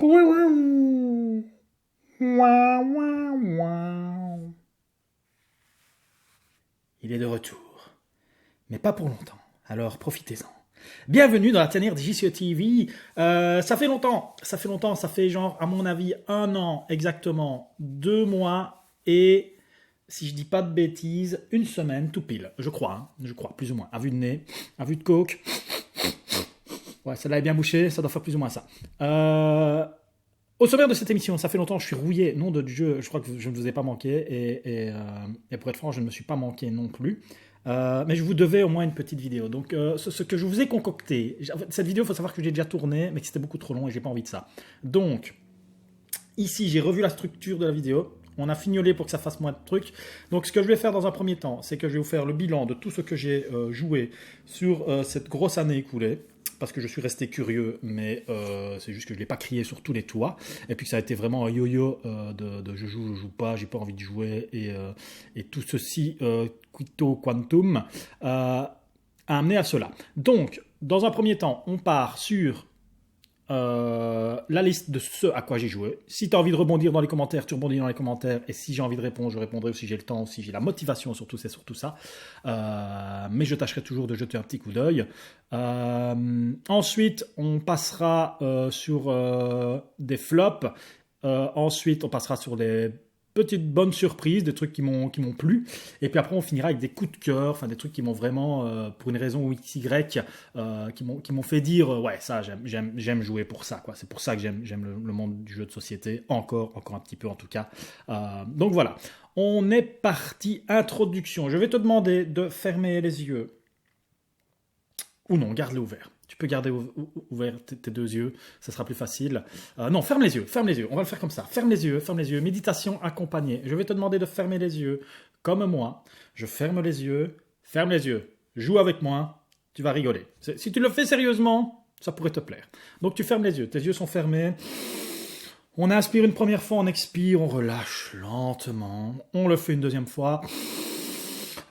Il est de retour, mais pas pour longtemps, alors profitez-en. Bienvenue dans la tanière de JCE TV. Ça fait longtemps, ça fait genre, à mon avis, 1 an exactement, 2 mois et, si je dis pas de bêtises, 1 semaine tout pile, je crois, plus ou moins, à vue de nez, à vue de coke. Ouais, celle-là est bien bouchée, ça doit faire plus ou moins ça. Au sommaire de cette émission, ça fait longtemps que je suis rouillé, nom de Dieu, je crois que je ne vous ai pas manqué, et pour être franc, je ne me suis pas manqué non plus. Mais je vous devais au moins une petite vidéo. Donc, ce que je vous ai concocté, cette vidéo, il faut savoir que j'ai déjà tourné, mais que c'était beaucoup trop long et j'ai pas envie de ça. Donc, ici, j'ai revu la structure de la vidéo. On a fignolé pour que ça fasse moins de trucs. Donc, ce que je vais faire dans un premier temps, c'est que je vais vous faire le bilan de tout ce que j'ai joué sur cette grosse année écoulée. Parce que je suis resté curieux, mais c'est juste que je ne l'ai pas crié sur tous les toits. Et puis que ça a été vraiment un yo-yo de je joue pas, j'ai pas envie de jouer. Et tout ceci, quito quantum, a amené à cela. Donc, dans un premier temps, on part sur la liste de ce à quoi j'ai joué. Si tu as envie de rebondir dans les commentaires, tu rebondis dans les commentaires. Et si j'ai envie de répondre, je répondrai. Ou si j'ai le temps, ou si j'ai la motivation, surtout, c'est surtout ça. Mais je tâcherai toujours de jeter un petit coup d'œil. Ensuite, on passera sur des flops. Ensuite, on passera sur des petites bonnes surprises, des trucs qui m'ont plu. Et puis après, on finira avec des coups de cœur, enfin des trucs qui m'ont vraiment, pour une raison ou XY, qui m'ont fait dire, ouais, ça, j'aime jouer pour ça, quoi. C'est pour ça que j'aime le monde du jeu de société, encore un petit peu en tout cas. Donc voilà, on est parti. Introduction. Je vais te demander de fermer les yeux. Ou non, garde-les ouverts. Tu peux garder ouvert tes 2 yeux, ça sera plus facile. Non, ferme les yeux, on va le faire comme ça. Ferme les yeux, méditation accompagnée. Je vais te demander de fermer les yeux, comme moi. Je ferme les yeux, joue avec moi, tu vas rigoler. Si tu le fais sérieusement, ça pourrait te plaire. Donc tu fermes les yeux, tes yeux sont fermés. On inspire une première fois, on expire, on relâche lentement. On le fait une deuxième fois.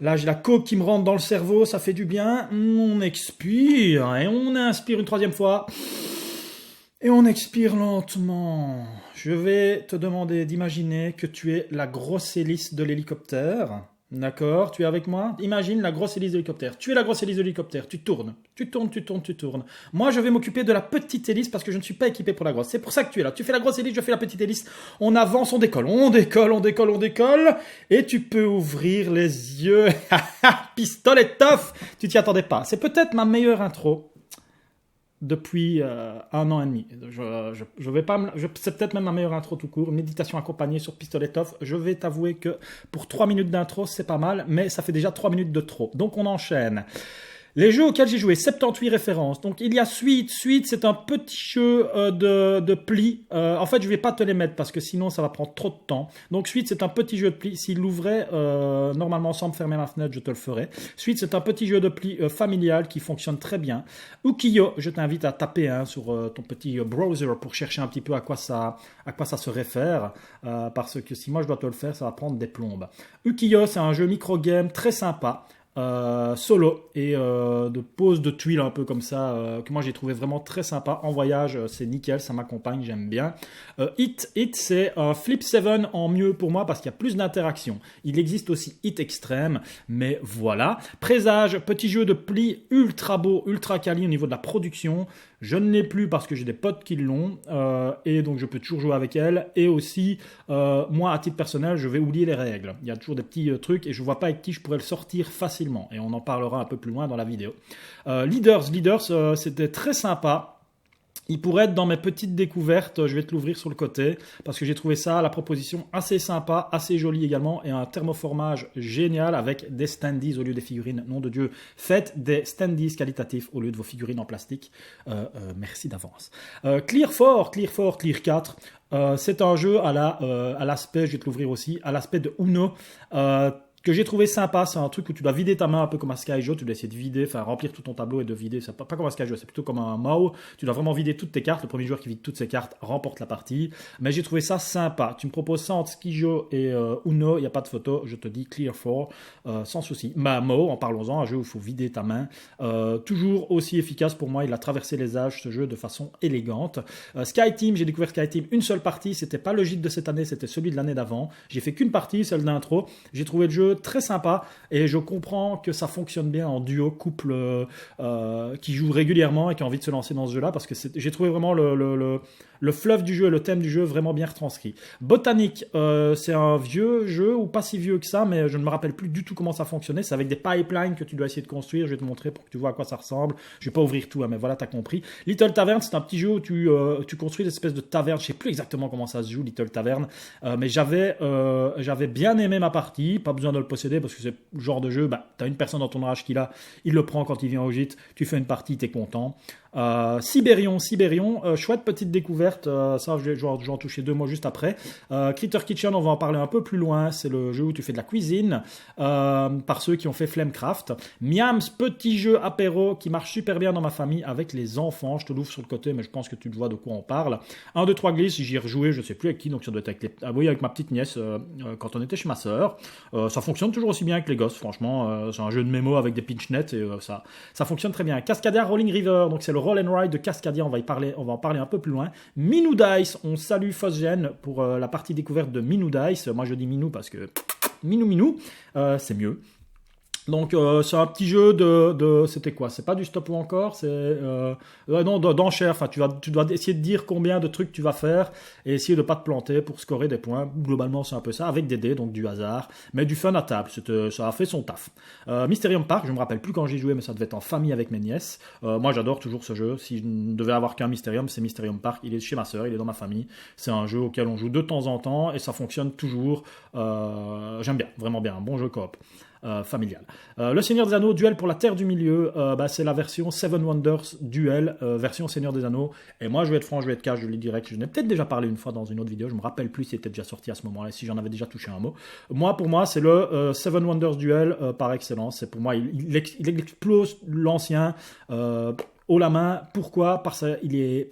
Là, j'ai la coke qui me rentre dans le cerveau, ça fait du bien. On expire et on inspire une 3e fois. Et on expire lentement. Je vais te demander d'imaginer que tu es la grosse hélice de l'hélicoptère. D'accord, tu es avec moi? Imagine la grosse hélice de l'hélicoptère. Tu es la grosse hélice de l'hélicoptère. Tu tournes. Moi, je vais m'occuper de la petite hélice parce que je ne suis pas équipé pour la grosse. C'est pour ça que tu es là. Tu fais la grosse hélice, je fais la petite hélice. On avance, on décolle. Et tu peux ouvrir les yeux. Pistolet tough. Tu t'y attendais pas. C'est peut-être ma meilleure intro depuis 1 an et demi. C'est peut-être même ma meilleure intro tout court. Méditation accompagnée sur Pistolet Off. Je vais t'avouer que pour 3 minutes d'intro, c'est pas mal, mais ça fait déjà 3 minutes de trop. Donc on enchaîne. Les jeux auxquels j'ai joué, 78 références. Donc il y a Suite. Suite, c'est un petit jeu de pli. En fait, je vais pas te les mettre parce que sinon ça va prendre trop de temps. Donc Suite, c'est un petit jeu de pli. S'il l'ouvrait normalement sans me fermer ma fenêtre, je te le ferai. Suite, c'est un petit jeu de pli familial qui fonctionne très bien. Ukiyo, je t'invite à taper sur ton petit browser pour chercher un petit peu à quoi ça se réfère. Parce que si moi je dois te le faire, ça va prendre des plombes. Ukiyo, c'est un jeu micro-game très sympa. Solo et de pose de tuiles un peu comme ça que moi j'ai trouvé vraiment très sympa en voyage, c'est nickel, ça m'accompagne, j'aime bien. Hit c'est un Flip 7 en mieux pour moi parce qu'il y a plus d'interaction. Il existe aussi Hit Extreme, mais voilà. Présage, petit jeu de pli ultra beau, ultra quali au niveau de la production. Je ne l'ai plus parce que j'ai des potes qui l'ont et donc je peux toujours jouer avec elle. Et aussi, moi, à titre personnel, je vais oublier les règles. Il y a toujours des petits trucs et je ne vois pas avec qui je pourrais le sortir facilement. Et on en parlera un peu plus loin dans la vidéo. Leaders, c'était très sympa. Il pourrait être dans mes petites découvertes, je vais te l'ouvrir sur le côté, parce que j'ai trouvé ça, la proposition assez sympa, assez jolie également, et un thermoformage génial avec des standees au lieu des figurines. Nom de Dieu, faites des standees qualitatifs au lieu de vos figurines en plastique. Merci d'avance. Clear 4, c'est un jeu à l'aspect, je vais te l'ouvrir aussi, à l'aspect de Uno. que j'ai trouvé sympa, c'est un truc où tu dois vider ta main un peu comme un Skyjo, tu dois essayer de vider, enfin remplir tout ton tableau et de vider, c'est pas comme un Skyjo, c'est plutôt comme un Mao, tu dois vraiment vider toutes tes cartes, le premier joueur qui vide toutes ses cartes remporte la partie, mais j'ai trouvé ça sympa. Tu me proposes ça entre Skyjo et Uno, il n'y a pas de photo, je te dis Clear 4, sans souci. Mao, en parlons-en, un jeu où il faut vider ta main, toujours aussi efficace pour moi, il a traversé les âges ce jeu de façon élégante. Sky Team, j'ai découvert Sky Team une seule partie, c'était pas le gîte de cette année, c'était celui de l'année d'avant, j'ai fait qu'une partie, celle d'intro, j'ai trouvé le jeu très sympa et je comprends que ça fonctionne bien en duo, couple qui joue régulièrement et qui a envie de se lancer dans ce jeu-là parce que j'ai trouvé vraiment le fluff du jeu et le thème du jeu vraiment bien retranscrit. Botanique, c'est un vieux jeu ou pas si vieux que ça, mais je ne me rappelle plus du tout comment ça fonctionnait. C'est avec des pipelines que tu dois essayer de construire. Je vais te montrer pour que tu vois à quoi ça ressemble. Je vais pas ouvrir tout, hein, mais voilà, tu as compris. Little Tavern, c'est un petit jeu où tu construis des espèces de tavernes. Je sais plus exactement comment ça se joue, Little Tavern, mais j'avais bien aimé ma partie. Pas besoin de le posséder parce que c'est le genre de jeu, tu as une personne dans ton entourage qui l'a, il le prend quand il vient au gîte, tu fais une partie, tu es content. Sibérion, chouette petite découverte, ça je vais en toucher 2 mots juste après. Critter Kitchen, on va en parler un peu plus loin, c'est le jeu où tu fais de la cuisine, par ceux qui ont fait Flamecraft. Miams, petit jeu apéro qui marche super bien dans ma famille avec les enfants, je te l'ouvre sur le côté mais je pense que tu vois de quoi on parle. 1, 2, 3 glisse, j'y ai rejoué, je sais plus avec qui, donc ça doit être avec ma petite nièce quand on était chez ma soeur. Ça fonctionne toujours aussi bien avec les gosses, franchement, c'est un jeu de mémo avec des pinch-nets et ça fonctionne très bien. Cascadia Rolling River, donc c'est le Roll and Ride de Cascadia, on va en parler un peu plus loin. Minou Dice, on salue Fosgen pour la partie découverte de Minou Dice. Moi je dis Minou parce que Minou, c'est mieux. Donc c'est un petit jeu c'était quoi? C'est pas du stop ou encore, c'est non d'enchères. Enfin tu dois essayer de dire combien de trucs tu vas faire et essayer de pas te planter pour scorer des points. Globalement c'est un peu ça avec des dés, donc du hasard, mais du fun à table. Ça a fait son taf. Mysterium Park, je me rappelle plus quand j'y jouais, mais ça devait être en famille avec mes nièces. Moi j'adore toujours ce jeu. Si je ne devais avoir qu'un Mysterium, c'est Mysterium Park. Il est chez ma sœur, il est dans ma famille. C'est un jeu auquel on joue de temps en temps et ça fonctionne toujours. J'aime bien, vraiment bien, un bon jeu coop. Familial. Le Seigneur des Anneaux, Duel pour la Terre du Milieu, c'est la version Seven Wonders Duel, version Seigneur des Anneaux. Et moi, je vais être franc, je vais être cash, je le dis direct. Je n'ai peut-être déjà parlé une fois dans une autre vidéo, je me rappelle plus s'il était déjà sorti à ce moment-là, si j'en avais déjà touché un mot. Pour moi, c'est le Seven Wonders Duel par excellence. C'est pour moi, il explose l'ancien. Haut la main, pourquoi? Parce qu'il est,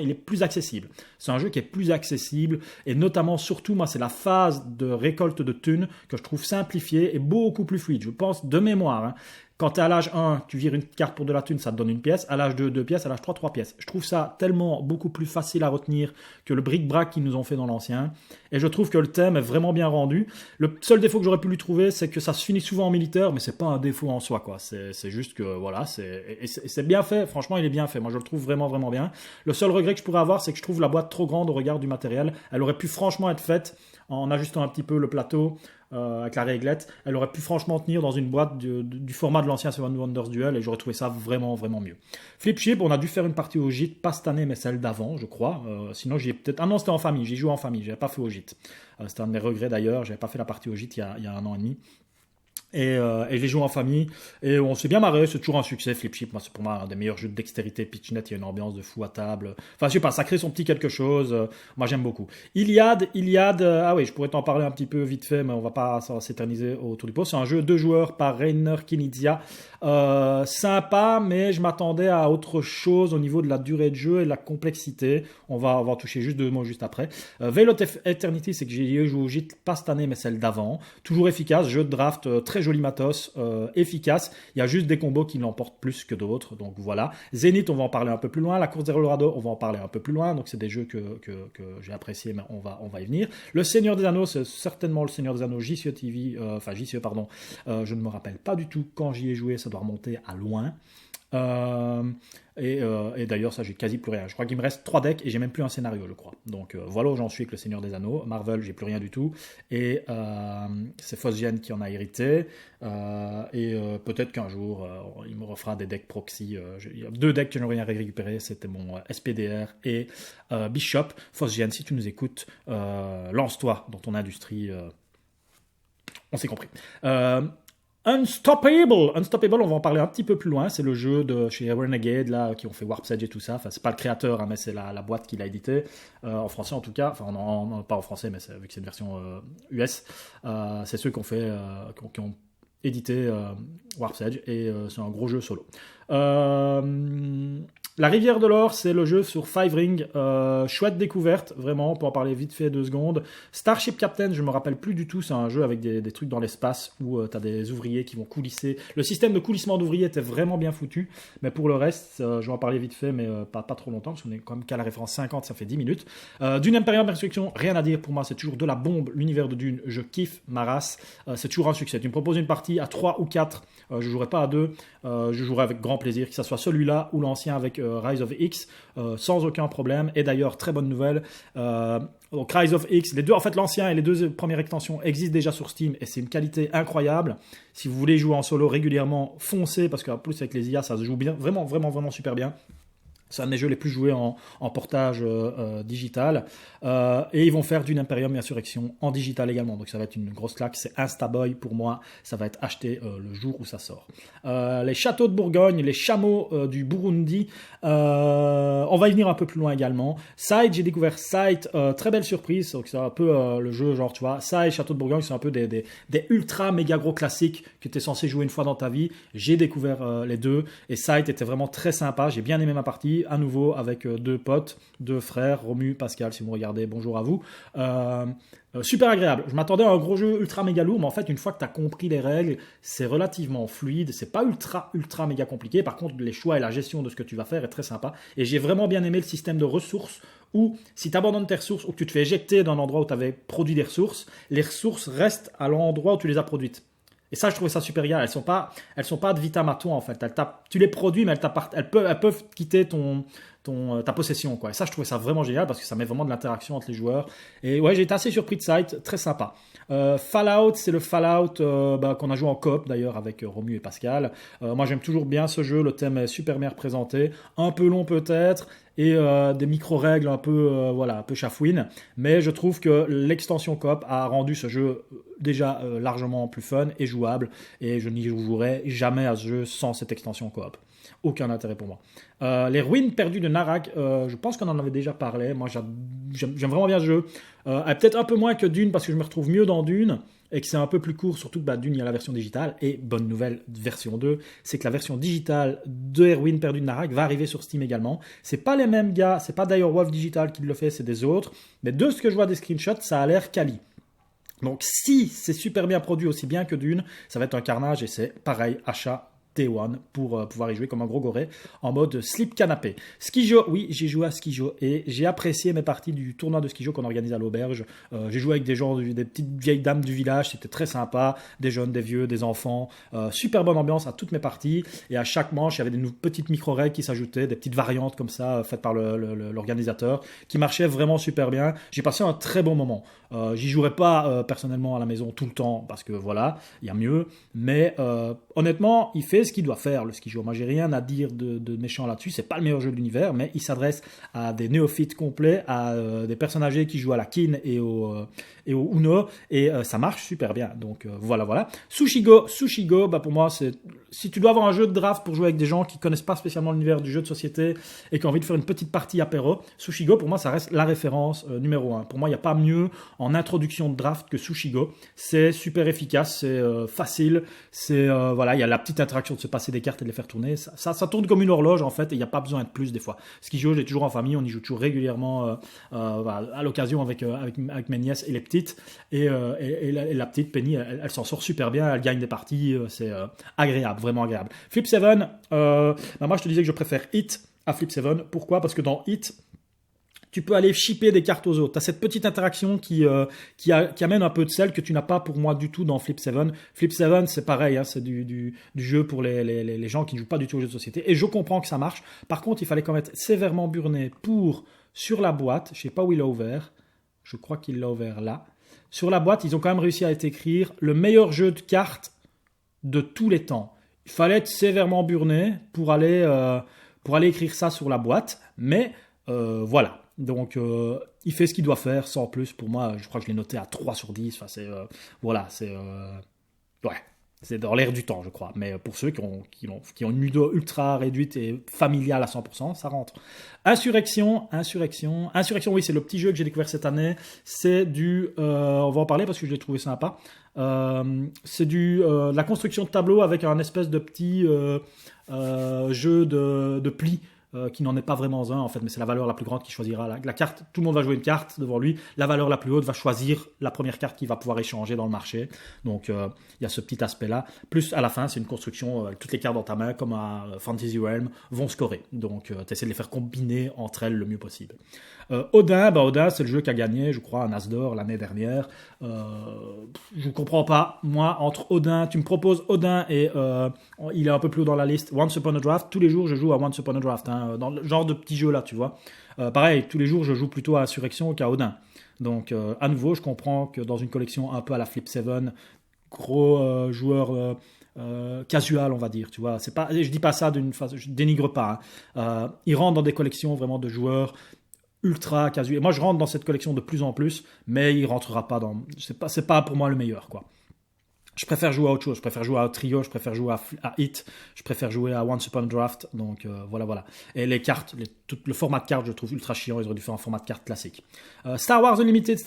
il est plus accessible. C'est un jeu qui est plus accessible et notamment, surtout, moi, c'est la phase de récolte de thunes que je trouve simplifiée et beaucoup plus fluide. Je pense de mémoire, hein. Quand tu es à l'âge 1, tu vires une carte pour de la thune, ça te donne une pièce. À l'âge 2, 2 pièces. À l'âge 3, 3 pièces. Je trouve ça tellement beaucoup plus facile à retenir que le bric-brac qu'ils nous ont fait dans l'ancien. Et je trouve que le thème est vraiment bien rendu. Le seul défaut que j'aurais pu lui trouver, c'est que ça se finit souvent en militaire, mais c'est pas un défaut en soi, quoi. C'est juste que, voilà, c'est bien fait. Franchement, il est bien fait. Moi, je le trouve vraiment, vraiment bien. Le seul regret que je pourrais avoir, c'est que je trouve la boîte trop grande au regard du matériel. Elle aurait pu franchement être faite en ajustant un petit peu le plateau, avec la réglette, elle aurait pu franchement tenir dans une boîte du format de l'ancien Seven Wonders Duel et j'aurais trouvé ça vraiment, vraiment mieux. Flip Chip, on a dû faire une partie au gîte, pas cette année, mais celle d'avant, je crois. Sinon, j'y ai peut-être. Ah non, c'était en famille, j'y joué en famille, j'avais pas fait au gîte. C'était un de mes regrets d'ailleurs, j'avais pas fait la partie au gîte il y a 1 an et demi. Et je les joue en famille et on s'est bien marré, c'est toujours un succès. Flip Chip, moi c'est pour moi un des meilleurs jeux de dextérité. Pitchnet, il y a une ambiance de fou à table, enfin je sais pas, ça crée son petit quelque chose. Moi j'aime beaucoup. Iliad, ah oui, je pourrais t'en parler un petit peu vite fait, mais on va pas s'éterniser autour du pot. C'est un jeu 2 joueurs par Rainer Knizia, sympa, mais je m'attendais à autre chose au niveau de la durée de jeu et de la complexité. On va en toucher juste 2 mots juste après. Veil of Eternity, c'est que j'ai joué au gîte pas cette année mais celle d'avant, toujours efficace, jeu de draft très joli matos, efficace. Il y a juste des combos qui l'emportent plus que d'autres. Donc voilà. Zénith, on va en parler un peu plus loin. La course des Colorado, on va en parler un peu plus loin. Donc c'est des jeux que j'ai appréciés, mais on va y venir. Le Seigneur des Anneaux, c'est certainement le Seigneur des Anneaux JCE TV. JCE, pardon. Je ne me rappelle pas du tout quand j'y ai joué. Ça doit remonter à loin. Et d'ailleurs, ça, j'ai quasi plus rien. Je crois qu'il me reste 3 decks et j'ai même plus un scénario, je crois. Donc voilà où j'en suis avec le Seigneur des Anneaux. Marvel, j'ai plus rien du tout. Et c'est Fosgen qui en a hérité. Peut-être qu'un jour, il me refera des decks proxy. Il y a 2 decks que j'aurais rien récupéré. C'était mon SPDR et Bishop. Fosgen, si tu nous écoutes, lance-toi dans ton industrie. On s'est compris. Unstoppable. Unstoppable, on va en parler un petit peu plus loin. C'est le jeu de chez Renegade, là, qui ont fait Warp's Edge et tout ça. Enfin, c'est pas le créateur, hein, mais c'est la boîte qui l'a édité. En français, en tout cas. Enfin, pas en français, mais vu que c'est une version US. C'est ceux qui ont fait, qui ont édité Warp's Edge. Et c'est un gros jeu solo. La Rivière de l'Or, c'est le jeu sur Five Ring. Chouette découverte, vraiment, pour en parler vite fait 2 secondes. Starship Captain, je me rappelle plus du tout, c'est un jeu avec des trucs dans l'espace où tu as des ouvriers qui vont coulisser. Le système de coulissement d'ouvriers était vraiment bien foutu, mais pour le reste, je vais en parler vite fait, mais pas trop longtemps, parce qu'on est quand même qu'à la référence 50, ça fait 10 minutes. Dune Imperium Resurrection, rien à dire pour moi, c'est toujours de la bombe, l'univers de Dune, je kiffe ma race, c'est toujours un succès. Tu me proposes une partie à 3 ou 4, je jouerai pas à 2, je jouerai avec grand plaisir, que ce soit celui-là ou l'ancien avec Rise of X, sans aucun problème. Et d'ailleurs, très bonne nouvelle, donc Rise of X, les deux, en fait l'ancien et les 2 premières extensions existent déjà sur Steam et c'est une qualité incroyable. Si vous voulez jouer en solo régulièrement, foncez, parce qu'en plus avec les IA ça se joue bien, vraiment super bien. C'est un des jeux les plus joués en portage digital. Et ils vont faire Dune Imperium Insurrection en digital également. Donc ça va être une grosse claque. C'est Instaboy pour moi. Ça va être acheté le jour où ça sort. Les châteaux de Bourgogne, les chameaux du Burundi. On va y venir un peu plus loin également. Side, j'ai découvert Side. Très belle surprise. Donc c'est un peu le jeu, genre, tu vois. Side, château de Bourgogne, c'est un peu des ultra méga gros classiques que tu es censé jouer une fois dans ta vie. J'ai découvert les 2. Et Side était vraiment très sympa. J'ai bien aimé ma partie. À nouveau avec 2 potes, 2 frères, Romu, Pascal, si vous me regardez, bonjour à vous. Super agréable. Je m'attendais à un gros jeu ultra méga lourd, mais en fait, une fois que tu as compris les règles, c'est relativement fluide. C'est pas ultra méga compliqué. Par contre, les choix et la gestion de ce que tu vas faire est très sympa. Et j'ai vraiment bien aimé le système de ressources où, si tu abandonnes tes ressources ou que tu te fais éjecter d'un endroit où tu avais produit des ressources, les ressources restent à l'endroit où tu les as produites. Et ça, je trouvais ça super bien. Elles sont pas de vitam à toi, en fait. Tu les produis, mais elles peuvent quitter ta possession, quoi. Et ça, je trouvais ça vraiment génial parce que ça met vraiment de l'interaction entre les joueurs. Et ouais, j'ai été assez surpris de ça, très sympa. Fallout, c'est le Fallout qu'on a joué en coop d'ailleurs avec Romu et Pascal. Moi, j'aime toujours bien ce jeu. Le thème est super bien représenté. Un peu long peut-être. Et des micro-règles un peu chafouines. Mais je trouve que l'extension coop a rendu ce jeu déjà largement plus fun et jouable. Et je n'y jouerai jamais à ce jeu sans cette extension coop. Aucun intérêt pour moi. Les ruines perdues de Narak, je pense qu'on en avait déjà parlé. Moi, j'aime vraiment bien ce jeu. Peut-être un peu moins que Dune parce que je me retrouve mieux dans Dune et que c'est un peu plus court, surtout que Dune, il y a la version digitale. Et bonne nouvelle, version 2, c'est que la version digitale de Ruines perdues de Narak va arriver sur Steam également. C'est pas les mêmes gars, c'est pas d'ailleurs Wolf Digital qui le fait, c'est des autres. Mais de ce que je vois des screenshots, ça a l'air quali. Donc si c'est super bien produit, aussi bien que Dune, ça va être un carnage et c'est pareil, achat T1 pour pouvoir y jouer comme un gros goré en mode slip canapé. Skijo, oui, j'ai joué à Skijo et j'ai apprécié mes parties du tournoi de Skijo qu'on organise à l'auberge. J'ai joué avec des gens, des petites vieilles dames du village, c'était très sympa, des jeunes, des vieux, des enfants. Super bonne ambiance à toutes mes parties et à chaque manche, il y avait des petites micro-règles qui s'ajoutaient, des petites variantes comme ça faites par l'organisateur qui marchaient vraiment super bien. J'ai passé un très bon moment. J'y jouerai pas personnellement à la maison tout le temps parce que voilà, il y a mieux, mais honnêtement, il fait ce qu'il doit faire, le Skijo. Moi, j'ai rien à dire de méchant là-dessus. C'est pas le meilleur jeu de l'univers, mais il s'adresse à des néophytes complets, à des personnes âgées qui jouent à la Kin et au Uno, et ça marche super bien. Donc voilà. Sushigo, pour moi, c'est si tu dois avoir un jeu de draft pour jouer avec des gens qui connaissent pas spécialement l'univers du jeu de société et qui ont envie de faire une petite partie apéro, Sushigo, pour moi, ça reste la référence numéro 1. Pour moi, il n'y a pas mieux en introduction de draft que Sushigo. C'est super efficace, c'est facile, c'est il y a la petite interaction de se passer des cartes et de les faire tourner. Ça tourne comme une horloge en fait, et il n'y a pas besoin de plus des fois. Skijo, j'ai toujours en famille, on y joue toujours régulièrement à l'occasion avec mes nièces et les petites. Et la petite Penny, elle s'en sort super bien, elle gagne des parties, c'est agréable, vraiment agréable. Flip 7, moi je te disais que je préfère Hit à Flip 7. Pourquoi ? Parce que dans Hit, tu peux aller shipper des cartes aux autres. Tu as cette petite interaction qui amène un peu de sel que tu n'as pas pour moi du tout dans Flip 7. Flip 7, c'est pareil, hein, c'est du jeu pour les gens qui ne jouent pas du tout aux jeux de société. Et je comprends que ça marche. Par contre, il fallait quand même être sévèrement burné pour, sur la boîte, je ne sais pas où il l'a ouvert, je crois qu'il l'a ouvert là. Sur la boîte, ils ont quand même réussi à écrire le meilleur jeu de cartes de tous les temps. Il fallait être sévèrement burné pour aller écrire ça sur la boîte. Mais voilà. Donc, il fait ce qu'il doit faire, sans plus. Pour moi, je crois que je l'ai noté à 3 sur 10. Enfin, ouais. C'est dans l'air du temps, je crois. Mais pour ceux qui ont une ludo ultra réduite et familiale à 100%, ça rentre. Insurrection, oui, c'est le petit jeu que j'ai découvert cette année. C'est on va en parler parce que je l'ai trouvé sympa. C'est de la construction de tableaux avec un espèce de petit jeu de plis. Qui n'en est pas vraiment un en fait, mais c'est la valeur la plus grande qui choisira la carte. Tout le monde va jouer une carte devant lui. La valeur la plus haute va choisir la première carte qu'il va pouvoir échanger dans le marché. Donc il y a ce petit aspect-là. Plus à la fin, c'est une construction. Toutes les cartes dans ta main, comme à Fantasy Realm, vont scorer. Donc tu essaies de les faire combiner entre elles le mieux possible. Odin, c'est le jeu qui a gagné, je crois, un As d'or l'année dernière. Je ne comprends pas. Moi, entre Odin, tu me proposes Odin et il est un peu plus haut dans la liste. Once Upon a Draft, tous les jours je joue à Once Upon a Draft, dans le genre de petit jeu là, tu vois. Pareil, tous les jours je joue plutôt à Insurrection qu'à Odin. Donc, à nouveau, je comprends que dans une collection un peu à la Flip 7, gros joueur casual, on va dire, tu vois. C'est pas, je dis pas ça d'une façon, je dénigre pas. Il rentre dans des collections vraiment de joueurs ultra casual. Moi, je rentre dans cette collection de plus en plus, mais il rentrera pas dans. C'est pas pour moi le meilleur, quoi. Je préfère jouer à autre chose. Je préfère jouer à Trio, je préfère jouer à Hit, je préfère jouer à Once Upon a Draft. Donc voilà. Et les cartes, tout le format de cartes, je trouve ultra chiant. Ils auraient dû faire un format de cartes classique. Star Wars Unlimited,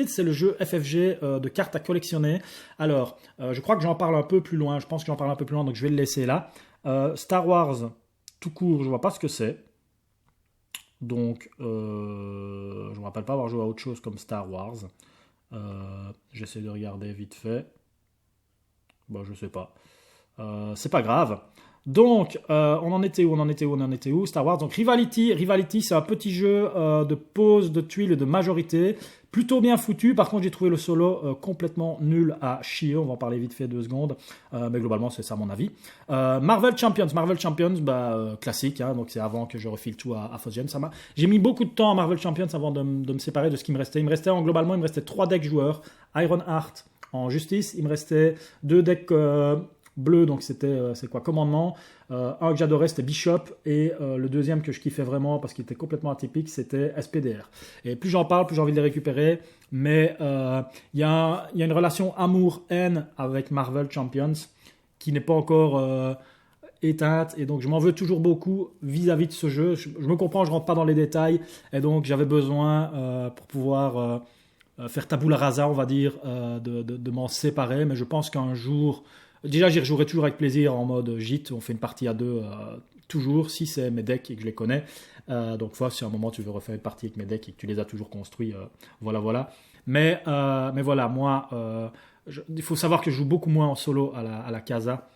c'est le jeu FFG de cartes à collectionner. Alors, je crois que j'en parle un peu plus loin. Je pense que j'en parle un peu plus loin, donc je vais le laisser là. Star Wars, tout court, je vois pas ce que c'est. Donc, je ne me rappelle pas avoir joué à autre chose comme Star Wars. J'essaie de regarder vite fait. Bon, je sais pas. C'est pas grave. Donc, on en était où Star Wars. Donc, Rivality, c'est un petit jeu de pose, de tuiles et de majorité. Plutôt bien foutu. Par contre, j'ai trouvé le solo complètement nul à chier. On va en parler vite fait 2 secondes. Mais globalement, c'est ça mon avis. Marvel Champions, classique. Donc, c'est avant que je refile tout à Fosgem. J'ai mis beaucoup de temps à Marvel Champions avant de me séparer de ce qui me restait. Globalement, il me restait 3 decks joueurs. Ironheart en justice. Il me restait 2 decks bleus. Donc, c'est quoi Commandement. Un que j'adorais, c'était Bishop. Et le deuxième que je kiffais vraiment parce qu'il était complètement atypique, c'était SPDR. Et plus j'en parle, plus j'ai envie de les récupérer. Mais il y a une relation amour-haine avec Marvel Champions qui n'est pas encore éteinte. Et donc, je m'en veux toujours beaucoup vis-à-vis de ce jeu. Je me comprends, je ne rentre pas dans les détails. Et donc, j'avais besoin pour pouvoir faire tabula rasa, on va dire, de m'en séparer. Mais je pense qu'un jour... Déjà, j'y rejouerai toujours avec plaisir en mode gîte. On fait une partie à 2 toujours, si c'est mes decks et que je les connais. Donc, si à un moment tu veux refaire une partie avec mes decks et que tu les as toujours construits, voilà. Mais voilà, moi, il faut savoir que je joue beaucoup moins en solo à la casa.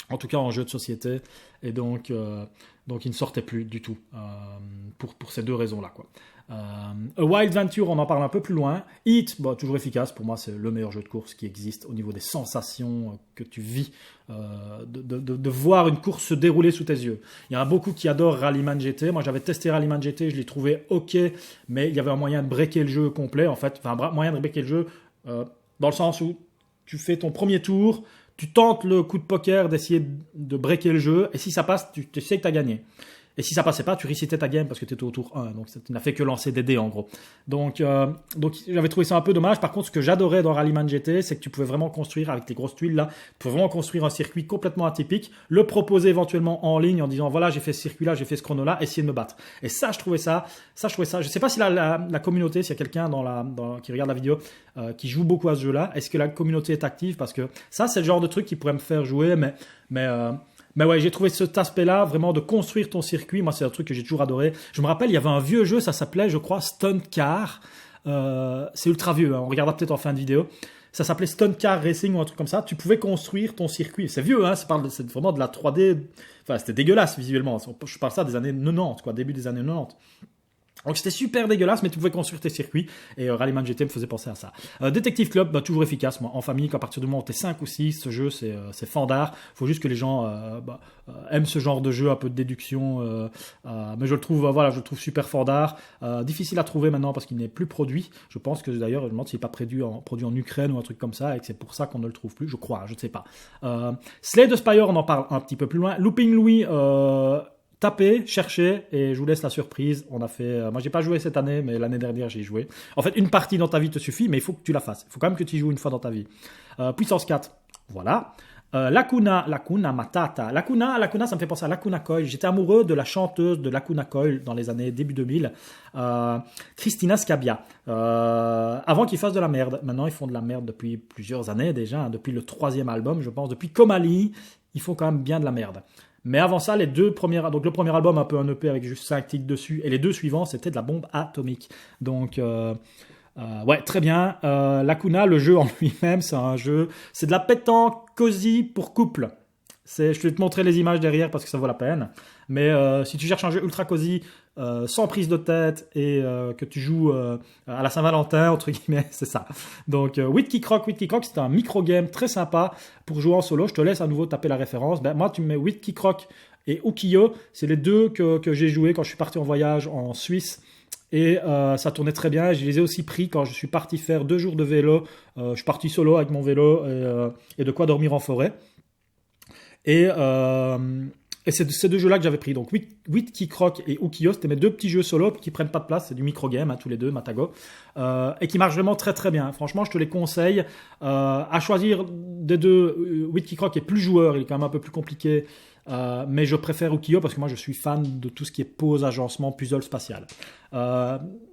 En tout cas, en jeu de société. Et donc il ne sortait plus du tout pour ces 2 raisons-là, quoi. A Wild Venture, on en parle un peu plus loin. Heat, toujours efficace. Pour moi, c'est le meilleur jeu de course qui existe au niveau des sensations que tu vis, de voir une course se dérouler sous tes yeux. Il y en a beaucoup qui adorent Rallyman GT. Moi, j'avais testé Rallyman GT, je l'ai trouvé ok, mais il y avait un moyen de breaker le jeu complet, en fait. Enfin, un moyen de breaker le jeu dans le sens où tu fais ton premier tour, tu tentes le coup de poker d'essayer de breaker le jeu, et si ça passe, tu sais que tu as gagné. Et si ça passait pas, tu récitais ta game parce que tu étais au tour 1. Donc, tu n'as fait que lancer des dés, en gros. Donc j'avais trouvé ça un peu dommage. Par contre, ce que j'adorais dans Rallyman GT, c'est que tu pouvais vraiment construire, avec les grosses tuiles là, tu pouvais vraiment construire un circuit complètement atypique, le proposer éventuellement en ligne en disant, voilà, j'ai fait ce circuit-là, j'ai fait ce chrono-là, essayez de me battre. Et ça, je trouvais ça. Je sais pas si la communauté, s'il y a quelqu'un qui regarde la vidéo, qui joue beaucoup à ce jeu-là, est-ce que la communauté est active? Parce que ça, c'est le genre de truc qui pourrait me faire jouer, mais ouais, j'ai trouvé cet aspect-là, vraiment de construire ton circuit. Moi, c'est un truc que j'ai toujours adoré. Je me rappelle, il y avait un vieux jeu, ça s'appelait, je crois, Stunt Car. C'est ultra vieux, on regardera peut-être en fin de vidéo. Ça s'appelait Stunt Car Racing ou un truc comme ça. Tu pouvais construire ton circuit. C'est vieux, c'est vraiment de la 3D. Enfin, c'était dégueulasse visuellement. Je parle ça des années 90, quoi, début des années 90. Donc c'était super dégueulasse, mais tu pouvais construire tes circuits, et Rallyman GT me faisait penser à ça. Detective Club, toujours efficace, moi, en famille, qu'à partir du moment où t'es 5 ou 6, ce jeu c'est fandard. Faut juste que les gens aiment ce genre de jeu, un peu de déduction, mais je le trouve super fandard. Difficile à trouver maintenant parce qu'il n'est plus produit. Je pense que d'ailleurs, je me demande s'il n'est pas produit en Ukraine ou un truc comme ça, et que c'est pour ça qu'on ne le trouve plus, je crois, je ne sais pas. Slay the Spire, on en parle un petit peu plus loin. Looping Louis, tapez, cherchez, et je vous laisse la surprise. On a fait, moi j'ai pas joué cette année, mais l'année dernière j'ai joué. En fait, une partie dans ta vie te suffit, mais il faut que tu la fasses. Il faut quand même que tu y joues une fois dans ta vie. Puissance 4, voilà. Lacuna Matata. Lacuna, ça me fait penser à Lacuna Coil. J'étais amoureux de la chanteuse de Lacuna Coil dans les années début 2000, Christina Scabbia. Avant qu'ils fassent de la merde. Maintenant, ils font de la merde depuis plusieurs années déjà, hein, depuis le 3e album, je pense. Depuis Comali, ils font quand même bien de la merde. Mais avant ça, les deux premiers... Donc le premier album, un peu un EP avec juste 5 titres dessus, et les deux suivants, c'était de la bombe atomique. Donc... ouais, très bien. Lacuna, le jeu en lui-même, c'est de la pétanque cosy pour couple. Je vais te montrer les images derrière parce que ça vaut la peine. Mais si tu cherches un jeu ultra cosy, sans prise de tête et que tu joues à la Saint-Valentin, entre guillemets, c'est ça. Donc, Whitkey Croc, c'est un micro-game très sympa pour jouer en solo. Je te laisse à nouveau taper la référence. Moi, tu me mets Whitkey Croc et Ukiyo. C'est les deux que j'ai joué quand je suis parti en voyage en Suisse. Et ça tournait très bien. Je les ai aussi pris quand je suis parti faire 2 jours de vélo. Je suis parti solo avec mon vélo et de quoi dormir en forêt. Et c'est ces deux jeux-là que j'avais pris. Donc Whitkey Croc et Ukiyo, c'était mes 2 petits jeux solo qui prennent pas de place. C'est du micro-game, hein, tous les deux, Matago. Et qui marchent vraiment très très bien. Franchement, je te les conseille. À choisir des deux, Whitkey Croc est plus joueur. Il est quand même un peu plus compliqué. Mais je préfère Ukiyo parce que moi je suis fan de tout ce qui est pose, agencement, puzzle spatial.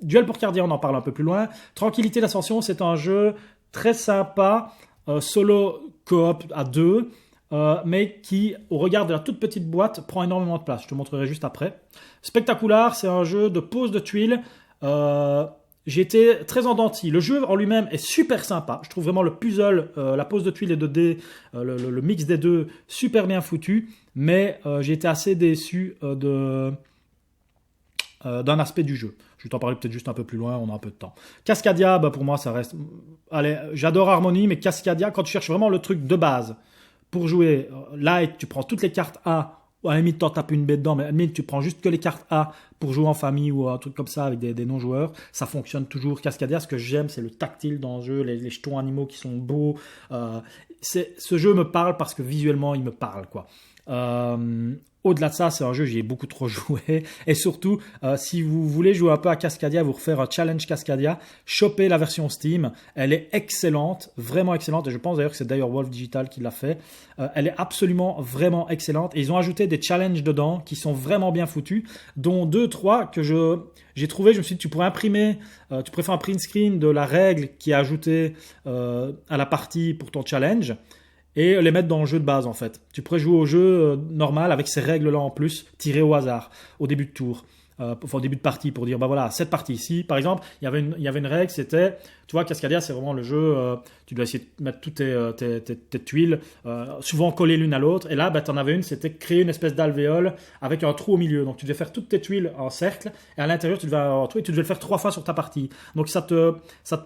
Duel pour Cardia, on en parle un peu plus loin. Tranquillité d'Ascension, c'est un jeu très sympa, solo coop à 2, mais qui, au regard de la toute petite boîte, prend énormément de place. Je te montrerai juste après. Spectacular, c'est un jeu de pose de tuiles. J'ai été très en dents de scie. Le jeu en lui-même est super sympa. Je trouve vraiment le puzzle, la pose de tuiles et de dés, le mix des deux, super bien foutu. Mais j'ai été assez déçu d'un aspect du jeu. Je vais t'en parler peut-être juste un peu plus loin, on a un peu de temps. Cascadia, pour moi, ça reste... Allez, j'adore Harmony, mais Cascadia, quand tu cherches vraiment le truc de base pour jouer, Light, tu prends toutes les cartes A, ou à la limite, t'en tapes une bête dedans, mais à la limite, tu prends juste que les cartes A pour jouer en famille ou un truc comme ça avec des non-joueurs. Ça fonctionne toujours. Cascadia, ce que j'aime, c'est le tactile dans le jeu, les jetons animaux qui sont beaux. Ce jeu me parle parce que visuellement, il me parle, quoi. Au-delà de ça, c'est un jeu j'y ai beaucoup trop joué. Et surtout, si vous voulez jouer un peu à Cascadia, vous refaire un challenge Cascadia, chopez la version Steam. Elle est excellente, vraiment excellente. Et je pense d'ailleurs que c'est d'ailleurs Wolf Digital qui l'a fait. Elle est absolument vraiment excellente. Et ils ont ajouté des challenges dedans qui sont vraiment bien foutus, dont 2-3 que j'ai trouvé. Je me suis dit, tu pourrais imprimer, tu pourrais faire un print screen de la règle qui est ajoutée à la partie pour ton challenge. Et les mettre dans le jeu de base en fait. Tu pourrais jouer au jeu normal avec ces règles-là en plus, tirées au hasard, au début de tour, au début de partie, pour dire, voilà, cette partie ici, par exemple, il y avait une règle, c'était, tu vois, Cascadia, c'est vraiment le jeu, tu dois essayer de mettre toutes tes tuiles, souvent collées l'une à l'autre, et là, tu en avais une, c'était créer une espèce d'alvéole avec un trou au milieu. Donc tu devais faire toutes tes tuiles en cercle, et à l'intérieur, tu devais avoir un trou, et tu devais le faire 3 fois sur ta partie. Donc ça te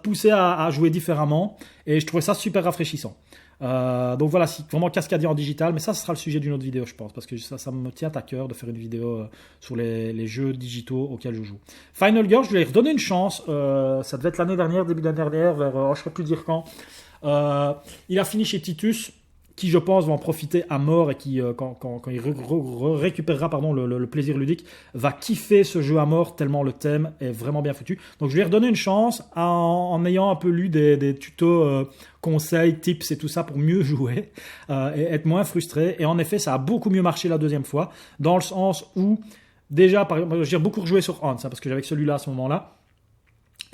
poussait à jouer différemment, et je trouvais ça super rafraîchissant. Donc voilà, c'est vraiment Cascadia en digital, mais ça, ce sera le sujet d'une autre vidéo, je pense, parce que ça me tient à cœur de faire une vidéo sur les jeux digitaux auxquels je joue. Final Girl, je lui ai redonné une chance, ça devait être l'année dernière, début d'année dernière, vers, je ne saurais plus dire quand. Il a fini chez Titus, qui je pense va en profiter à mort et qui, quand il récupérera le plaisir ludique, va kiffer ce jeu à mort tellement le thème est vraiment bien foutu. Donc je lui ai redonné une chance en ayant un peu lu des tutos, conseils, tips et tout ça pour mieux jouer et être moins frustré. Et en effet, ça a beaucoup mieux marché la deuxième fois, dans le sens où déjà, par exemple, j'ai beaucoup rejoué sur Hans, parce que j'avais que celui-là à ce moment-là.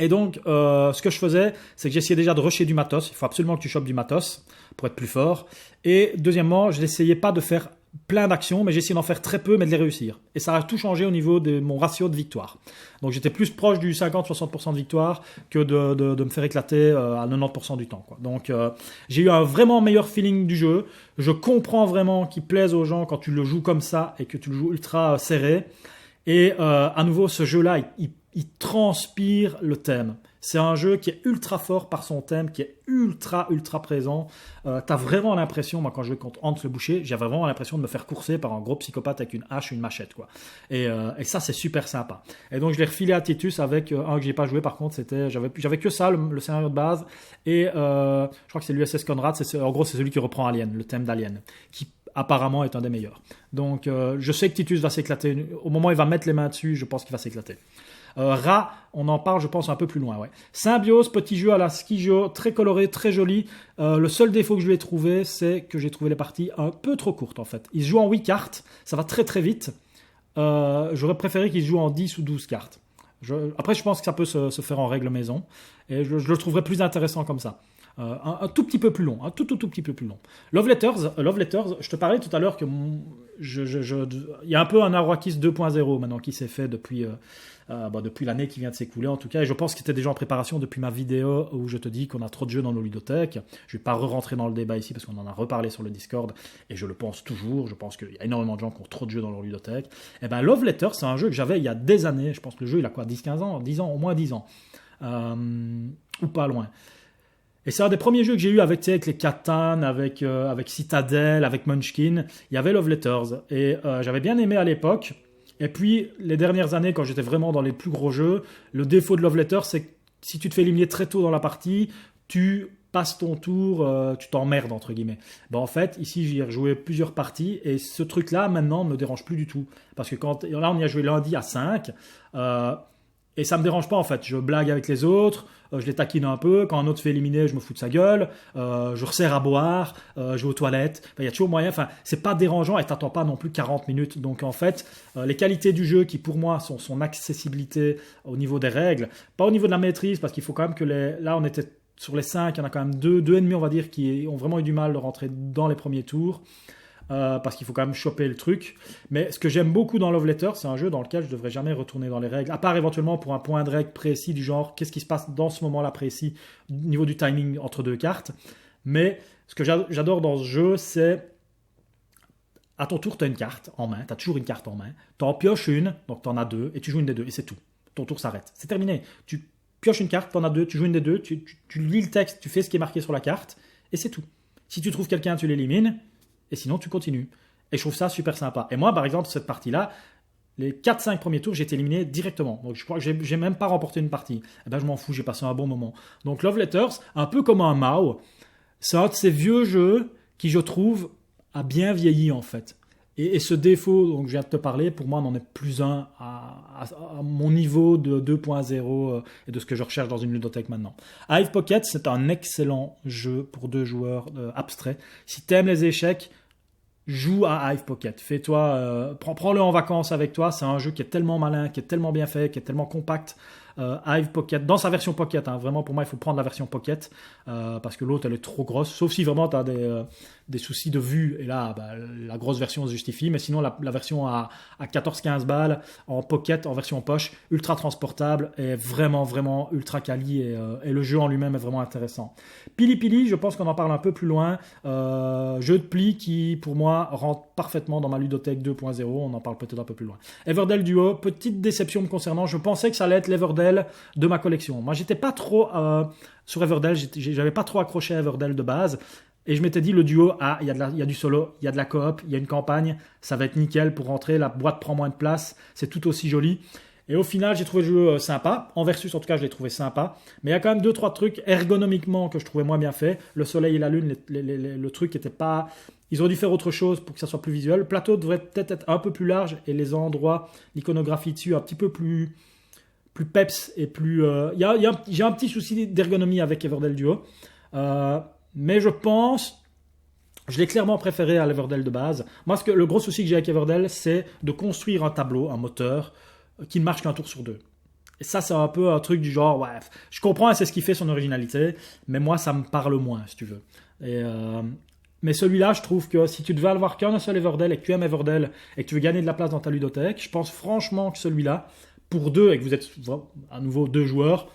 Et donc, ce que je faisais, c'est que j'essayais déjà de rusher du matos. Il faut absolument que tu chopes du matos pour être plus fort. Et deuxièmement, je n'essayais pas de faire plein d'actions, mais j'essayais d'en faire très peu, mais de les réussir. Et ça a tout changé au niveau de mon ratio de victoire. Donc, j'étais plus proche du 50-60% de victoire que de me faire éclater à 90% du temps, quoi. Donc, j'ai eu un vraiment meilleur feeling du jeu. Je comprends vraiment qu'il plaise aux gens quand tu le joues comme ça et que tu le joues ultra serré. Et à nouveau, ce jeu-là, il transpire le thème. C'est un jeu qui est ultra fort par son thème, qui est ultra présent. T'as vraiment l'impression, moi quand je jouais contre Hans le boucher, j'avais vraiment l'impression de me faire courser par un gros psychopathe avec une hache, une machette, quoi. Et ça, c'est super sympa. Et donc je l'ai refilé à Titus avec un que j'ai pas joué, par contre, j'avais que ça, le scénario de base. Et je crois que c'est l'USS Conrad, en gros c'est celui qui reprend Alien, le thème d'Alien, qui apparemment est un des meilleurs. Donc je sais que Titus va s'éclater. Au moment où il va mettre les mains dessus, je pense qu'il va s'éclater. Ra, on en parle, je pense, un peu plus loin. Ouais. Symbiose, petit jeu à la Skijō, très coloré, très joli. Le seul défaut que je lui ai trouvé, c'est que j'ai trouvé les parties un peu trop courtes, en fait. Il se joue en 8 cartes, ça va très très vite. J'aurais préféré qu'il se joue en 10 ou 12 cartes. Après, je pense que ça peut se faire en règle maison. Et je le trouverais plus intéressant comme ça. Un tout petit peu plus long, un tout petit peu plus long. Love Letters, je te parlais tout à l'heure que il y a un peu un Arrakis 2.0 maintenant qui s'est fait depuis l'année qui vient de s'écouler en tout cas, et je pense qu'il était déjà en préparation depuis ma vidéo où je te dis qu'on a trop de jeux dans nos ludothèques. Je ne vais pas re-rentrer dans le débat ici parce qu'on en a reparlé sur le Discord, et je le pense toujours, je pense qu'il y a énormément de gens qui ont trop de jeux dans leur ludothèque. Et ben Love Letters, c'est un jeu que j'avais il y a des années, je pense que le jeu il a quoi, 10-15 ans, 10 ans, au moins 10 ans, ou pas loin. Et c'est un des premiers jeux que j'ai eu avec les Catan, avec Citadel, avec Munchkin. Il y avait Love Letters. Et j'avais bien aimé à l'époque. Et puis, les dernières années, quand j'étais vraiment dans les plus gros jeux, le défaut de Love Letters, c'est que si tu te fais éliminer très tôt dans la partie, tu passes ton tour, tu t'emmerdes, entre guillemets. En fait, ici, j'y ai rejoué plusieurs parties. Et ce truc-là, maintenant, ne me dérange plus du tout. Parce que là, on y a joué lundi à 5. Et ça me dérange pas en fait, je blague avec les autres, je les taquine un peu, quand un autre se fait éliminer, je me fous de sa gueule, je resserre à boire, je vais aux toilettes, il y a toujours moyen, c'est pas dérangeant et t'attends pas non plus 40 minutes. Donc en fait, les qualités du jeu qui pour moi sont son accessibilité au niveau des règles, pas au niveau de la maîtrise, parce qu'il faut quand même que là on était sur les 5, il y en a quand même deux ennemis on va dire qui ont vraiment eu du mal de rentrer dans les premiers tours. Parce qu'il faut quand même choper le truc. Mais ce que j'aime beaucoup dans Love Letter, c'est un jeu dans lequel je ne devrais jamais retourner dans les règles, à part éventuellement pour un point de règle précis du genre, qu'est-ce qui se passe dans ce moment-là précis, au niveau du timing entre deux cartes. Mais ce que j'adore dans ce jeu, c'est à ton tour, tu as une carte en main, tu as toujours une carte en main, tu en pioches une, donc tu en as deux, et tu joues une des deux, et c'est tout. Ton tour s'arrête. C'est terminé. Tu pioches une carte, tu en as deux, tu joues une des deux, tu lis le texte, tu fais ce qui est marqué sur la carte, et c'est tout. Si tu trouves quelqu'un, tu l'élimines. Et sinon, tu continues. Et je trouve ça super sympa. Et moi, par exemple, cette partie-là, les 4-5 premiers tours, j'ai été éliminé directement. Donc, je crois que j'ai même pas remporté une partie. Eh ben, je m'en fous, j'ai passé un bon moment. Donc, Love Letters, un peu comme un Mao, c'est un de ces vieux jeux qui, je trouve, a bien vieilli, en fait. Et ce défaut dont je viens de te parler, pour moi, n'en est plus un à mon niveau de 2.0 et de ce que je recherche dans une ludothèque maintenant. Hive Pocket, c'est un excellent jeu pour 2 joueurs abstrait. Si tu aimes les échecs, joue à Hive Pocket. Prends-le en vacances avec toi. C'est un jeu qui est tellement malin, qui est tellement bien fait, qui est tellement compact. Hive Pocket, dans sa version Pocket, hein, vraiment pour moi il faut prendre la version Pocket parce que l'autre elle est trop grosse, sauf si vraiment tu as des soucis de vue, et là la grosse version se justifie, mais sinon la version à 14-15 balles en Pocket, en version poche, ultra transportable, est vraiment vraiment ultra quali, et le jeu en lui-même est vraiment intéressant. Pili Pili, je pense qu'on en parle un peu plus loin, jeu de pli qui pour moi rentre parfaitement dans ma ludothèque 2.0, on en parle peut-être un peu plus loin. Everdell Duo, petite déception me concernant, je pensais que ça allait être l'Everdell de ma collection. Moi, j'étais pas trop sur Everdell, j'avais pas trop accroché à Everdell de base, et je m'étais dit le duo, il y a du solo, il y a de la coop, il y a une campagne, ça va être nickel pour rentrer, la boîte prend moins de place, c'est tout aussi joli. Et au final, j'ai trouvé le jeu sympa. En versus, en tout cas, je l'ai trouvé sympa. Mais il y a quand même 2-3 trucs ergonomiquement que je trouvais moins bien fait. Le soleil et la lune, le truc était pas... Ils auraient dû faire autre chose pour que ça soit plus visuel. Le plateau devrait peut-être être un peu plus large et les endroits, l'iconographie dessus, un petit peu plus peps et plus... j'ai un petit souci d'ergonomie avec Everdell Duo. Mais je pense... Je l'ai clairement préféré à l'Everdell de base. Moi, le gros souci que j'ai avec Everdell, c'est de construire un tableau, un moteur, qui ne marche qu'un tour sur 2. Et ça, c'est un peu un truc du genre, ouais, je comprends, c'est ce qui fait son originalité, mais moi, ça me parle moins, si tu veux. Mais celui-là, je trouve que si tu devais avoir qu'un seul Everdell et que tu aimes Everdell et que tu veux gagner de la place dans ta ludothèque, je pense franchement que celui-là, pour 2 et que vous êtes à nouveau 2 joueurs,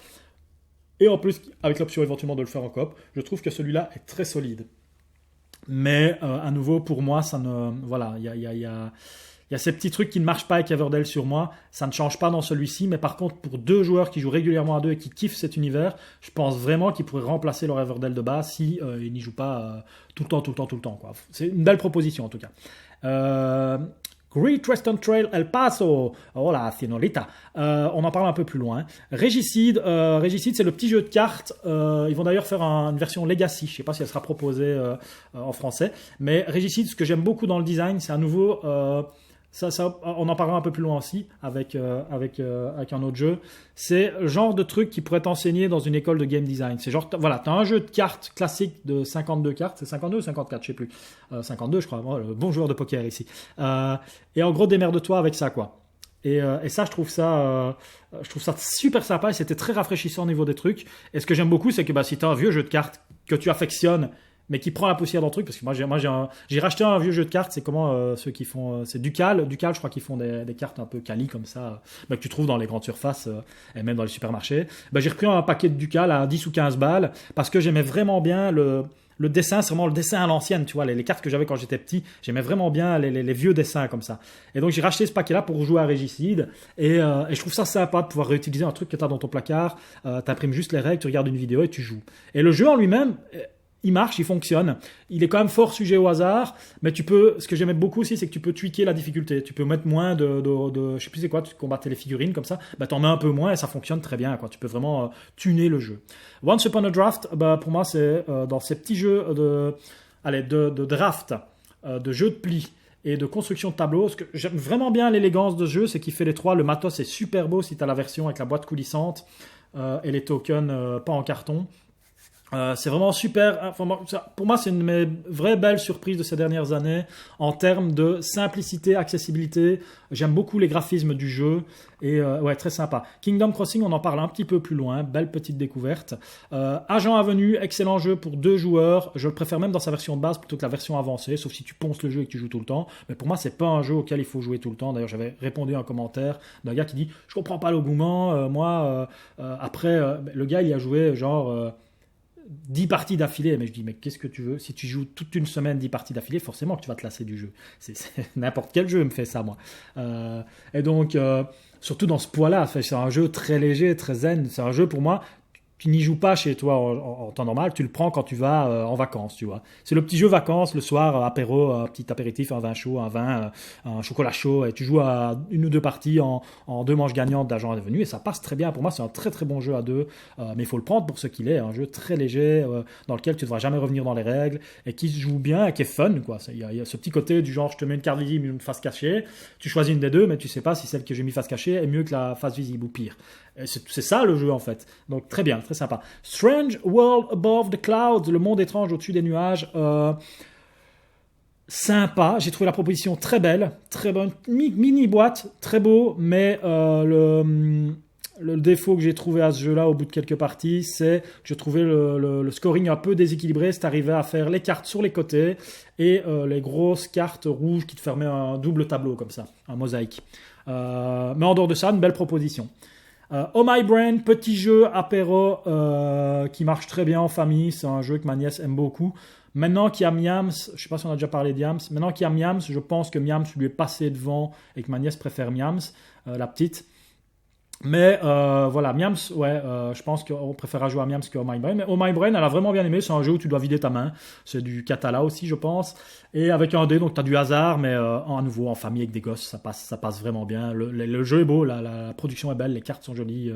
et en plus avec l'option éventuellement de le faire en coop, je trouve que celui-là est très solide. Mais à nouveau, pour moi, ça ne... Voilà, il y a ces petits trucs qui ne marchent pas avec Everdell sur moi. Ça ne change pas dans celui-ci. Mais par contre, pour 2 joueurs qui jouent régulièrement à 2 et qui kiffent cet univers, je pense vraiment qu'ils pourraient remplacer leur Everdell de base si ils n'y jouent pas tout le temps, quoi. C'est une belle proposition, en tout cas. Great Western Trail El Paso. Hola, señorita. On en parle un peu plus loin. Régicide, c'est le petit jeu de cartes. Ils vont d'ailleurs faire une version Legacy. Je ne sais pas si elle sera proposée en français. Mais Régicide, ce que j'aime beaucoup dans le design, c'est à nouveau... on en parlera un peu plus loin aussi avec un autre jeu. C'est le genre de truc qui pourrait t'enseigner dans une école de game design. C'est genre, voilà, tu as un jeu de cartes classique de 52 cartes, c'est 52 ou 54, je sais plus. 52, je crois, le bon joueur de poker ici. Et en gros, démerde-toi avec ça, quoi. Et ça, je trouve ça super sympa et c'était très rafraîchissant au niveau des trucs. Et ce que j'aime beaucoup, c'est que si tu as un vieux jeu de cartes que tu affectionnes, mais qui prend la poussière dans le truc, parce que j'ai racheté un vieux jeu de cartes, c'est comment ceux qui font, c'est Ducal, je crois qu'ils font des cartes un peu quali comme ça, que tu trouves dans les grandes surfaces et même dans les supermarchés. J'ai repris un paquet de Ducal à 10 ou 15 balles parce que j'aimais vraiment bien le dessin, c'est vraiment le dessin à l'ancienne, tu vois, les cartes que j'avais quand j'étais petit, j'aimais vraiment bien les vieux dessins comme ça. Et donc j'ai racheté ce paquet-là pour jouer à Régicide, et je trouve ça sympa de pouvoir réutiliser un truc que tu as dans ton placard, t'imprimes juste les règles, tu regardes une vidéo et tu joues. Et le jeu en lui-même, il marche, il fonctionne. Il est quand même fort sujet au hasard, mais ce que j'aimais beaucoup aussi, c'est que tu peux tweaker la difficulté. Tu peux mettre moins je sais plus c'est quoi, tu combattais les figurines comme ça, t'en mets un peu moins et ça fonctionne très bien, quoi. Tu peux vraiment tuner le jeu. Once Upon a Draft, pour moi, c'est dans ces petits jeux de draft, de jeux de pli et de construction de tableaux. Ce que j'aime vraiment bien l'élégance de ce jeu, c'est qu'il fait les trois. Le matos est super beau si tu as la version avec la boîte coulissante et les tokens pas en carton. C'est vraiment super. Pour moi, c'est une de mes vraies belles surprises de ces dernières années en termes de simplicité, accessibilité. J'aime beaucoup les graphismes du jeu et ouais, très sympa. Kingdom Crossing, on en parle un petit peu plus loin. Belle petite découverte. Agent Avenue, excellent jeu pour 2 joueurs. Je le préfère même dans sa version de base plutôt que la version avancée, sauf si tu ponces le jeu et que tu joues tout le temps. Mais pour moi, c'est pas un jeu auquel il faut jouer tout le temps. D'ailleurs, j'avais répondu à un commentaire d'un gars qui dit « Je comprends pas l'engouement. Après, le gars, il a joué genre... 10 parties d'affilée, mais je dis mais qu'est-ce que tu veux, si tu joues toute une semaine 10 parties d'affilée, forcément que tu vas te lasser du jeu, c'est n'importe quel jeu me fait ça moi, et donc surtout dans ce poids-là, c'est un jeu très léger, très zen, c'est un jeu pour moi, tu n'y joues pas chez toi en temps normal, tu le prends quand tu vas en vacances, tu vois. C'est le petit jeu vacances, le soir, apéro, un petit apéritif, un vin chaud, un chocolat chaud, et tu joues à 1 ou 2 parties en 2 manches gagnantes d'Agent Avenue, et ça passe très bien. Pour moi, c'est un très très bon jeu à 2, mais il faut le prendre pour ce qu'il est, un jeu très léger, dans lequel tu ne devras jamais revenir dans les règles, et qui se joue bien, et qui est fun, quoi. Il y a ce petit côté du genre, je te mets une carte visible, une face cachée, tu choisis une des deux, mais tu sais pas si celle que j'ai mis face cachée est mieux que la face visible ou pire. C'est ça le jeu en fait. Donc très bien, très sympa. Strange World Above the Clouds, le monde étrange au-dessus des nuages. Sympa, j'ai trouvé la proposition très belle, très bonne. Mini boîte, très beau, mais le défaut que j'ai trouvé à ce jeu-là au bout de quelques parties, c'est que je trouvais le scoring un peu déséquilibré. C'est arrivé à faire les cartes sur les côtés et les grosses cartes rouges qui te fermaient un double tableau comme ça, un mosaïque. Mais en dehors de ça, une belle proposition. Oh My Brain, petit jeu apéro qui marche très bien en famille. C'est un jeu que ma nièce aime beaucoup. Maintenant qu'il y a Miams, je ne sais pas si on a déjà parlé de Miams, maintenant qu'il y a Miams, je pense que Miams lui est passé devant et que ma nièce préfère Miams, la petite. Mais voilà, Miams, ouais, je pense qu'on préfère jouer à Miams que Oh My Brain. Mais Oh My Brain, elle a vraiment bien aimé. C'est un jeu où tu dois vider ta main. C'est du Catala aussi, je pense. Et avec un dé, donc tu as du hasard, mais à nouveau en famille avec des gosses, ça passe vraiment bien. Le jeu est beau, la production est belle, les cartes sont jolies,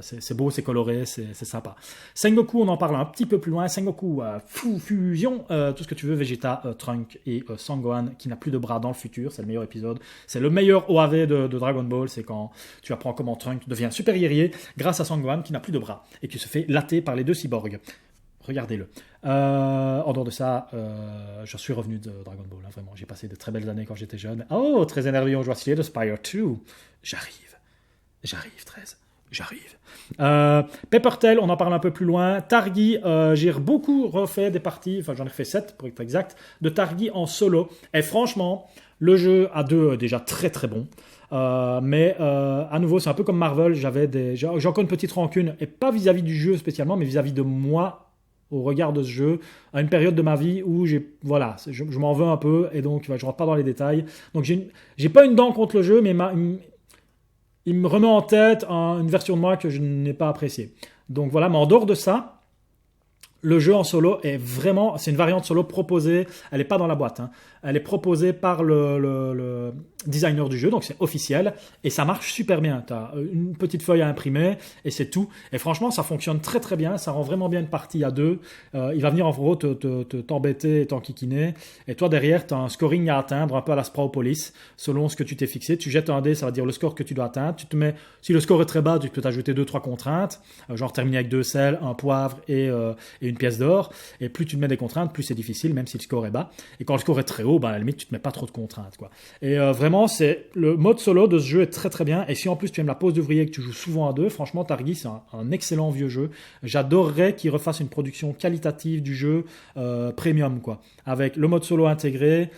c'est beau, c'est coloré, c'est sympa. Sengoku, on en parle un petit peu plus loin. Sengoku, Fusion, tout ce que tu veux, Vegeta, Trunk et Sangohan qui n'a plus de bras dans le futur. C'est le meilleur épisode. C'est le meilleur OAV de Dragon Ball. C'est quand tu apprends comment Trunk devient super guerrier grâce à Sangohan qui n'a plus de bras et qui se fait latter par les 2 cyborgs. Regardez-le. En dehors de ça, je suis revenu de Dragon Ball. Hein, vraiment, j'ai passé de très belles années quand j'étais jeune. Oh, très énervé, on joue à Slay the Spire 2. J'arrive, 13. J'arrive. Peppertail, on en parle un peu plus loin. Targi, j'ai beaucoup refait des parties, enfin j'en ai refait 7 pour être exact, de Targi en solo. Et franchement, le jeu à 2 est déjà très très bon. Mais à nouveau, c'est un peu comme Marvel. J'ai encore une petite rancune, et pas vis-à-vis du jeu spécialement, mais vis-à-vis de moi au regard de ce jeu, à une période de ma vie où je m'en veux un peu, et donc je rentre pas dans les détails. Donc j'ai pas une dent contre le jeu, mais il me remet en tête une version de moi que je n'ai pas appréciée. Donc voilà, mais en dehors de ça, Le jeu en solo est vraiment, c'est une variante solo proposée, elle n'est pas dans la boîte, hein. Elle est proposée par le designer du jeu, donc c'est officiel, et ça marche super bien. Tu as une petite feuille à imprimer, et c'est tout. Et franchement, ça fonctionne très très bien, ça rend vraiment bien une partie à deux. Il va venir en gros t'embêter et t'enquiquiner, et toi derrière, tu as un scoring à atteindre, un peu à la Sprawopolis, selon ce que tu t'es fixé. Tu jettes un dé, ça va dire le score que tu dois atteindre. Tu te mets, si le score est très bas, tu peux t'ajouter 2-3 contraintes, genre terminer avec 2 sels, un poivre et une pièce d'or. Et plus tu te mets des contraintes, plus c'est difficile, même si le score est bas. Et quand le score est très haut, à la limite, tu te mets pas trop de contraintes, quoi. Et vraiment, le mode solo de ce jeu est très très bien. Et si en plus tu aimes la pose d'ouvrier et que tu joues souvent à deux, franchement, Targi, c'est un excellent vieux jeu. J'adorerais qu'il refasse une production qualitative du jeu premium, quoi. Avec le mode solo intégré,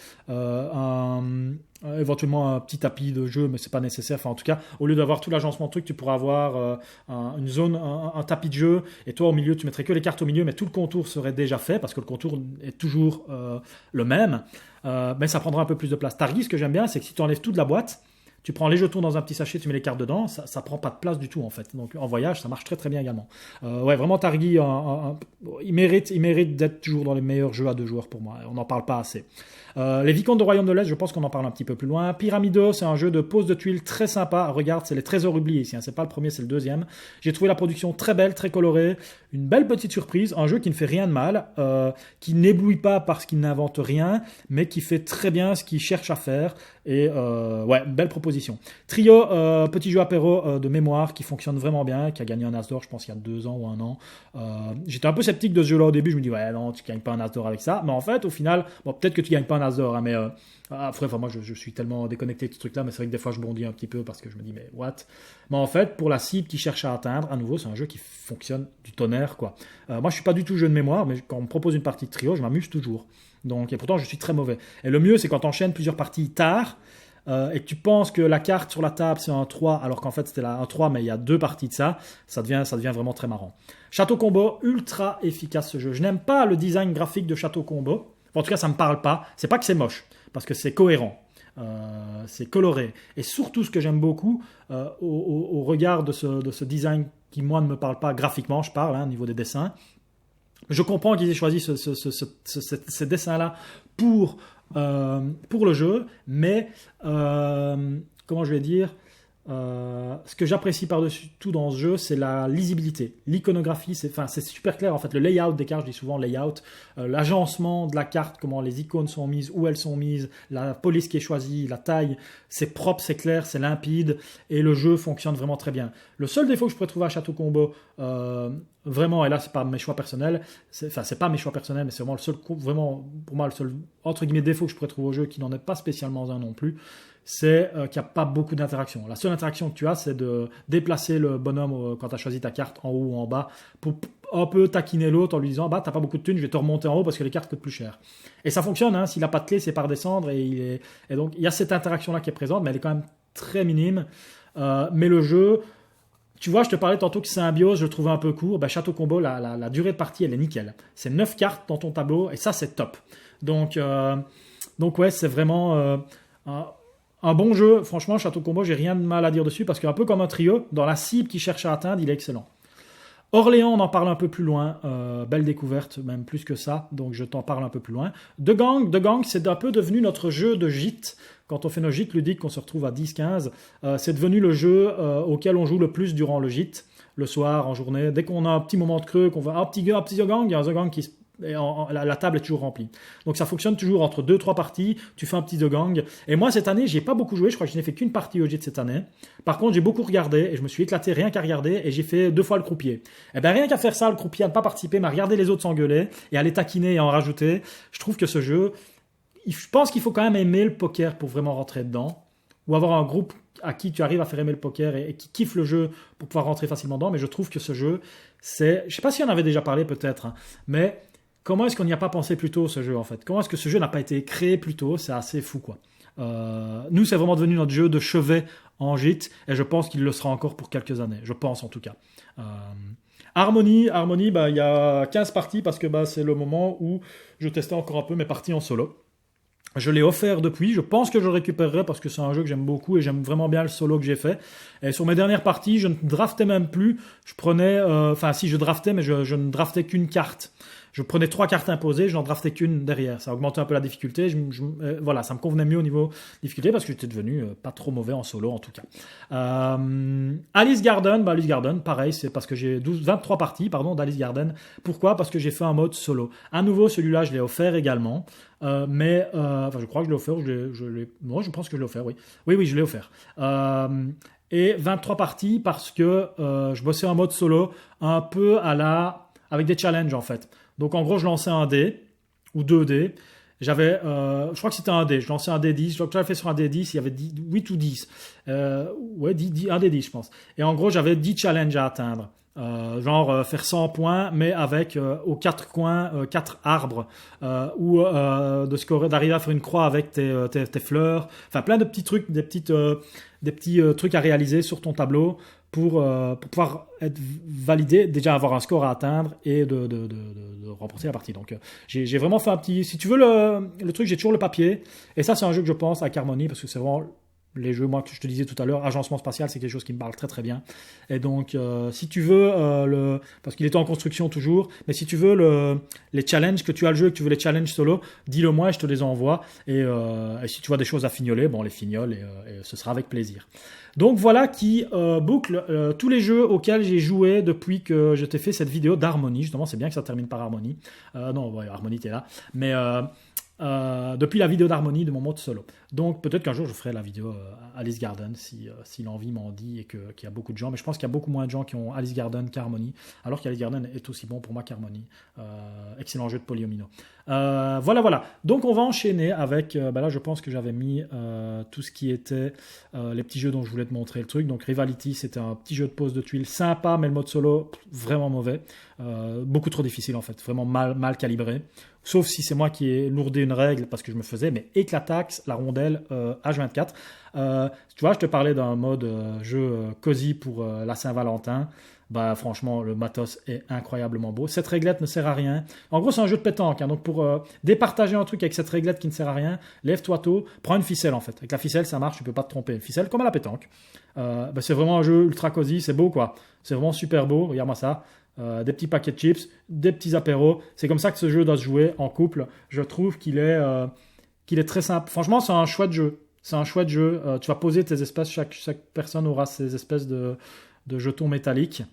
éventuellement un petit tapis de jeu, mais c'est pas nécessaire. Enfin, en tout cas, au lieu d'avoir tout l'agencement de trucs, tu pourras avoir une zone, un tapis de jeu, et toi au milieu, tu mettrais que les cartes au milieu, mais tout le contour serait déjà fait parce que le contour est toujours le même, mais ça prendra un peu plus de place. Targi, ce que j'aime bien, c'est que si tu enlèves tout de la boîte, tu prends les jetons dans un petit sachet, tu mets les cartes dedans, ça prend pas de place du tout en fait. Donc en voyage, ça marche très très bien également. Ouais, vraiment Targi, il mérite d'être toujours dans les meilleurs jeux à deux joueurs pour moi. On n'en parle pas assez. Les Vicomtes de Royaume de l'Est, je pense qu'on en parle un petit peu plus loin. Pyramido, c'est un jeu de pose de tuiles très sympa. Regarde, c'est les trésors oubliés ici, hein. C'est pas le premier, c'est le deuxième. J'ai trouvé la production très belle, très colorée. Une belle petite surprise. Un jeu qui ne fait rien de mal, qui n'éblouit pas parce qu'il n'invente rien, mais qui fait très bien ce qu'il cherche à faire. Et ouais, belle proposition. Trio, petit jeu apéro de mémoire qui fonctionne vraiment bien, qui a gagné un As d'or, je pense, il y a 2 ans ou 1 an. J'étais un peu sceptique de ce jeu-là au début. Je me dis, ouais, non, tu gagnes pas un As d'or avec ça. Mais en fait, au final, bon, peut-être que tu gagnes pas un As d'or, hein, mais après, moi, je suis tellement déconnecté de ce truc-là, mais c'est vrai que des fois, je bondis un petit peu parce que je me dis, mais what? Mais en fait, pour la cible qui cherche à atteindre, à nouveau, c'est un jeu qui fonctionne du tonnerre, quoi. Moi, je suis pas du tout jeu de mémoire, mais quand on me propose une partie de trio, je m'amuse toujours. Donc, et pourtant, je suis très mauvais. Et le mieux, c'est quand tu enchaînes plusieurs parties tard, et que tu penses que la carte sur la table c'est un 3 alors qu'en fait c'était un 3 mais il y a 2 parties de ça devient vraiment très marrant. Château Combo, ultra efficace ce jeu. Je n'aime pas le design graphique de Château Combo. En tout cas, ça me parle pas. C'est pas que c'est moche, parce que c'est cohérent. C'est coloré. Et surtout, ce que j'aime beaucoup, au regard de ce design qui, moi, ne me parle pas graphiquement, je parle, hein, au niveau des dessins. Je comprends qu'ils aient choisi ces dessins-là pour le jeu, mais comment je vais dire, ce que j'apprécie par-dessus tout dans ce jeu, c'est la lisibilité, l'iconographie, c'est super clair en fait, le layout des cartes, je dis souvent layout, l'agencement de la carte, comment les icônes sont mises, où elles sont mises, la police qui est choisie, la taille, c'est propre, c'est clair, c'est limpide, et le jeu fonctionne vraiment très bien. Le seul défaut que je pourrais trouver à Château Combo, vraiment, et là c'est pas mes choix personnels, c'est pas mes choix personnels, mais c'est vraiment le seul, vraiment pour moi le seul entre guillemets défaut que je pourrais trouver au jeu, qui n'en est pas spécialement un non plus, c'est qu'il n'y a pas beaucoup d'interaction. La seule interaction que tu as, c'est de déplacer le bonhomme quand tu as choisi ta carte en haut ou en bas pour un peu taquiner l'autre en lui disant bah t'as pas beaucoup de thunes, je vais te remonter en haut parce que les cartes coûtent plus cher. Et ça fonctionne, hein, s'il n'a pas de clé, c'est par descendre, et donc il y a cette interaction là qui est présente, mais elle est quand même très minime. Mais le jeu, tu vois, je te parlais tantôt que Symbiose, je le trouvais un peu court. Château Combo, la durée de partie, elle est nickel. C'est 9 cartes dans ton tableau, et ça, c'est top. Donc ouais, c'est vraiment un bon jeu. Franchement, Château Combo, j'ai rien de mal à dire dessus, parce qu'un peu comme un trio, dans la cible qu'il cherche à atteindre, il est excellent. Orléans, on en parle un peu plus loin. Belle découverte, même plus que ça, donc je t'en parle un peu plus loin. De Gang, c'est un peu devenu notre jeu de gîte. Quand on fait nos gîtes ludiques, qu'on se retrouve à 10-15, c'est devenu le jeu auquel on joue le plus durant le gîte, le soir, en journée. Dès qu'on a un petit moment de creux, qu'on va un petit The Gang, il y a un The Gang qui se... la table est toujours remplie. Donc ça fonctionne toujours entre 2-3 parties, tu fais un petit The Gang. Et moi cette année, j'ai pas beaucoup joué, je crois que je n'ai fait qu'une partie au gîte cette année. Par contre, j'ai beaucoup regardé et je me suis éclaté rien qu'à regarder, et j'ai fait 2 fois le croupier. Et bien rien qu'à faire ça, le croupier, à ne pas participer, mais à regarder les autres s'engueuler et à les taquiner et à en rajouter, je trouve que ce jeu, je pense qu'il faut quand même aimer le poker pour vraiment rentrer dedans, ou avoir un groupe à qui tu arrives à faire aimer le poker et qui kiffe le jeu pour pouvoir rentrer facilement dedans. Mais je trouve que ce jeu, je sais pas si on en avait déjà parlé peut-être, hein, mais comment est-ce qu'on n'y a pas pensé plus tôt, ce jeu, en fait? Comment est-ce que ce jeu n'a pas été créé plus tôt? C'est assez fou, quoi. Nous, c'est vraiment devenu notre jeu de chevet en gîte, et je pense qu'il le sera encore pour quelques années. Je pense, en tout cas. Harmonie, il y a 15 parties, parce que c'est le moment où je testais encore un peu mes parties en solo. Je l'ai offert depuis, je pense que je le récupérerai parce que c'est un jeu que j'aime beaucoup et j'aime vraiment bien le solo que j'ai fait. Et sur mes dernières parties, je ne draftais même plus, je prenais, enfin si je draftais, mais je ne draftais qu'une carte. Je prenais 3 cartes imposées, je n'en draftais qu'une derrière. Ça augmentait un peu la difficulté. Voilà, ça me convenait mieux au niveau difficulté parce que j'étais devenu pas trop mauvais en solo en tout cas. Alice Garden, Alice Garden, pareil, c'est parce que j'ai 23 parties d'Alice Garden. Pourquoi? Parce que j'ai fait un mode solo. À nouveau, celui-là, je l'ai offert également. Enfin, je crois que je l'ai offert. Moi, je pense que je l'ai offert, oui. Oui, je l'ai offert. Et 23 parties parce que je bossais en mode solo un peu avec des challenges en fait. Donc en gros, je lançais un dé ou 2 dés. Je crois que c'était un dé. Je lançais un dé 10. Je crois que j'avais fait sur un dé 10, il y avait 8 ou 10. Ouais, un dé 10, je pense. Et en gros, j'avais 10 challenges à atteindre. Faire 100 points, mais avec aux 4 coins 4 arbres, ou de scorer, d'arriver à faire une croix avec tes fleurs. Enfin, plein de petits trucs, des petits trucs à réaliser sur ton tableau pour pouvoir être validé, déjà avoir un score à atteindre et de remporter la partie. Donc j'ai vraiment fait un petit... Si tu veux le truc, j'ai toujours le papier. Et ça, c'est un jeu que je pense à Harmony parce que c'est vraiment... Les jeux, moi, que je te disais tout à l'heure, agencement spatial, c'est quelque chose qui me parle très très bien. Et donc, si tu veux, parce qu'il était en construction toujours, mais si tu veux les challenges, que tu as le jeu et que tu veux les challenges solo, dis-le moi et je te les envoie. Et si tu vois des choses à fignoler, bon, on les fignole et ce sera avec plaisir. Donc voilà qui boucle tous les jeux auxquels j'ai joué depuis que je t'ai fait cette vidéo d'Harmony. Justement, c'est bien que ça termine par Harmony. Non, ouais, Harmony, t'es là. Mais... depuis la vidéo d'Harmony de mon mode solo. Donc peut-être qu'un jour je ferai la vidéo Alice Garden si l'envie m'en dit et qu'il y a beaucoup de gens, mais je pense qu'il y a beaucoup moins de gens qui ont Alice Garden qu'Harmony, alors qu'Alice Garden est aussi bon pour moi qu'Harmony. Excellent jeu de polyomino. Voilà. Donc on va enchaîner avec, là je pense que j'avais mis tout ce qui était les petits jeux dont je voulais te montrer le truc. Donc Rivality, c'était un petit jeu de pose de tuiles sympa, mais le mode solo vraiment mauvais. Beaucoup trop difficile en fait, vraiment mal calibré. Sauf si c'est moi qui ai lourdé une règle parce que je me faisais éclataxe la rondelle H24. Tu vois, je te parlais d'un mode jeu cosy pour la Saint-Valentin. Bah franchement, le matos est incroyablement beau. Cette réglette ne sert à rien. En gros, c'est un jeu de pétanque. Donc pour départager un truc avec cette réglette qui ne sert à rien, lève-toi tôt, prends une ficelle en fait. Avec la ficelle, ça marche, tu peux pas te tromper. Une ficelle comme à la pétanque. C'est vraiment un jeu ultra cosy, c'est beau quoi. C'est vraiment super beau, regarde-moi ça. Des petits paquets de chips, des petits apéros. C'est comme ça que ce jeu doit se jouer en couple. Je trouve qu'il est très simple. Franchement, c'est un chouette jeu. Tu vas poser tes espèces, chaque personne aura ses espèces de jetons métalliques.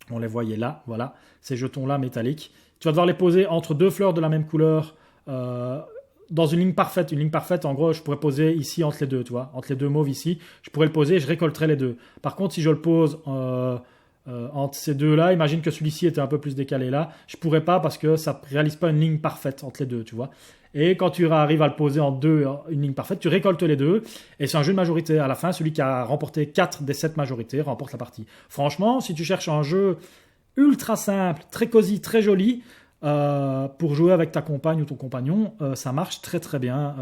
On les voyait là, voilà. Ces jetons-là métalliques. Tu vas devoir les poser entre 2 fleurs de la même couleur dans une ligne parfaite. Une ligne parfaite, en gros, je pourrais poser ici entre les deux, tu vois. Entre les 2 mauves ici, je pourrais le poser et je récolterai les 2. Par contre, si je le pose... entre ces deux-là, imagine que celui-ci était un peu plus décalé là, je pourrais pas parce que ça ne réalise pas une ligne parfaite entre les deux, tu vois. Et quand tu arrives à le poser en deux, une ligne parfaite, tu récoltes les 2, et c'est un jeu de majorité. À la fin, celui qui a remporté 4 des 7 majorités remporte la partie. Franchement, si tu cherches un jeu ultra simple, très cosy, très joli, pour jouer avec ta compagne ou ton compagnon, ça marche très très bien.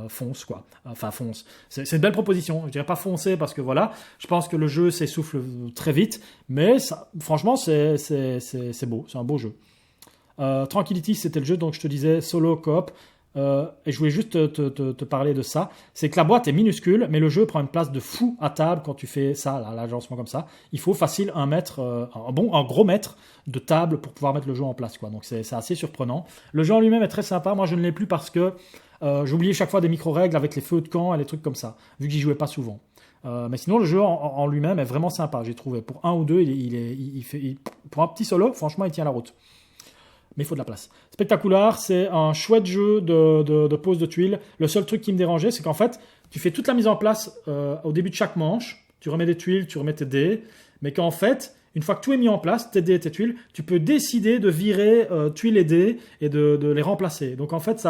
Fonce quoi. Enfin fonce. C'est une belle proposition. Je dirais pas foncer parce que voilà, je pense que le jeu s'essouffle très vite, mais ça, franchement c'est beau, c'est un beau jeu. Tranquility, c'était le jeu donc je te disais solo coop. Et je voulais juste te parler de ça. C'est que la boîte est minuscule, mais le jeu prend une place de fou à table quand tu fais ça, l'agencement comme ça. Il faut facile un gros mètre de table pour pouvoir mettre le jeu en place, quoi. Donc c'est assez surprenant. Le jeu en lui-même est très sympa. Moi, je ne l'ai plus parce que j'oubliais chaque fois des micro-règles avec les feux de camp et les trucs comme ça, vu que j'y jouais pas souvent. Mais sinon, le jeu en lui-même est vraiment sympa, j'ai trouvé. Pour un ou deux, pour un petit solo, franchement, il tient la route. Mais il faut de la place. Spectacular, c'est un chouette jeu de pose de tuiles. Le seul truc qui me dérangeait, c'est qu'en fait, tu fais toute la mise en place au début de chaque manche. Tu remets des tuiles, tu remets tes dés. Mais qu'en fait, une fois que tout est mis en place, tes dés et tes tuiles, tu peux décider de virer tuiles et dés et de les remplacer. Donc en fait,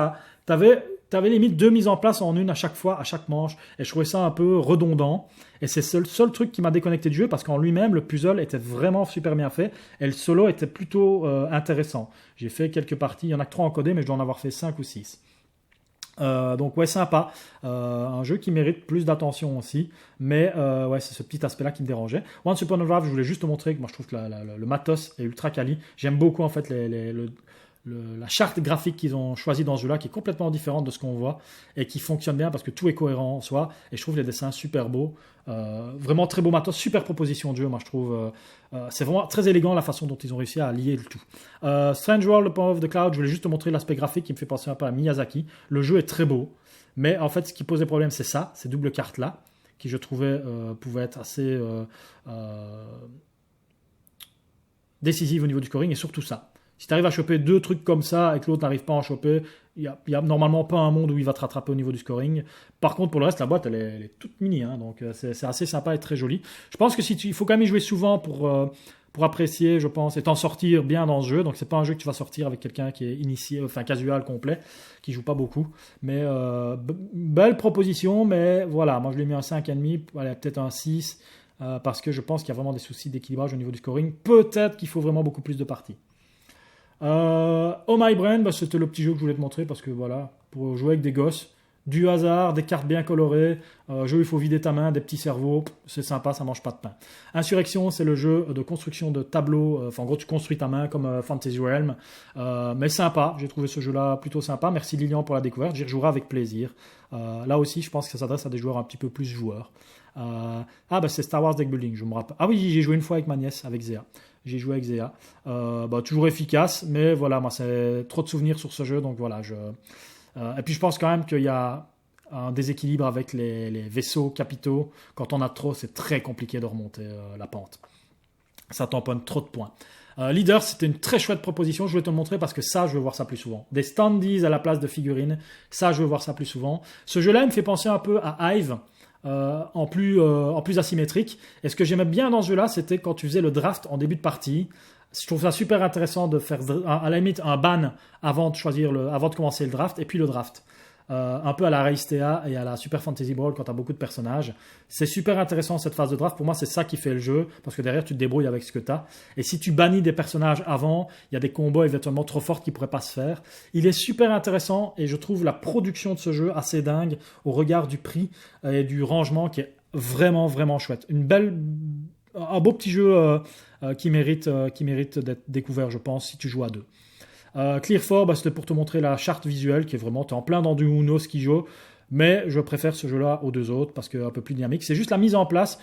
t'avais limite 2 mises en place en une à chaque fois, à chaque manche. Et je trouvais ça un peu redondant. Et c'est le seul truc qui m'a déconnecté du jeu parce qu'en lui-même, le puzzle était vraiment super bien fait. Et le solo était plutôt intéressant. J'ai fait quelques parties. Il y en a que 3 encodées, mais je dois en avoir fait 5 ou 6. Donc ouais, sympa. Un jeu qui mérite plus d'attention aussi. Mais ouais, c'est ce petit aspect-là qui me dérangeait. Once Upon a Drive, je voulais juste te montrer que moi je trouve que le matos est ultra quali. J'aime beaucoup en fait la charte graphique qu'ils ont choisie dans ce jeu-là, qui est complètement différente de ce qu'on voit et qui fonctionne bien parce que tout est cohérent en soi. Et je trouve les dessins super beaux. Vraiment très beau matos, super proposition de jeu, moi je trouve. C'est vraiment très élégant la façon dont ils ont réussi à lier le tout. Strange World of the Cloud, je voulais juste te montrer l'aspect graphique qui me fait penser un peu à Miyazaki. Le jeu est très beau, mais en fait ce qui posait problème c'est ça, ces doubles cartes là, qui je trouvais pouvaient être assez décisives au niveau du scoring, et surtout ça. Si tu arrives à choper deux trucs comme ça et que l'autre n'arrive pas à en choper, il n'y a normalement pas un monde où il va te rattraper au niveau du scoring. Par contre, pour le reste, la boîte, elle est toute mini, hein, donc c'est assez sympa et très joli. Je pense que il faut quand même y jouer souvent pour apprécier, je pense, et t'en sortir bien dans ce jeu. Donc, c'est pas un jeu que tu vas sortir avec quelqu'un qui est initié, enfin casual complet, qui joue pas beaucoup. Mais belle proposition, mais voilà, moi je lui ai mis un 5,5, allez, peut-être un 6, parce que je pense qu'il y a vraiment des soucis d'équilibrage au niveau du scoring. Peut-être qu'il faut vraiment beaucoup plus de parties. Oh My Brain, c'était le petit jeu que je voulais te montrer parce que voilà, pour jouer avec des gosses, du hasard, des cartes bien colorées, jeu où il faut vider ta main, des petits cerveaux, c'est sympa, ça mange pas de pain. Insurrection, c'est le jeu de construction de tableaux, en gros tu construis ta main comme Fantasy Realm, mais sympa, j'ai trouvé ce jeu-là plutôt sympa, merci Lilian pour la découverte, j'y rejouerai avec plaisir. Là aussi je pense que ça s'adresse à des joueurs un petit peu plus joueurs. C'est Star Wars Deck Building, je me rappelle. Ah oui, j'ai joué une fois avec ma nièce, avec Zéa. J'ai joué avec Zéa. Toujours efficace, mais voilà, moi, c'est trop de souvenirs sur ce jeu, donc voilà. Et puis, je pense quand même qu'il y a un déséquilibre avec les vaisseaux capitaux. Quand on a trop, c'est très compliqué de remonter la pente. Ça tamponne trop de points. Leader, c'était une très chouette proposition. Je voulais te le montrer parce que ça, je veux voir ça plus souvent. Des standees à la place de figurines, ça, je veux voir ça plus souvent. Ce jeu-là, il me fait penser un peu à Hive. En plus asymétrique. Et ce que j'aimais bien dans ce jeu-là, c'était quand tu faisais le draft en début de partie. Je trouve ça super intéressant de faire à la limite un ban avant de commencer le draft, et puis le draft. Un peu à la Raistea et à la Super Fantasy Brawl quand tu as beaucoup de personnages. C'est super intéressant cette phase de draft. Pour moi, c'est ça qui fait le jeu, parce que derrière, tu te débrouilles avec ce que tu as. Et si tu bannis des personnages avant, il y a des combos éventuellement trop forts qui ne pourraient pas se faire. Il est super intéressant et je trouve la production de ce jeu assez dingue au regard du prix et du rangement qui est vraiment, vraiment chouette. Un beau petit jeu qui mérite d'être découvert, je pense, si tu joues à deux. Clear 4, c'était pour te montrer la charte visuelle qui est vraiment, t'es en plein dans du Uno Skijo, mais je préfère ce jeu-là aux deux autres parce que un peu plus dynamique. C'est juste la mise en place.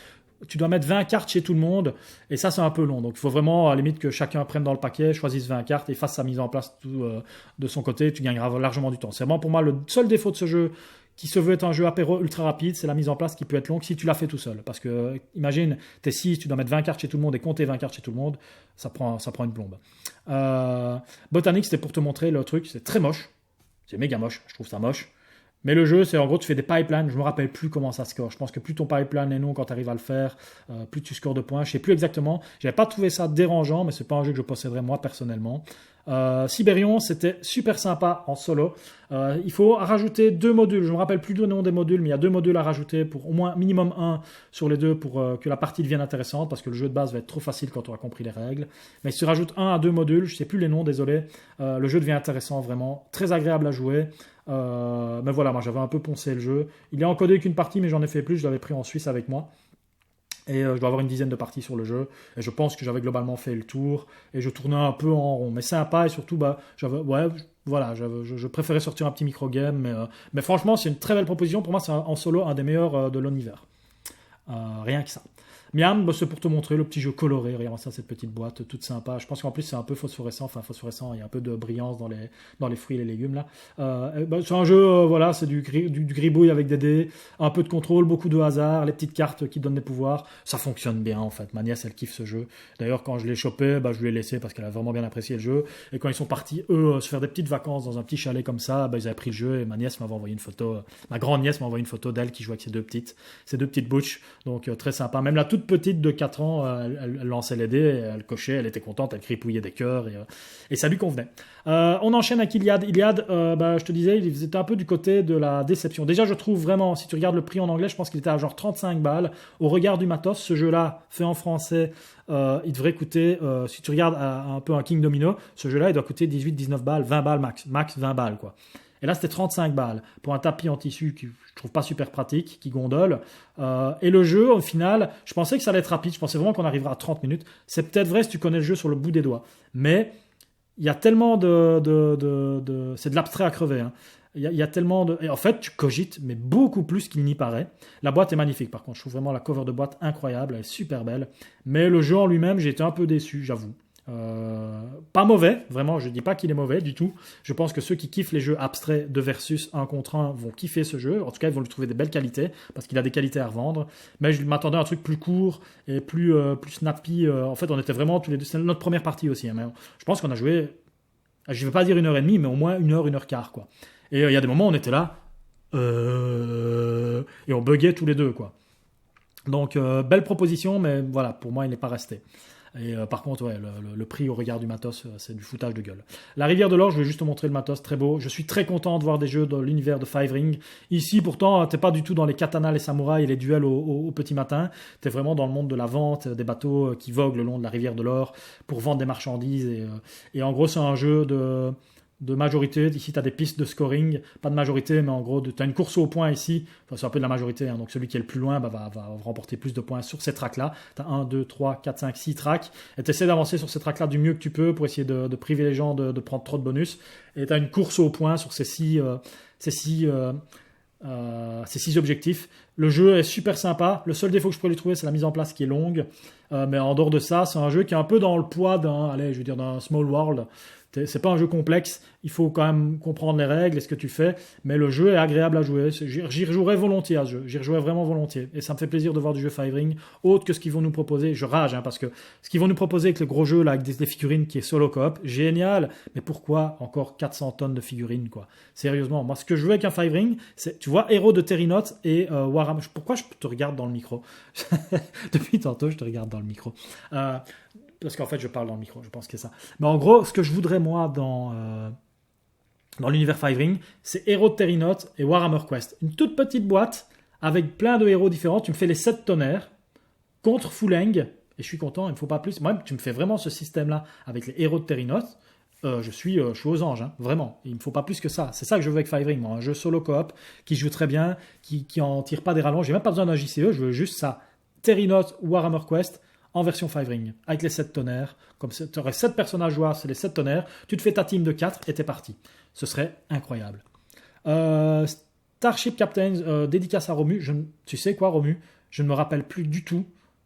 Tu dois mettre 20 cartes chez tout le monde et ça, c'est un peu long. Donc, il faut vraiment, à la limite, que chacun prenne dans le paquet, choisisse 20 cartes et fasse sa mise en place de son côté. Tu gagneras largement du temps. C'est vraiment pour moi le seul défaut de ce jeu qui se veut être un jeu apéro ultra rapide, c'est la mise en place qui peut être longue si tu l'as fait tout seul. Parce que, imagine, t'es 6, tu dois mettre 20 cartes chez tout le monde et compter 20 cartes chez tout le monde, ça prend une plombe. Botanique, c'était pour te montrer le truc, c'est très moche. C'est méga moche, je trouve ça moche. Mais le jeu, c'est en gros, tu fais des pipelines, je me rappelle plus comment ça score. Je pense que plus ton pipeline est long quand tu arrives à le faire, plus tu scores de points. Je sais plus exactement. J'avais pas trouvé ça dérangeant, mais c'est pas un jeu que je posséderais moi personnellement. Siberion, c'était super sympa en solo. Il faut rajouter 2 modules. Je me rappelle plus le nom des modules, mais il y a 2 modules à rajouter pour au moins minimum 1 sur les 2 pour que la partie devienne intéressante, parce que le jeu de base va être trop facile quand on a compris les règles. Mais si tu rajoutes 1 à 2 modules, je sais plus les noms, désolé, le jeu devient intéressant vraiment, très agréable à jouer. Mais voilà, moi j'avais un peu poncé le jeu. Il est encodé qu'une partie, mais j'en ai fait plus. Je l'avais pris en Suisse avec moi. Et je dois avoir une dizaine de parties sur le jeu. Et je pense que j'avais globalement fait le tour. Et je tournais un peu en rond. Mais sympa. Et surtout, je préférais sortir un petit micro-game. Mais franchement, c'est une très belle proposition. Pour moi, c'est en solo un des meilleurs de l'univers. Rien que ça. Miam, c'est pour te montrer le petit jeu coloré. Regarde ça, cette petite boîte toute sympa. Je pense qu'en plus, c'est un peu phosphorescent. Enfin, phosphorescent, il y a un peu de brillance dans les fruits et les légumes là. C'est un jeu, voilà, c'est du gribouille avec des dés, un peu de contrôle, beaucoup de hasard, les petites cartes qui donnent des pouvoirs. Ça fonctionne bien en fait. Ma nièce, elle kiffe ce jeu. D'ailleurs, quand je l'ai chopé, je lui ai laissé parce qu'elle a vraiment bien apprécié le jeu. Et quand ils sont partis, eux, se faire des petites vacances dans un petit chalet comme ça, ils avaient pris le jeu et ma nièce m'avait envoyé une photo. Ma grande nièce m'a envoyé une photo d'elle qui jouait avec ses deux petites butch. Donc très sympa. Même la toute petite de 4 ans, elle lançait les dés, elle cochait, elle était contente, elle cripouillait des cœurs et ça lui convenait. On enchaîne avec Iliad. Iliad, je te disais, il était un peu du côté de la déception. Déjà, je trouve vraiment, si tu regardes le prix en anglais, je pense qu'il était à genre 35 balles. Au regard du matos, ce jeu-là, fait en français, il devrait coûter, si tu regardes un peu un King Domino, ce jeu-là, il doit coûter 18-19 balles, 20 balles max 20 balles, quoi. Et là, c'était 35 balles pour un tapis en tissu que je trouve pas super pratique, qui gondole. Et le jeu, au final, je pensais que ça allait être rapide. Je pensais vraiment qu'on arriverait à 30 minutes. C'est peut-être vrai si tu connais le jeu sur le bout des doigts. Mais il y a tellement c'est de l'abstrait à crever, hein. Il y a tellement de... Et en fait, tu cogites, mais beaucoup plus qu'il n'y paraît. La boîte est magnifique, par contre. Je trouve vraiment la cover de boîte incroyable. Elle est super belle. Mais le jeu en lui-même, j'ai été un peu déçu, j'avoue. Pas mauvais, vraiment, je ne dis pas qu'il est mauvais du tout. Je pense que ceux qui kiffent les jeux abstraits de versus 1 contre 1 vont kiffer ce jeu. En tout cas, ils vont lui trouver des belles qualités, parce qu'il a des qualités à revendre. Mais je m'attendais à un truc plus court et plus snappy. En fait, on était vraiment tous les deux... C'est notre première partie aussi. Hein, mais je pense qu'on a joué, je ne vais pas dire 1h30, mais au moins 1h15, quoi. Et il y a des moments où on était là, et on buguait tous les deux, quoi. Donc, belle proposition, mais voilà, pour moi, il n'est pas resté. Et par contre, ouais, le prix au regard du matos, c'est du foutage de gueule. La rivière de l'or, je vais juste te montrer le matos, très beau. Je suis très content de voir des jeux dans l'univers de Five Ring. Ici, pourtant, t'es pas du tout dans les katanas, les samouraïs et les duels au petit matin. T'es vraiment dans le monde de la vente, des bateaux qui voguent le long de la rivière de l'or pour vendre des marchandises. Et en gros, c'est un jeu de majorité. Ici, tu as des pistes de scoring, pas de majorité, mais en gros, tu as une course au point ici. Enfin, c'est un peu de la majorité, hein. Donc celui qui est le plus loin va remporter plus de points sur ces tracks-là. Tu as 1, 2, 3, 4, 5, 6 tracks. Et tu essaies d'avancer sur ces tracks-là du mieux que tu peux pour essayer de priver les gens de prendre trop de bonus. Et tu as une course au point sur ces six objectifs. Le jeu est super sympa. Le seul défaut que je pourrais lui trouver, c'est la mise en place qui est longue. Mais en dehors de ça, c'est un jeu qui est un peu dans le poids d'un Small World. C'est pas un jeu complexe, il faut quand même comprendre les règles et ce que tu fais, mais le jeu est agréable à jouer. J'y rejouerais volontiers à ce jeu, j'y rejouerais vraiment volontiers. Et ça me fait plaisir de voir du jeu Five Ring, autre que ce qu'ils vont nous proposer. Je rage, hein, parce que ce qu'ils vont nous proposer avec le gros jeu, là, avec des figurines qui est solo coop, génial, mais pourquoi encore 400 tonnes de figurines, quoi? Sérieusement, moi, ce que je veux avec un Five Ring, c'est, tu vois, Héros de Terinote et Warhammer. Pourquoi je te regarde dans le micro? Depuis tantôt, je te regarde dans le micro. Parce qu'en fait, je parle dans le micro, je pense que c'est ça. Mais en gros, ce que je voudrais, moi, dans l'univers Five Ring, c'est Héros de Terinote et Warhammer Quest. Une toute petite boîte avec plein de héros différents. Tu me fais les 7 tonnerres contre Fuleng, et je suis content, il ne me faut pas plus. Moi, tu me fais vraiment ce système-là avec les Héros de Terinote. Je suis aux anges, hein, vraiment. Il ne me faut pas plus que ça. C'est ça que je veux avec Five Ring, moi. Un jeu solo coop qui joue très bien, qui en tire pas des rallonges. J'ai même pas besoin d'un JCE, je veux juste ça. Terinote ou Warhammer Quest en version Five Ring, avec les 7 tonnerres. Comme tu aurais 7 personnages jouables, c'est les 7 tonnerres. Tu te fais ta team de 4 et t'es parti. Ce serait incroyable. Starship Captains, dédicace à Romu. Tu sais quoi, Romu? Je ne me rappelle plus du tout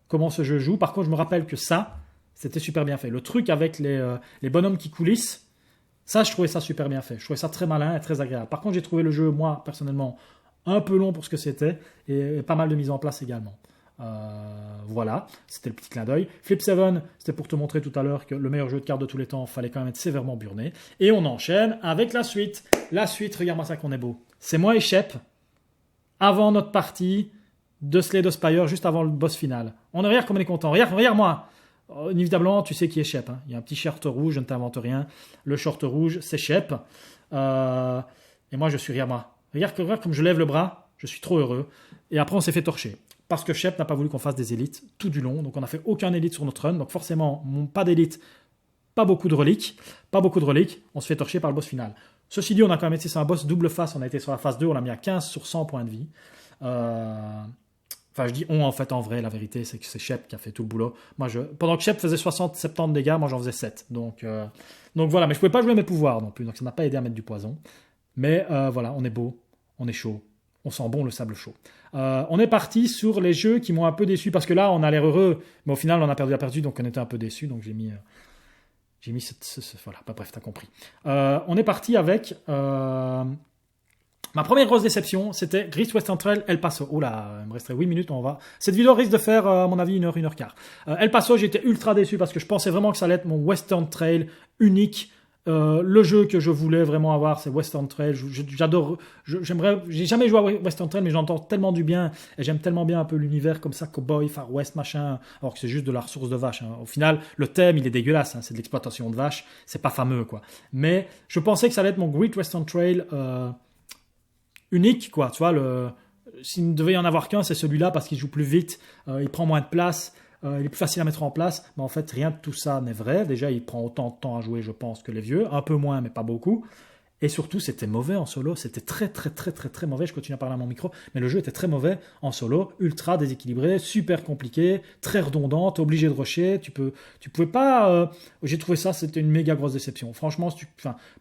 comment ce jeu joue. Par contre, je me rappelle que ça, c'était super bien fait. Le truc avec les bonhommes qui coulissent, ça, je trouvais ça super bien fait. Je trouvais ça très malin et très agréable. Par contre, j'ai trouvé le jeu, moi, personnellement, un peu long pour ce que c'était et pas mal de mise en place également. Voilà, c'était le petit clin d'œil. Flip 7, c'était pour te montrer tout à l'heure que le meilleur jeu de cartes de tous les temps, fallait quand même être sévèrement burné. Et on enchaîne avec la suite. La suite, regarde-moi ça qu'on est beau. C'est moi et Shep, avant notre partie de Slay the Spire, juste avant le boss final. On regarde comme on est content. Regarde-moi. Inévitablement, tu sais qui est Shep, hein. Il y a un petit short rouge, je ne t'invente rien. Le short rouge, c'est Shep. Et moi, je suis, regarde-moi. Regarde comme je lève le bras, je suis trop heureux. Et après, on s'est fait torcher. Parce que Shep n'a pas voulu qu'on fasse des élites tout du long. Donc, on n'a fait aucun élite sur notre run. Donc, forcément, pas d'élite, pas beaucoup de reliques. On se fait torcher par le boss final. Ceci dit, on a quand même été sur un boss double face. On a été sur la phase 2. On l'a mis à 15 sur 100 points de vie. Enfin, je dis on, en fait, en vrai, la vérité, c'est que c'est Shep qui a fait tout le boulot. Pendant que Shep faisait 60-70 dégâts, moi, j'en faisais 7. Donc voilà. Mais je ne pouvais pas jouer mes pouvoirs non plus. Donc, ça m'a pas aidé à mettre du poison. Mais voilà, on est beau. On est chaud. On sent bon le sable chaud. On est parti sur les jeux qui m'ont un peu déçu parce que là, on a l'air heureux, mais au final, on a perdu, donc on était un peu déçus. Donc j'ai mis voilà, bref, t'as compris. On est parti avec ma première grosse déception, c'était Great Western Trail El Paso. Oula, il me resterait 8 minutes, on va. Cette vidéo risque de faire, à mon avis, 1h15. El Paso, j'étais ultra déçu parce que je pensais vraiment que ça allait être mon Western Trail unique. Le jeu que je voulais vraiment avoir, c'est Western Trail. J'adore. J'ai jamais joué à Western Trail, mais j'entends tellement du bien et j'aime tellement bien un peu l'univers comme ça, cowboy, Far West, machin. Alors que c'est juste de la ressource de vache, hein. Au final, le thème, il est dégueulasse, hein. C'est de l'exploitation de vaches. C'est pas fameux, quoi. Mais je pensais que ça allait être mon Great Western Trail unique, quoi. Tu vois, s'il ne devait y en avoir qu'un, c'est celui-là parce qu'il joue plus vite, il prend moins de place. Il est plus facile à mettre en place, mais en fait, rien de tout ça n'est vrai. Déjà, il prend autant de temps à jouer, je pense, que les vieux. Un peu moins, mais pas beaucoup. Et surtout, c'était mauvais en solo. C'était très, très, très, très, très mauvais. Je continue à parler à mon micro. Mais le jeu était très mauvais en solo. Ultra déséquilibré, super compliqué, très redondant. T'es obligé de rusher. Tu pouvais pas... J'ai trouvé ça, c'était une méga grosse déception. Franchement,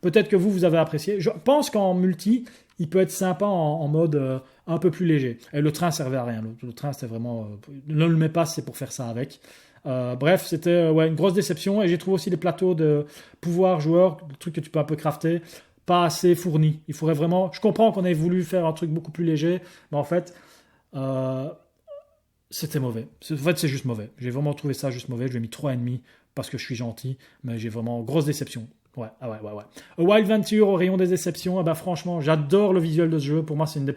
peut-être que vous avez apprécié. Je pense qu'en multi, il peut être sympa en mode un peu plus léger. Et le train servait à rien. Le train, c'était vraiment... ne le mets pas, c'est pour faire ça avec. Bref, c'était une grosse déception. Et j'ai trouvé aussi les plateaux de pouvoir joueur, le truc que tu peux un peu crafter, pas assez fournis. Il faudrait vraiment... Je comprends qu'on ait voulu faire un truc beaucoup plus léger, mais en fait, c'était mauvais. En fait, c'est juste mauvais. J'ai vraiment trouvé ça juste mauvais. Je lui ai mis 3,5 parce que je suis gentil, mais j'ai vraiment grosse déception. Ouais. A Wild Venture au rayon des déceptions, eh ben franchement, j'adore le visuel de ce jeu. Pour moi, c'est un des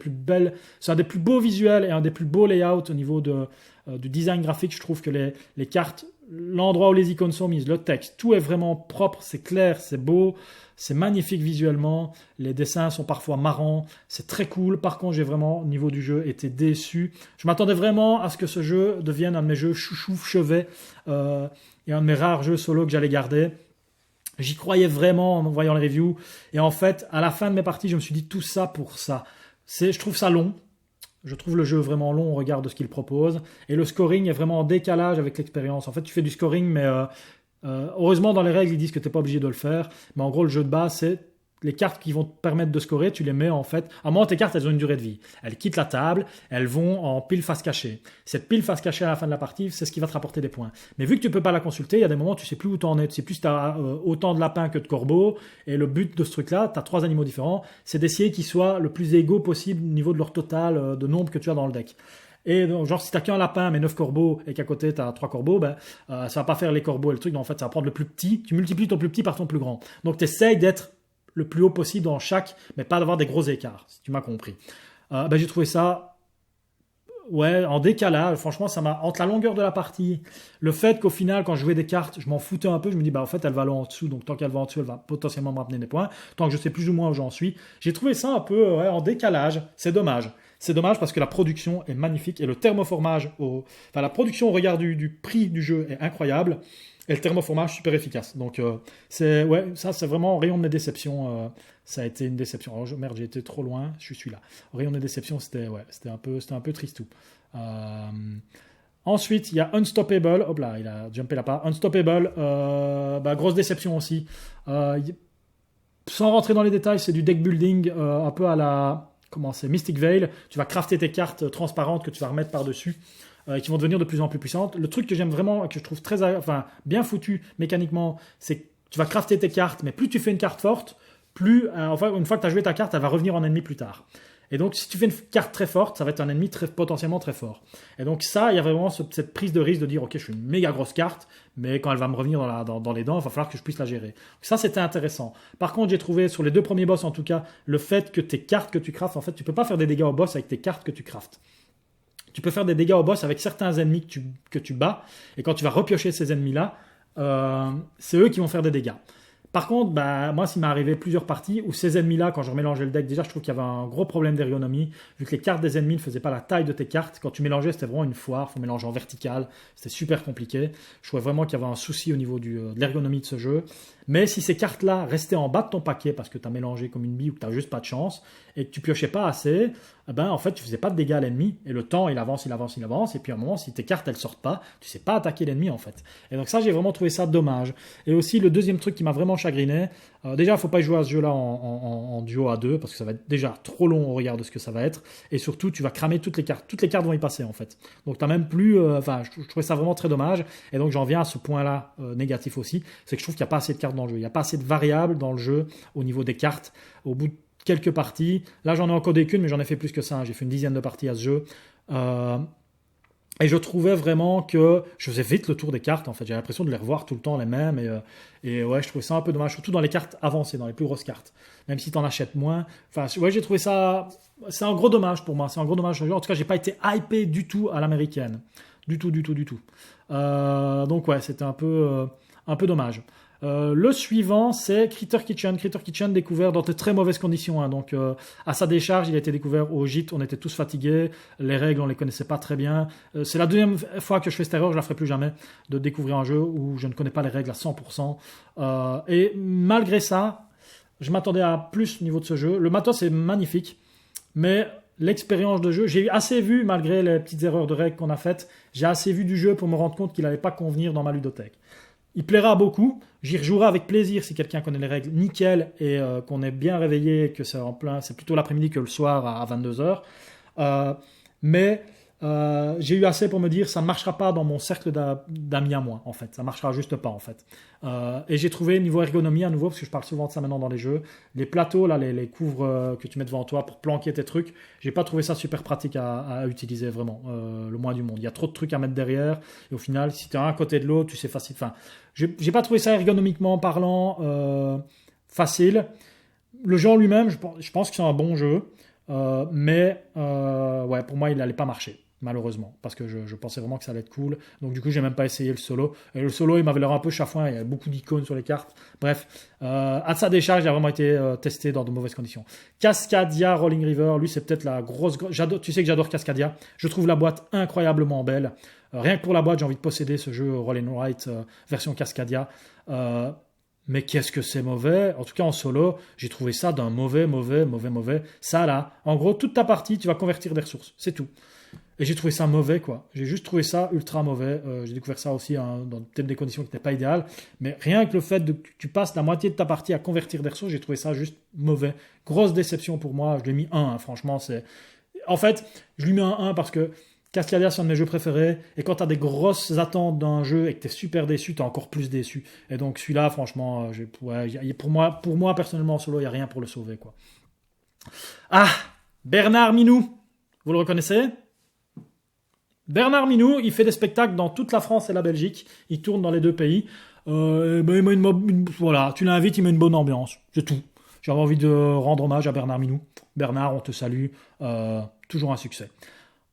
plus beaux visuels et un des plus beaux layouts au niveau du design graphique. Je trouve que les cartes, l'endroit où les icônes sont mises, le texte, tout est vraiment propre, c'est clair, c'est beau, c'est magnifique visuellement. Les dessins sont parfois marrants, c'est très cool. Par contre, j'ai vraiment, au niveau du jeu, été déçu. Je m'attendais vraiment à ce que ce jeu devienne un de mes jeux chouchou, chevet, et un de mes rares jeux solo que j'allais garder. J'y croyais vraiment en voyant les reviews. Et en fait, à la fin de mes parties, je me suis dit tout ça pour ça. Je trouve ça long. Je trouve le jeu vraiment long au regard de ce qu'il propose. Et le scoring est vraiment en décalage avec l'expérience. En fait, tu fais du scoring, mais heureusement, dans les règles, ils disent que tu n'es pas obligé de le faire. Mais en gros, le jeu de base, c'est les cartes qui vont te permettre de scorer, tu les mets en fait... À un moment, tes cartes, elles ont une durée de vie. Elles quittent la table, elles vont en pile face cachée. Cette pile face cachée à la fin de la partie, c'est ce qui va te rapporter des points. Mais vu que tu ne peux pas la consulter, il y a des moments où tu ne sais plus où tu en es. Tu sais plus si tu as autant de lapins que de corbeaux. Et le but de ce truc-là, tu as 3 animaux différents, c'est d'essayer qu'ils soient le plus égaux possible au niveau de leur total de nombre que tu as dans le deck. Et donc, genre, si t'as qu'un lapin mais 9 corbeaux et qu'à côté t'as 3 corbeaux, ça va pas faire les corbeaux et le truc. Donc, en fait, ça va prendre le plus petit. Tu multiplies ton plus petit par ton plus grand. Donc, tu essayes d'être le plus haut possible dans chaque, mais pas d'avoir des gros écarts, si tu m'as compris. J'ai trouvé ça, en décalage. Franchement, ça m'a, entre la longueur de la partie, le fait qu'au final, quand je jouais des cartes, je m'en foutais un peu, je me dis, en fait, elle va aller en dessous, donc tant qu'elle va en dessous, elle va potentiellement me ramener des points, tant que je sais plus ou moins où j'en suis. J'ai trouvé ça un peu, en décalage. C'est dommage. C'est dommage parce que la production est magnifique et le thermoformage, la production au regard du prix du jeu est incroyable. Et le thermoformage super efficace. Donc, ça, c'est vraiment au rayon de mes déceptions. Ça a été une déception. Alors, merde, j'ai été trop loin. Je suis là. Au rayon de mes déceptions, c'était un peu tristou. Ensuite, il y a Unstoppable. Hop là, il a jumpé la part. Unstoppable, grosse déception aussi. Sans rentrer dans les détails, c'est du deck building un peu à la... Comment c'est, Mystic Veil. Tu vas crafter tes cartes transparentes que tu vas remettre par-dessus. Qui vont devenir de plus en plus puissantes. Le truc que j'aime vraiment, que je trouve bien foutu mécaniquement, c'est que tu vas crafter tes cartes, mais plus tu fais une carte forte, plus, une fois que tu as joué ta carte, elle va revenir en ennemi plus tard. Et donc, si tu fais une carte très forte, ça va être un ennemi potentiellement très fort. Et donc ça, il y a vraiment cette prise de risque de dire, ok, je suis une méga grosse carte, mais quand elle va me revenir dans les dents, il va falloir que je puisse la gérer. Donc ça, c'était intéressant. Par contre, j'ai trouvé, sur les 2 premiers boss en tout cas, le fait que tes cartes que tu craftes, en fait, tu peux pas faire des dégâts au boss avec tes cartes que tu craftes. Tu peux faire des dégâts au boss avec certains ennemis que tu bats, et quand tu vas repiocher ces ennemis-là, c'est eux qui vont faire des dégâts. Par contre, moi, il m'est arrivé plusieurs parties où ces ennemis-là, quand je remélangeais le deck, déjà, je trouve qu'il y avait un gros problème d'ergonomie, vu que les cartes des ennemis ne faisaient pas la taille de tes cartes. Quand tu mélangeais, c'était vraiment une foire. Il faut mélanger en vertical. C'était super compliqué. Je trouvais vraiment qu'il y avait un souci au niveau de l'ergonomie de ce jeu. Mais si ces cartes-là restaient en bas de ton paquet parce que tu as mélangé comme une bille ou que tu n'as juste pas de chance et que tu piochais pas assez, en fait, tu faisais pas de dégâts à l'ennemi. Et le temps, il avance. Et puis à un moment, si tes cartes, elles sortent pas, tu sais pas attaquer l'ennemi, en fait. Et donc ça, j'ai vraiment trouvé ça dommage. Et aussi, le deuxième truc qui m'a vraiment chagriné, déjà, il faut pas y jouer à ce jeu-là en duo à 2 parce que ça va être déjà trop long au regard de ce que ça va être. Et surtout, tu vas cramer toutes les cartes. Toutes les cartes vont y passer, en fait. Donc, tu n'as même plus... je trouvais ça vraiment très dommage. Et donc, j'en viens à ce point-là négatif aussi. C'est que je trouve qu'il n'y a pas assez de cartes dans le jeu. Il n'y a pas assez de variables dans le jeu au niveau des cartes. Au bout de quelques parties, là, j'en ai encodé qu'une, mais j'en ai fait plus que ça. J'ai fait une dizaine de parties à ce jeu. Et je trouvais vraiment que je faisais vite le tour des cartes, en fait. J'avais l'impression de les revoir tout le temps, les mêmes. Et je trouvais ça un peu dommage, surtout dans les cartes avancées, dans les plus grosses cartes. Même si tu en achètes moins. J'ai trouvé ça... C'est un gros dommage pour moi. C'est un gros dommage. En tout cas, j'ai pas été hypé du tout à l'américaine. Du tout. Donc, c'était un peu dommage. Le suivant, c'est Critter Kitchen. Critter Kitchen découvert dans de très mauvaises conditions. Hein. Donc, à sa décharge, il a été découvert au gîte. On était tous fatigués. Les règles, on les connaissait pas très bien. C'est la deuxième fois que je fais cette erreur. Je la ferai plus jamais de découvrir un jeu où je ne connais pas les règles à 100%. Et malgré ça, Je m'attendais à plus au niveau de ce jeu. Le matos est magnifique, mais l'expérience de jeu, j'ai assez vu, malgré les petites erreurs de règles qu'on a faites, j'ai assez vu du jeu pour me rendre compte qu'il n'allait pas convenir dans ma ludothèque. Il plaira à beaucoup, j'y rejouerai avec plaisir si quelqu'un connaît les règles nickel et qu'on est bien réveillé, que c'est plutôt l'après-midi que le soir à 22h. Mais j'ai eu assez pour me dire ça ne marchera pas dans mon cercle d'amis à moi en fait, ça marchera juste pas en fait. Et j'ai trouvé niveau ergonomie à nouveau, parce que je parle souvent de ça maintenant dans les jeux, les plateaux là, les couvres que tu mets devant toi pour planquer tes trucs, j'ai pas trouvé ça super pratique à utiliser vraiment, le moins du monde. Il y a trop de trucs à mettre derrière et au final si tu es un à côté de l'autre tu sais facile, enfin j'ai pas trouvé ça ergonomiquement parlant facile. Le jeu en lui-même, je pense que c'est un bon jeu, mais ouais, pour moi il n'allait pas marcher malheureusement, parce que je pensais vraiment que ça allait être cool. Donc du coup, j'ai même pas essayé le solo. Et le solo, il m'avait l'air un peu chafouin, il y avait beaucoup d'icônes sur les cartes. Bref, à sa décharge, il a vraiment été testé dans de mauvaises conditions. Cascadia Rolling River, lui, c'est peut-être la grosse... tu sais que j'adore Cascadia. Je trouve la boîte incroyablement belle. Rien que pour la boîte, j'ai envie de posséder ce jeu Roll and Write version Cascadia. Mais qu'est-ce que c'est mauvais. En tout cas, en solo, j'ai trouvé ça d'un mauvais. Ça, là, en gros, toute ta partie, tu vas convertir des ressources. C'est tout. Et j'ai trouvé ça mauvais, quoi. J'ai juste trouvé ça ultra mauvais. J'ai découvert ça aussi dans peut-être des conditions qui n'étaient pas idéales. Mais rien que le fait que tu passes la moitié de ta partie à convertir des ressources, j'ai trouvé ça juste mauvais. Grosse déception pour moi. Je lui ai mis 1, hein, franchement. En fait, je lui mets un 1 parce que Cascadia, c'est un de mes jeux préférés. Et quand tu as des grosses attentes d'un jeu et que tu es super déçu, tu es encore plus déçu. Et donc celui-là, franchement, pour moi, personnellement, en solo, il n'y a rien pour le sauver, quoi. Ah, Bernard Minou. Vous le reconnaissez ? Bernard Minou, il fait des spectacles dans toute la France et la Belgique. Il tourne dans les deux pays. Il met voilà, tu l'invites, il met une bonne ambiance. C'est tout. J'avais envie de rendre hommage à Bernard Minou. Bernard, on te salue. Toujours un succès.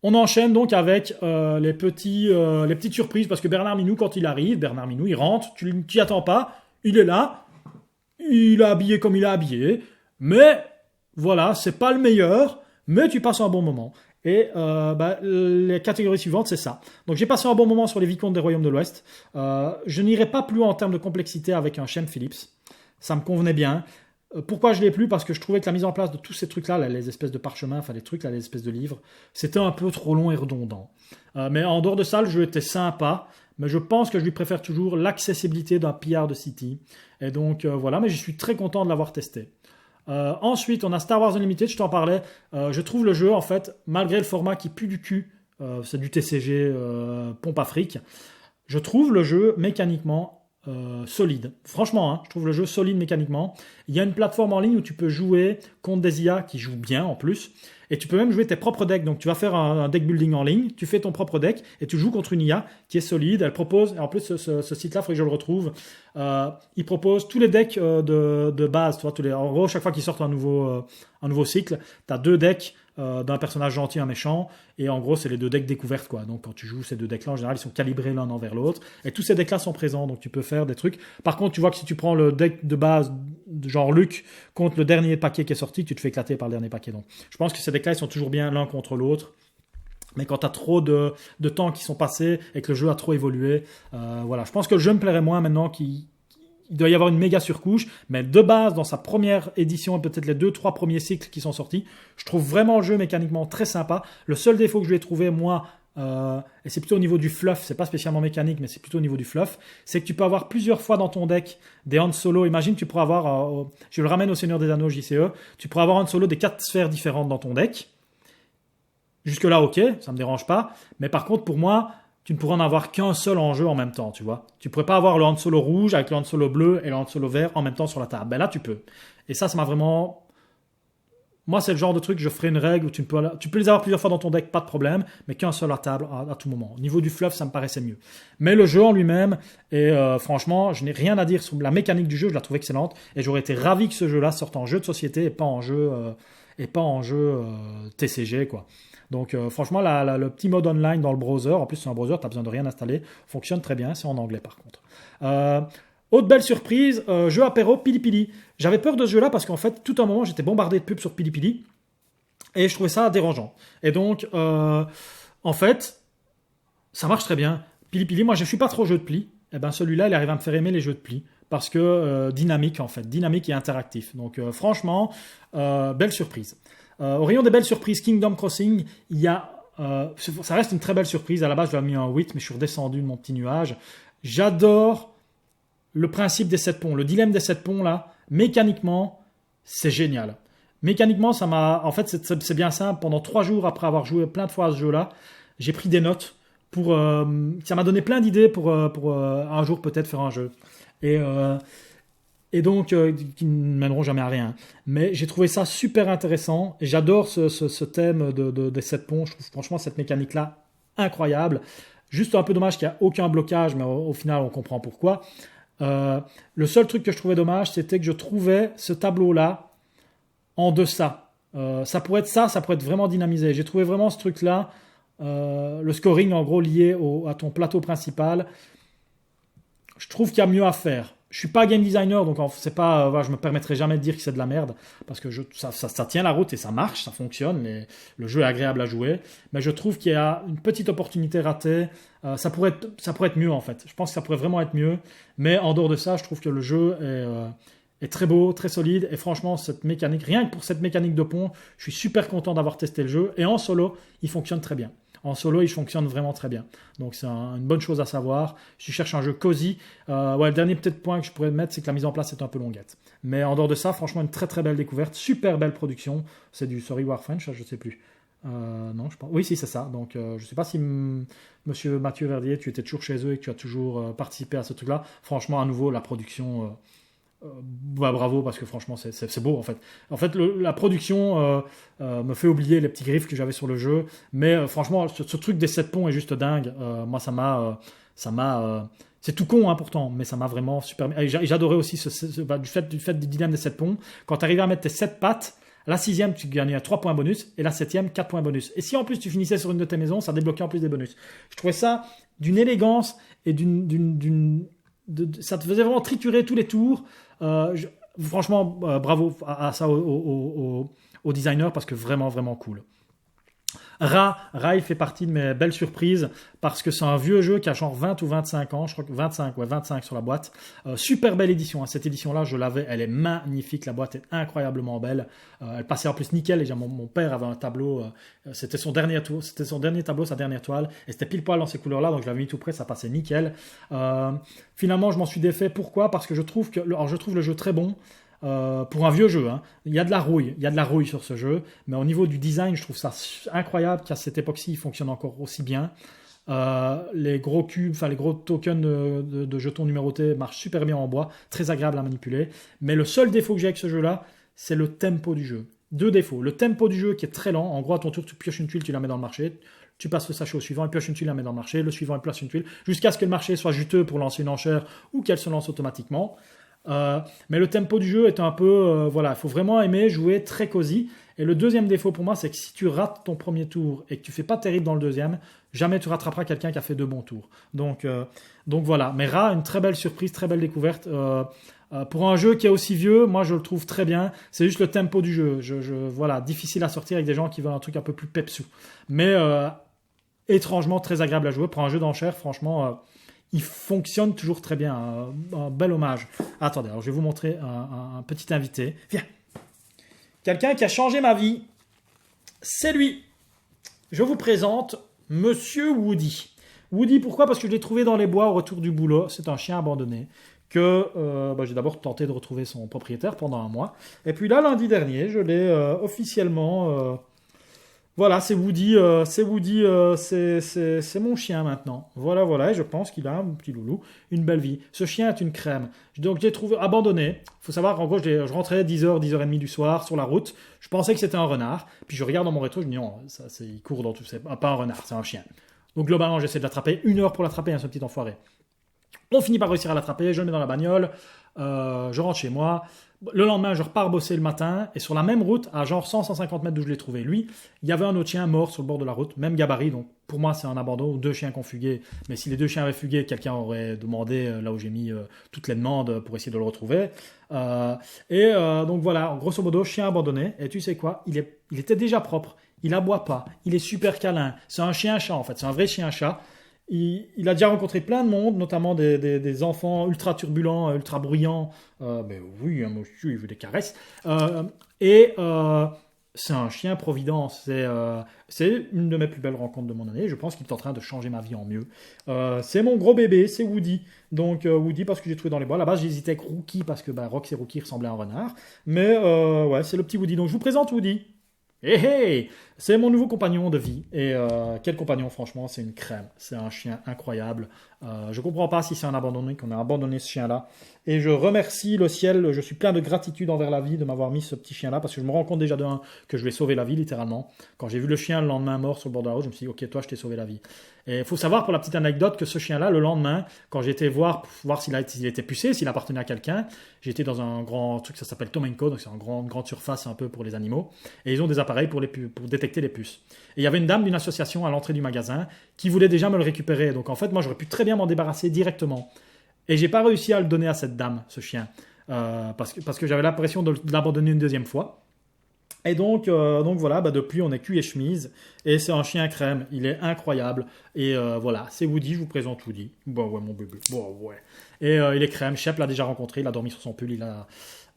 On enchaîne donc avec les petites surprises, parce que Bernard Minou, quand il arrive, Bernard Minou, il rentre, tu t'y attends pas, il est là, il est habillé comme il est habillé, mais voilà, c'est pas le meilleur, mais tu passes un bon moment. Et les catégories suivantes, c'est ça. Donc j'ai passé un bon moment sur les Vicomtes des Royaumes de l'Ouest. Je n'irai pas plus loin en termes de complexité avec un Shem Phillips. Ça me convenait bien. Pourquoi je l'ai plus ? Parce que je trouvais que la mise en place de tous ces trucs-là, les espèces de parchemins, enfin les trucs là, les espèces de livres, c'était un peu trop long et redondant. Mais en dehors de ça, le jeu était sympa. Mais je pense que je lui préfère toujours l'accessibilité d'un PR de City. Et donc voilà, mais je suis très content de l'avoir testé. Ensuite, on a Star Wars Unlimited, je t'en parlais. Je trouve le jeu, en fait, malgré le format qui pue du cul, c'est du TCG pompe à fric, je trouve le jeu mécaniquement solide. Franchement, hein, je trouve le jeu solide mécaniquement. Il y a une plateforme en ligne où tu peux jouer contre des IA qui jouent bien en plus. Et tu peux même jouer tes propres decks. Donc tu vas faire un deck building en ligne, tu fais ton propre deck et tu joues contre une IA qui est solide. Elle propose, et en plus ce site-là, il faudrait que je le retrouve, il propose tous les decks de base. Tu vois, en gros, chaque fois qu'ils sortent un nouveau cycle, tu as 2 decks d'un personnage gentil et un méchant, et en gros c'est les 2 decks découvertes, quoi. Donc quand tu joues ces 2 decks là, en général ils sont calibrés l'un envers l'autre, et tous ces decks là sont présents, donc tu peux faire des trucs. Par contre, tu vois que si tu prends le deck de base de genre Luc contre le dernier paquet qui est sorti, tu te fais éclater par le dernier paquet. Donc je pense que ces decks là ils sont toujours bien l'un contre l'autre. Mais quand tu as trop de temps qui sont passés et que le jeu a trop évolué, voilà, je pense que le jeu me plairait moins maintenant qu'il doit y avoir une méga surcouche, mais de base, dans sa première édition et peut-être les 2-3 premiers cycles qui sont sortis, je trouve vraiment le jeu mécaniquement très sympa. Le seul défaut que je lui ai trouvé, moi, et c'est plutôt au niveau du fluff, c'est pas spécialement mécanique, mais c'est plutôt au niveau du fluff, c'est que tu peux avoir plusieurs fois dans ton deck des Han Solo. Imagine, tu pourrais avoir, je le ramène au Seigneur des Anneaux JCE, tu pourrais avoir Han Solo des 4 sphères différentes dans ton deck. Jusque-là, ok, ça me dérange pas, mais par contre, pour moi, tu ne pourrais en avoir qu'un seul en jeu en même temps, tu vois. Tu pourrais pas avoir le Han Solo rouge avec le Han Solo bleu et le Han Solo vert en même temps sur la table. Ben là, tu peux. Et ça m'a vraiment... Moi, c'est le genre de truc, je ferai une règle où tu peux les avoir plusieurs fois dans ton deck, pas de problème, mais qu'un seul à table à tout moment. Au niveau du fluff, ça me paraissait mieux. Mais le jeu en lui-même, et franchement, je n'ai rien à dire sur la mécanique du jeu, je la trouve excellente, et j'aurais été ravi que ce jeu-là sorte en jeu de société et pas en jeu TCG, quoi. Donc franchement, le petit mode online dans le browser, en plus c'est un browser, tu n'as besoin de rien installer, fonctionne très bien, c'est en anglais par contre. Autre belle surprise, jeu apéro Pilipili. J'avais peur de ce jeu-là parce qu'en fait, tout un moment, j'étais bombardé de pubs sur Pilipili et je trouvais ça dérangeant. Et donc, en fait, ça marche très bien. Pilipili, moi je ne suis pas trop jeu de pli, et ben celui-là, il arrive à me faire aimer les jeux de pli. parce que dynamique en fait, dynamique et interactif. Donc franchement, belle surprise. Au rayon des belles surprises, Kingdom Crossing, il y a, ça reste une très belle surprise. À la base, je l'avais mis en 8, mais je suis redescendu de mon petit nuage. J'adore le principe des 7 ponts, le dilemme des 7 ponts là, mécaniquement, c'est génial. Mécaniquement, ça m'a, en fait, c'est bien simple. Pendant 3 jours après avoir joué plein de fois à ce jeu-là, j'ai pris des notes pour, ça m'a donné plein d'idées pour un jour peut-être faire un jeu. Et donc, qui ne mèneront jamais à rien. Mais j'ai trouvé ça super intéressant. Et j'adore ce thème des 7 ponts. Je trouve franchement cette mécanique-là incroyable. Juste un peu dommage qu'il n'y a aucun blocage, mais au final, on comprend pourquoi. Le seul truc que je trouvais dommage, c'était que je trouvais ce tableau-là en deçà. Ça pourrait être vraiment dynamisé. J'ai trouvé vraiment ce truc-là, le scoring en gros lié à ton plateau principal. Je trouve qu'il y a mieux à faire. Je suis pas game designer, donc c'est pas, voilà, je me permettrai jamais de dire que c'est de la merde, parce que ça tient la route et ça marche, ça fonctionne, le jeu est agréable à jouer. Mais je trouve qu'il y a une petite opportunité ratée. Ça pourrait être mieux en fait. Je pense que ça pourrait vraiment être mieux. Mais en dehors de ça, je trouve que le jeu est très beau, très solide. Et franchement, cette mécanique, rien que pour cette mécanique de pont, je suis super content d'avoir testé le jeu. Et en solo, il fonctionne très bien. En solo, il fonctionne vraiment très bien. Donc, c'est une bonne chose à savoir. Si tu cherches un jeu cosy, le dernier peut-être point que je pourrais mettre, c'est que la mise en place est un peu longuette. Mais en dehors de ça, franchement, une très très belle découverte. Super belle production. C'est du Sorry War French, je ne sais plus. Non, je pense. Oui, si, c'est ça. Donc, je ne sais pas si monsieur Mathieu Verdier, tu étais toujours chez eux et que tu as toujours participé à ce truc-là. Franchement, à nouveau, la production... bravo, parce que franchement c'est beau en fait. En fait la production me fait oublier les petits griffes que j'avais sur le jeu, mais franchement ce truc des 7 ponts est juste dingue. Moi ça m'a c'est tout con hein, pourtant, mais ça m'a vraiment super bien. Et j'adorais aussi du fait du dilemme des 7 ponts. Quand tu arrivais à mettre tes 7 pattes, la 6e tu gagnais 3 points bonus et la 7e 4 points bonus. Et si en plus tu finissais sur une de tes maisons, ça débloquait en plus des bonus. Je trouvais ça d'une élégance et ça te faisait vraiment triturer tous les tours. Franchement, bravo à ça au designer, parce que vraiment, vraiment cool. Ra, il fait partie de mes belles surprises, parce que c'est un vieux jeu qui a genre 20 ou 25 ans, je crois que 25 sur la boîte. Super belle édition, hein. Cette édition-là, je l'avais, elle est magnifique, la boîte est incroyablement belle. Elle passait en plus nickel, et mon père avait un tableau, c'était son dernier tableau, sa dernière toile, et c'était pile poil dans ces couleurs-là, donc je l'avais mis tout près, ça passait nickel. Finalement, je m'en suis défait, pourquoi ? Parce que je trouve le jeu très bon. Pour un vieux jeu, hein. Il y a de la rouille sur ce jeu, mais au niveau du design, je trouve ça incroyable qu'à cette époque-ci, il fonctionne encore aussi bien. Les gros cubes, les gros tokens de jetons numérotés marchent super bien en bois, très agréable à manipuler. Mais le seul défaut que j'ai avec ce jeu-là, c'est le tempo du jeu. 2 défauts. Le tempo du jeu qui est très lent. En gros, à ton tour, tu pioches une tuile, tu la mets dans le marché. Tu passes le sachet au suivant, il pioche une tuile, la met dans le marché. Le suivant, il place une tuile, jusqu'à ce que le marché soit juteux pour lancer une enchère ou qu'elle se lance automatiquement. Mais le tempo du jeu est un peu il faut vraiment aimer jouer très cosy. Et le deuxième défaut pour moi, c'est que si tu rates ton premier tour et que tu fais pas terrible dans le deuxième, jamais tu rattraperas quelqu'un qui a fait 2 bons tours. Donc voilà. Mais Ra, une très belle surprise, très belle découverte. Pour un jeu qui est aussi vieux, moi je le trouve très bien. C'est juste le tempo du jeu. Difficile à sortir avec des gens qui veulent un truc un peu plus pepsou. Mais étrangement très agréable à jouer. Pour un jeu d'enchères, franchement... il fonctionne toujours très bien. Un bel hommage. Attendez, alors je vais vous montrer un petit invité. Viens. Quelqu'un qui a changé ma vie. C'est lui. Je vous présente Monsieur Woody. Woody, pourquoi ? Parce que je l'ai trouvé dans les bois au retour du boulot. C'est un chien abandonné que j'ai d'abord tenté de retrouver son propriétaire pendant un mois. Et puis là, lundi dernier, je l'ai officiellement... Voilà, c'est Woody, c'est mon chien maintenant. Voilà, et je pense qu'il a, mon petit loulou, une belle vie. Ce chien est une crème. Donc j'ai trouvé abandonné. Il faut savoir qu'en gros, je rentrais 10h, 10h30 du soir sur la route. Je pensais que c'était un renard. Puis je regarde dans mon rétro, je me dis non, il court dans tout. C'est pas un renard, c'est un chien. Donc globalement, j'essaie de l'attraper. 1 heure pour l'attraper, ce petit enfoiré. On finit par réussir à l'attraper. Je le mets dans la bagnole. Je rentre chez moi. Le lendemain, je repars bosser le matin, et sur la même route, à genre 100-150 mètres d'où je l'ai trouvé, lui, il y avait un autre chien mort sur le bord de la route, même gabarit, donc pour moi c'est un abandon, 2 chiens qui ont fugué, mais si les 2 chiens avaient fugué, quelqu'un aurait demandé là où j'ai mis toutes les demandes pour essayer de le retrouver. Donc voilà, grosso modo, chien abandonné, et tu sais quoi, il était déjà propre, il aboie pas, il est super câlin, c'est un chien-chat en fait, c'est un vrai chien-chat. il a déjà rencontré plein de monde, notamment des enfants ultra turbulents, ultra bruyants. Ben oui, moi aussi, il veut des caresses. Et c'est un chien providence. C'est une de mes plus belles rencontres de mon année. Je pense qu'il est en train de changer ma vie en mieux. C'est mon gros bébé, c'est Woody. Donc Woody parce que j'ai trouvé dans les bois. Là-bas, j'hésitais avec Rookie parce que Rox et Rookie ressemblaient à un renard. Mais ouais, c'est le petit Woody. Donc je vous présente Woody. Hey hey! C'est mon nouveau compagnon de vie. Et quel compagnon, franchement, c'est une crème. C'est un chien incroyable. Je ne comprends pas si c'est un abandonné, qu'on a abandonné ce chien-là. Et je remercie le ciel, je suis plein de gratitude envers la vie de m'avoir mis ce petit chien-là, parce que je me rends compte déjà que je lui ai sauvé la vie, littéralement. Quand j'ai vu le chien le lendemain mort sur le bord de la route, je me suis dit, ok, toi, je t'ai sauvé la vie. Et il faut savoir, pour la petite anecdote, que ce chien-là, le lendemain, quand j'étais voir s'il était pucé, s'il appartenait à quelqu'un, j'étais dans un grand truc, ça s'appelle Tom & Co, donc c'est une grande surface un peu pour les animaux, et ils ont des appareils pour détecter les puces. Et il y avait une dame d'une association à l'entrée du magasin qui voulait déjà me le récupérer. Donc en fait, moi, j'aurais pu très bien m'en débarrasser directement. Et j'ai pas réussi à le donner à cette dame, ce chien, parce que j'avais l'impression de l'abandonner une deuxième fois. Et donc voilà, depuis on est cul et chemise, et c'est un chien crème, il est incroyable. Et voilà, c'est Woody, je vous présente Woody. Bon ouais, mon bébé, bon ouais. Et il est crème, Shep l'a déjà rencontré, il a dormi sur son pull, il a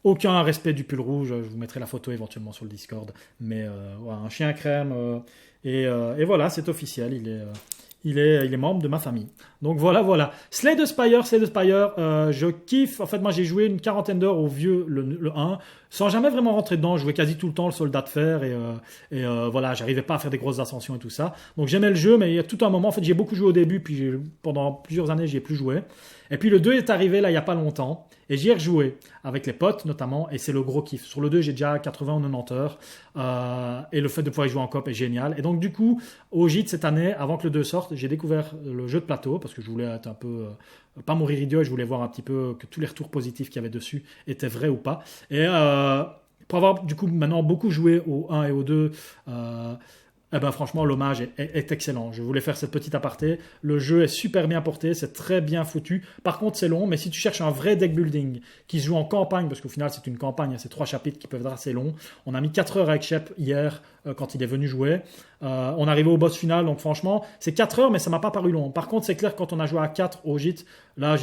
aucun respect du pull rouge, je vous mettrai la photo éventuellement sur le Discord. Mais voilà, un chien crème, et voilà, c'est officiel, il est membre de ma famille. Donc voilà. Slay the Spire, je kiffe. En fait, moi, j'ai joué une quarantaine d'heures au vieux, le 1, sans jamais vraiment rentrer dedans. Je jouais quasi tout le temps le soldat de fer et voilà, j'arrivais pas à faire des grosses ascensions et tout ça. Donc j'aimais le jeu, mais il y a tout un moment, en fait, j'ai beaucoup joué au début, puis pendant plusieurs années, j'y ai plus joué. Et puis le 2 est arrivé là, il y a pas longtemps, et j'y ai rejoué, avec les potes notamment, et c'est le gros kiff. Sur le 2, j'ai déjà 80 ou 90 heures, et le fait de pouvoir y jouer en coop est génial. Et donc du coup, au gîte cette année, avant que le 2 sorte, j'ai découvert le jeu de plateau, parce que je voulais être un peu, pas mourir idiot, et je voulais voir un petit peu que tous les retours positifs qu'il y avait dessus étaient vrais ou pas. Et pour avoir du coup maintenant beaucoup joué au 1 et au 2, eh ben franchement, l'hommage est excellent. Je voulais faire cette petite aparté. Le jeu est super bien porté, c'est très bien foutu. Par contre, c'est long, mais si tu cherches un vrai deck building qui se joue en campagne, parce qu'au final, c'est une campagne, c'est 3 chapitres qui peuvent être assez longs. On a mis 4 heures avec Shep hier quand il est venu jouer. On est arrivé au boss final, donc franchement, c'est 4 heures, mais ça m'a pas paru long. Par contre, c'est clair que quand on a joué à 4 au gîte, là,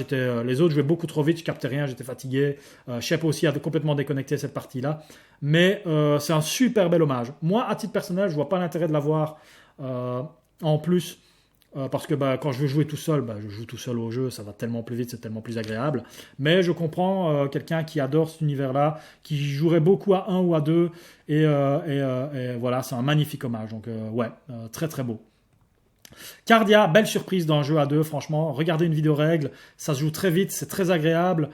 les autres jouaient beaucoup trop vite, je captais rien, j'étais fatigué. Shep aussi avait complètement déconnecté cette partie-là. Mais c'est un super bel hommage. Moi, à titre personnel, je vois pas l'intérêt de l'avoir en plus. Parce que quand je veux jouer tout seul, je joue tout seul au jeu, ça va tellement plus vite, c'est tellement plus agréable. Mais je comprends quelqu'un qui adore cet univers-là, qui jouerait beaucoup à 1 ou à 2, et voilà, c'est un magnifique hommage. Donc très très beau. Cardia, belle surprise dans un jeu à 2, franchement. Regardez une vidéo règle, ça se joue très vite, c'est très agréable.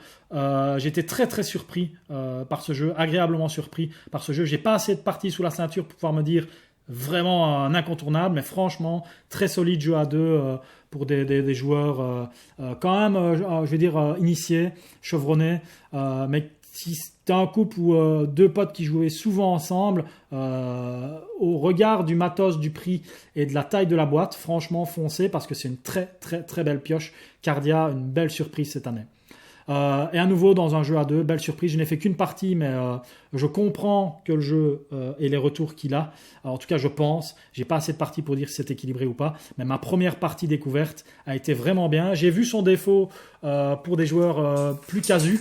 J'étais très très surpris par ce jeu, agréablement surpris par ce jeu. J'ai pas assez de parties sous la ceinture pour pouvoir me dire vraiment un incontournable, mais franchement, très solide jeu à 2 pour des joueurs quand même, je vais dire, initiés, chevronnés, mais si c'était un couple ou 2 potes qui jouaient souvent ensemble, au regard du matos, du prix et de la taille de la boîte, franchement, foncez parce que c'est une très très très belle pioche. Cardia, une belle surprise cette année. Et à nouveau dans un jeu à 2, belle surprise. Je n'ai fait qu'une partie, mais je comprends que le jeu et les retours qu'il a. Alors, en tout cas, je pense. J'ai pas assez de parties pour dire si c'est équilibré ou pas. Mais ma première partie découverte a été vraiment bien. J'ai vu son défaut pour des joueurs plus casus.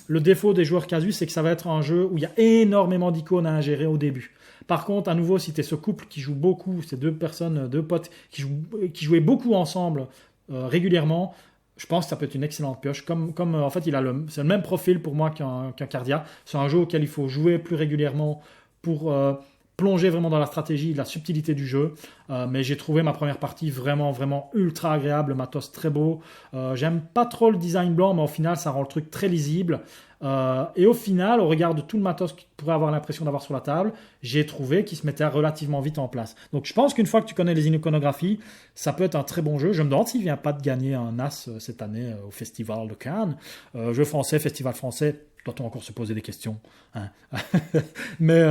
Le défaut des joueurs casus, c'est que ça va être un jeu où il y a énormément d'icônes à ingérer au début. Par contre, à nouveau, si tu es ce couple qui joue beaucoup, ces 2 personnes, 2 potes qui jouaient beaucoup ensemble régulièrement, je pense que ça peut être une excellente pioche. Comme en fait, c'est le même profil pour moi qu'un Cardia. C'est un jeu auquel il faut jouer plus régulièrement pour plonger vraiment dans la stratégie, la subtilité du jeu. Mais j'ai trouvé ma première partie vraiment, vraiment ultra agréable. Le matos très beau. J'aime pas trop le design blanc, mais au final, ça rend le truc très lisible. Et au final, au regard de tout le matos que tu pourrais avoir l'impression d'avoir sur la table, j'ai trouvé qu'il se mettait relativement vite en place. Donc je pense qu'une fois que tu connais les iconographies, ça peut être un très bon jeu. Je me demande s'il ne vient pas de gagner un As cette année au Festival de Cannes. Jeu français, festival français, doit-on encore se poser des questions, hein. Mais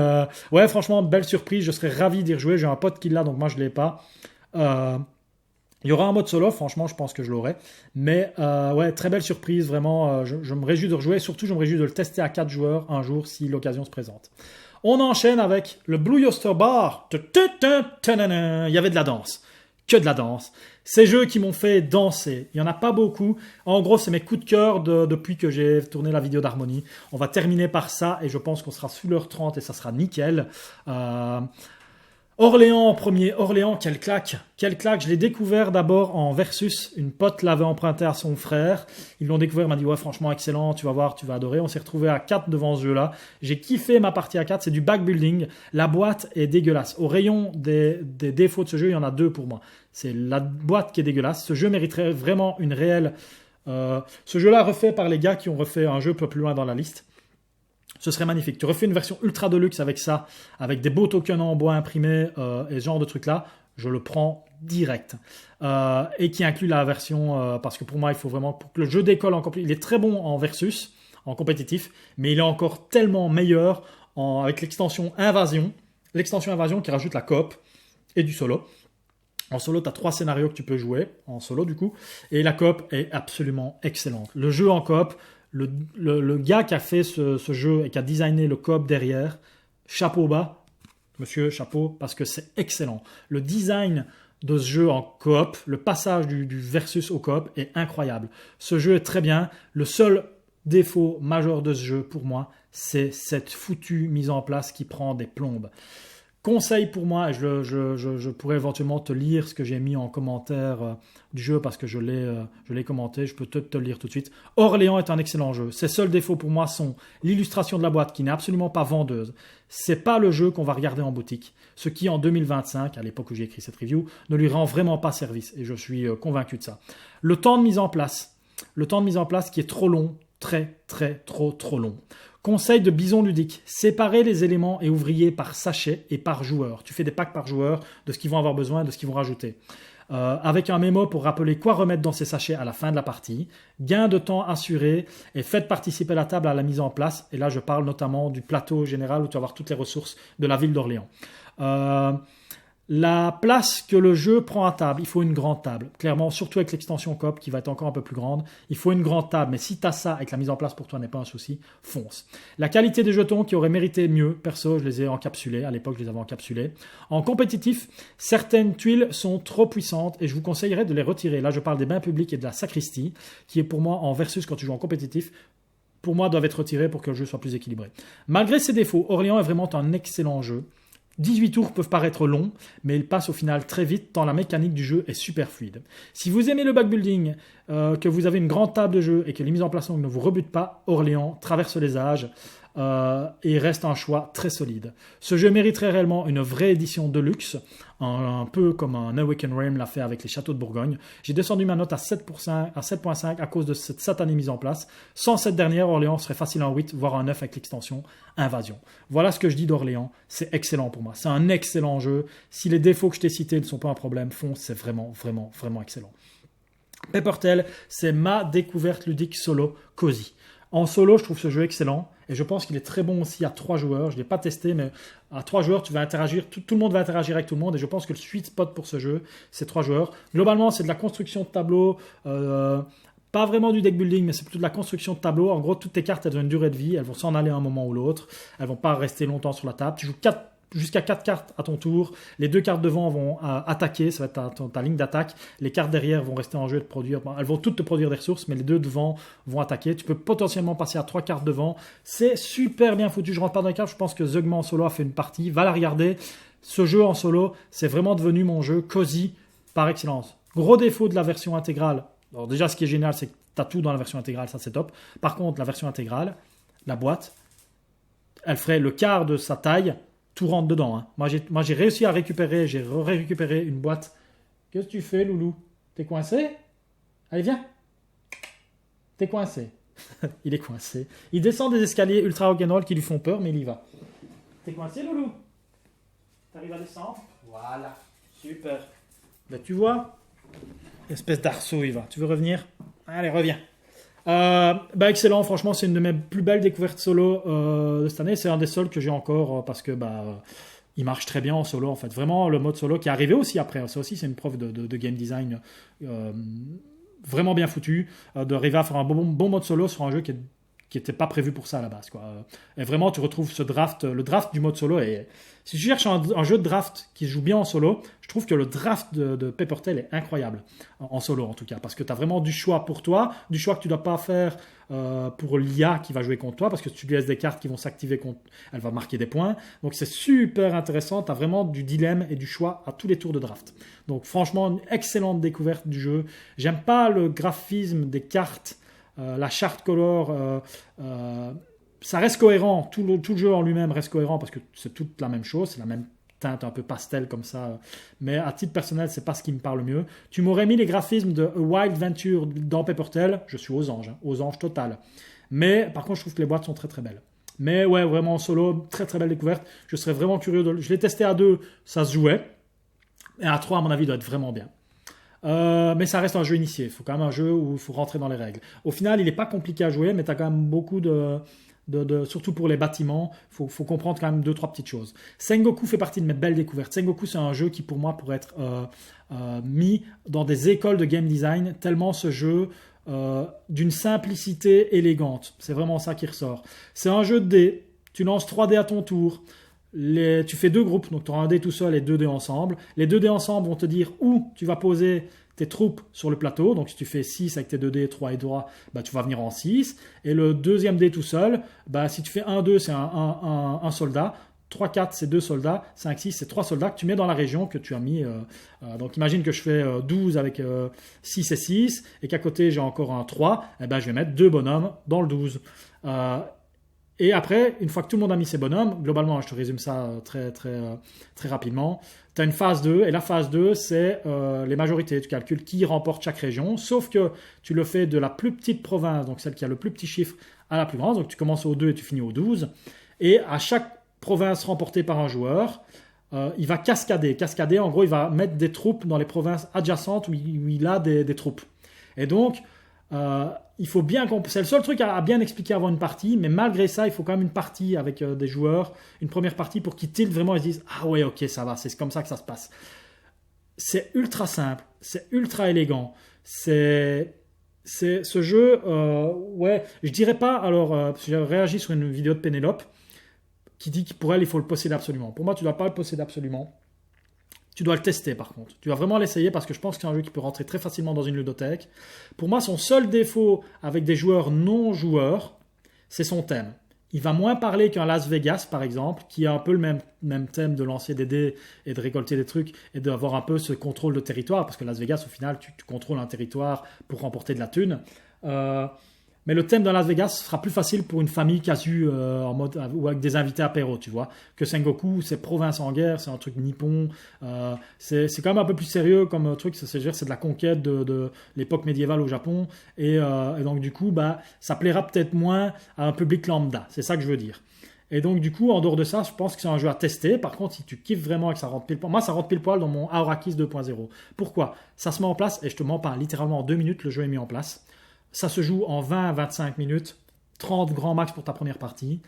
ouais, franchement, belle surprise. Je serais ravi d'y rejouer. J'ai un pote qui l'a, donc moi je ne l'ai pas. Il y aura un mode solo, franchement, je pense que je l'aurai. Mais ouais, très belle surprise, vraiment. Je me réjouis de rejouer. Surtout, je me réjouis de le tester à 4 joueurs un jour si l'occasion se présente. On enchaîne avec le Blue Oyster Bar. Il y avait de la danse. que de la danse. Ces jeux qui m'ont fait danser, il n'y en a pas beaucoup. En gros, c'est mes coups de cœur depuis que j'ai tourné la vidéo d'Harmonie. On va terminer par ça et je pense qu'on sera sous l'heure 30 et ça sera nickel. Orléans en premier. Orléans, quelle claque. Quelle claque. Je l'ai découvert d'abord en Versus. Une pote l'avait emprunté à son frère. Ils l'ont découvert, il m'a dit ouais franchement excellent, tu vas voir, tu vas adorer. On s'est retrouvé à 4 devant ce jeu-là. J'ai kiffé ma partie à 4, c'est du backbuilding. La boîte est dégueulasse. Au rayon des défauts de ce jeu, il y en a 2 pour moi. C'est la boîte qui est dégueulasse. Ce jeu mériterait vraiment une réelle... ce jeu-là refait par les gars qui ont refait un jeu un peu plus loin dans la liste. Ce serait magnifique. Tu refais une version ultra deluxe avec ça, avec des beaux tokens en bois imprimés et ce genre de trucs-là, je le prends direct. Et qui inclut la version, parce que pour moi, il faut vraiment, pour que le jeu décolle en compétitif, il est très bon en versus, en compétitif, mais il est encore tellement meilleur avec l'extension Invasion. L'extension Invasion qui rajoute la coop et du solo. En solo, tu as 3 scénarios que tu peux jouer, en solo du coup, et la coop est absolument excellente. Le jeu en coop, le gars qui a fait ce jeu et qui a designé le coop derrière, chapeau bas, monsieur, chapeau, parce que c'est excellent. Le design de ce jeu en coop, le passage du versus au coop est incroyable. Ce jeu est très bien. Le seul défaut majeur de ce jeu, pour moi, c'est cette foutue mise en place qui prend des plombes. Conseil pour moi, et je pourrais éventuellement te lire ce que j'ai mis en commentaire du jeu parce que je l'ai commenté, je peux te le lire tout de suite. Orléans est un excellent jeu. Ses seuls défauts pour moi sont l'illustration de la boîte qui n'est absolument pas vendeuse. C'est pas le jeu qu'on va regarder en boutique. Ce qui en 2025, à l'époque où j'ai écrit cette review, ne lui rend vraiment pas service et je suis convaincu de ça. Le temps de mise en place qui est trop long, trop long. Conseil de bison ludique, séparer les éléments et ouvriers par sachet et par joueur. Tu fais des packs par joueur de ce qu'ils vont avoir besoin et de ce qu'ils vont rajouter. Avec un mémo pour rappeler quoi remettre dans ces sachets à la fin de la partie. Gain de temps assuré et faites participer la table à la mise en place. Et là, je parle notamment du plateau général où tu vas avoir toutes les ressources de la ville d'Orléans. La place que le jeu prend à table, il faut une grande table. Clairement, surtout avec l'extension coop qui va être encore un peu plus grande, il faut une grande table. Mais si tu as ça et que la mise en place pour toi n'est pas un souci, fonce. La qualité des jetons qui auraient mérité mieux, perso, je les ai encapsulés. À l'époque, je les avais encapsulés. En compétitif, certaines tuiles sont trop puissantes et je vous conseillerais de les retirer. Là, je parle des bains publics et de la sacristie, qui est pour moi en versus quand tu joues en compétitif. Pour moi, doivent être retirés pour que le jeu soit plus équilibré. Malgré ses défauts, Orléans est vraiment un excellent jeu. 18 tours peuvent paraître longs, mais ils passent au final très vite tant la mécanique du jeu est super fluide. Si vous aimez le backbuilding, que vous avez une grande table de jeu et que les mises en place ne vous rebutent pas, Orléans traverse les âges et reste un choix très solide. Ce jeu mériterait réellement une vraie édition de luxe, un peu comme un Awakened Realm l'a fait avec les châteaux de Bourgogne. J'ai descendu ma note à 7.5 à cause de cette satanée mise en place. Sans cette dernière, Orléans serait facile en 8, voire un 9 avec l'extension Invasion. Voilà ce que je dis d'Orléans. C'est excellent pour moi. C'est un excellent jeu. Si les défauts que je t'ai cités ne sont pas un problème, fonce, c'est vraiment excellent. Peppertale, c'est ma découverte ludique solo cosy. En solo, je trouve ce jeu excellent et je pense qu'il est très bon aussi à 3 joueurs. Je ne l'ai pas testé, mais à 3 joueurs, tu vas interagir, tout le monde va interagir avec tout le monde et je pense que le sweet spot pour ce jeu, c'est 3 joueurs. Globalement, c'est de la construction de tableaux, pas vraiment du deck building, mais c'est plutôt de la construction de tableaux. En gros, toutes tes cartes, elles ont une durée de vie, elles vont s'en aller à un moment ou l'autre, elles ne vont pas rester longtemps sur la table. Tu joues jusqu'à 4 cartes à ton tour. Les 2 cartes devant vont attaquer, ça va être ta ligne d'attaque. Les cartes derrière vont rester en jeu et te produire. Elles vont toutes te produire des ressources, mais les 2 devant vont attaquer. Tu peux potentiellement passer à 3 cartes devant. C'est super bien foutu. Je rentre pas dans les cartes. Je pense que Zeugma en solo a fait une partie. Va la regarder. Ce jeu en solo, c'est vraiment devenu mon jeu cosy par excellence. Gros défaut de la version intégrale. Alors déjà, ce qui est génial, c'est que tu as tout dans la version intégrale. Ça, c'est top. Par contre, la version intégrale, la boîte, elle ferait le quart de sa taille. Tout rentre dedans. Hein. Moi, j'ai réussi à récupérer, j'ai récupéré une boîte. Qu'est-ce que tu fais, loulou? T'es coincé? Allez, viens. T'es coincé. Il est coincé. Il descend des escaliers ultra rock'n'roll qui lui font peur, mais il y va. T'es coincé, loulou? T'arrives à descendre? Voilà. Super. Ben, tu vois? Espèce d'arceau, il va. Tu veux revenir? Allez, reviens. Excellent, franchement c'est une de mes plus belles découvertes solo de cette année, c'est un des seuls que j'ai encore parce que il marche très bien en solo en fait, vraiment le mode solo qui est arrivé aussi après, ça aussi c'est une preuve de game design vraiment bien foutu, d'arriver à faire un bon mode solo sur un jeu qui est qui n'était pas prévu pour ça à la base, quoi. Et vraiment, tu retrouves ce draft, le draft du mode solo. Et si tu cherches un jeu de draft qui se joue bien en solo, je trouve que le draft de Paper Tail est incroyable, en solo en tout cas, parce que tu as vraiment du choix pour toi, du choix que tu ne dois pas faire pour l'IA qui va jouer contre toi, parce que si tu lui laisses des cartes qui vont s'activer, elle va marquer des points. Donc c'est super intéressant, tu as vraiment du dilemme et du choix à tous les tours de draft. Donc franchement, une excellente découverte du jeu. J'aime pas le graphisme des cartes, la chart color, ça reste cohérent, tout le jeu en lui-même reste cohérent parce que c'est toute la même chose, c'est la même teinte un peu pastel comme ça, mais à titre personnel, c'est pas ce qui me parle mieux. Tu m'aurais mis les graphismes de A Wild Venture dans Paper Tail, je suis aux anges total. Mais par contre, je trouve que les boîtes sont très très belles. Mais ouais, vraiment en solo, très très belle découverte. Je serais vraiment curieux je l'ai testé à 2, ça se jouait. Et à 3, à mon avis, il doit être vraiment bien. Mais ça reste un jeu initié. Il faut quand même un jeu où il faut rentrer dans les règles. Au final, il n'est pas compliqué à jouer, mais tu as quand même beaucoup surtout pour les bâtiments, il faut comprendre quand même 2-3 petites choses. Sengoku fait partie de mes belles découvertes. Sengoku, c'est un jeu qui, pour moi, pourrait être mis dans des écoles de game design, tellement ce jeu, d'une simplicité élégante. C'est vraiment ça qui ressort. C'est un jeu de dés. Tu lances 3 dés à ton tour. Tu fais 2 groupes, donc tu auras un dé tout seul et 2 dés ensemble. Les 2 dés ensemble vont te dire où tu vas poser tes troupes sur le plateau. Donc si tu fais 6 avec tes 2 dés, 3 et 3, bah, tu vas venir en 6. Et le deuxième dé tout seul, bah, si tu fais 1, 2, c'est un soldat. 3, 4, c'est 2 soldats. 5, 6, c'est 3 soldats que tu mets dans la région que tu as mis. Donc imagine que je fais 12 avec 6 et 6 et qu'à côté j'ai encore un 3. Et ben, je vais mettre 2 bonhommes dans le 12. Et après, une fois que tout le monde a mis ses bonhommes, globalement, je te résume ça très rapidement, tu as une phase 2, et la phase 2, c'est les majorités. Tu calcules qui remporte chaque région, sauf que tu le fais de la plus petite province, donc celle qui a le plus petit chiffre, à la plus grande. Donc tu commences au 2 et tu finis au 12. Et à chaque province remportée par un joueur, il va cascader. Cascader, en gros, il va mettre des troupes dans les provinces adjacentes où il a des troupes. Et donc, il faut bien c'est le seul truc à bien expliquer avant une partie, mais malgré ça, il faut quand même une partie avec des joueurs, une première partie pour qu'ils tiltent vraiment et se disent « Ah ouais, ok, ça va, c'est comme ça que ça se passe. » C'est ultra simple, c'est ultra élégant, c'est ce jeu, ouais, je dirais pas, alors, j'ai réagi sur une vidéo de Pénélope qui dit que pour elle, il faut le posséder absolument. Pour moi, tu ne dois pas le posséder absolument. Tu dois le tester par contre. Tu dois vraiment l'essayer parce que je pense que c'est un jeu qui peut rentrer très facilement dans une ludothèque. Pour moi, son seul défaut avec des joueurs non joueurs, c'est son thème. Il va moins parler qu'un Las Vegas par exemple, qui a un peu le même thème de lancer des dés et de récolter des trucs et d'avoir un peu ce contrôle de territoire, parce que Las Vegas au final, tu contrôles un territoire pour remporter de la thune. Mais le thème de Las Vegas sera plus facile pour une famille casu en mode ou avec des invités apéro, tu vois. Que Sengoku, c'est province en guerre, c'est un truc nippon. C'est quand même un peu plus sérieux comme truc. C'est de la conquête de l'époque médiévale au Japon. Et donc du coup, bah, ça plaira peut-être moins à un public lambda. C'est ça que je veux dire. Et donc du coup, en dehors de ça, je pense que c'est un jeu à tester. Par contre, si tu kiffes vraiment et que ça rentre pile poil, moi ça rentre pile poil dans mon Aorakis 2.0. Pourquoi ? Ça se met en place et je te mens pas, littéralement en 2 minutes, le jeu est mis en place. Ça se joue en 20 à 25 minutes, 30 grand max pour ta première partie.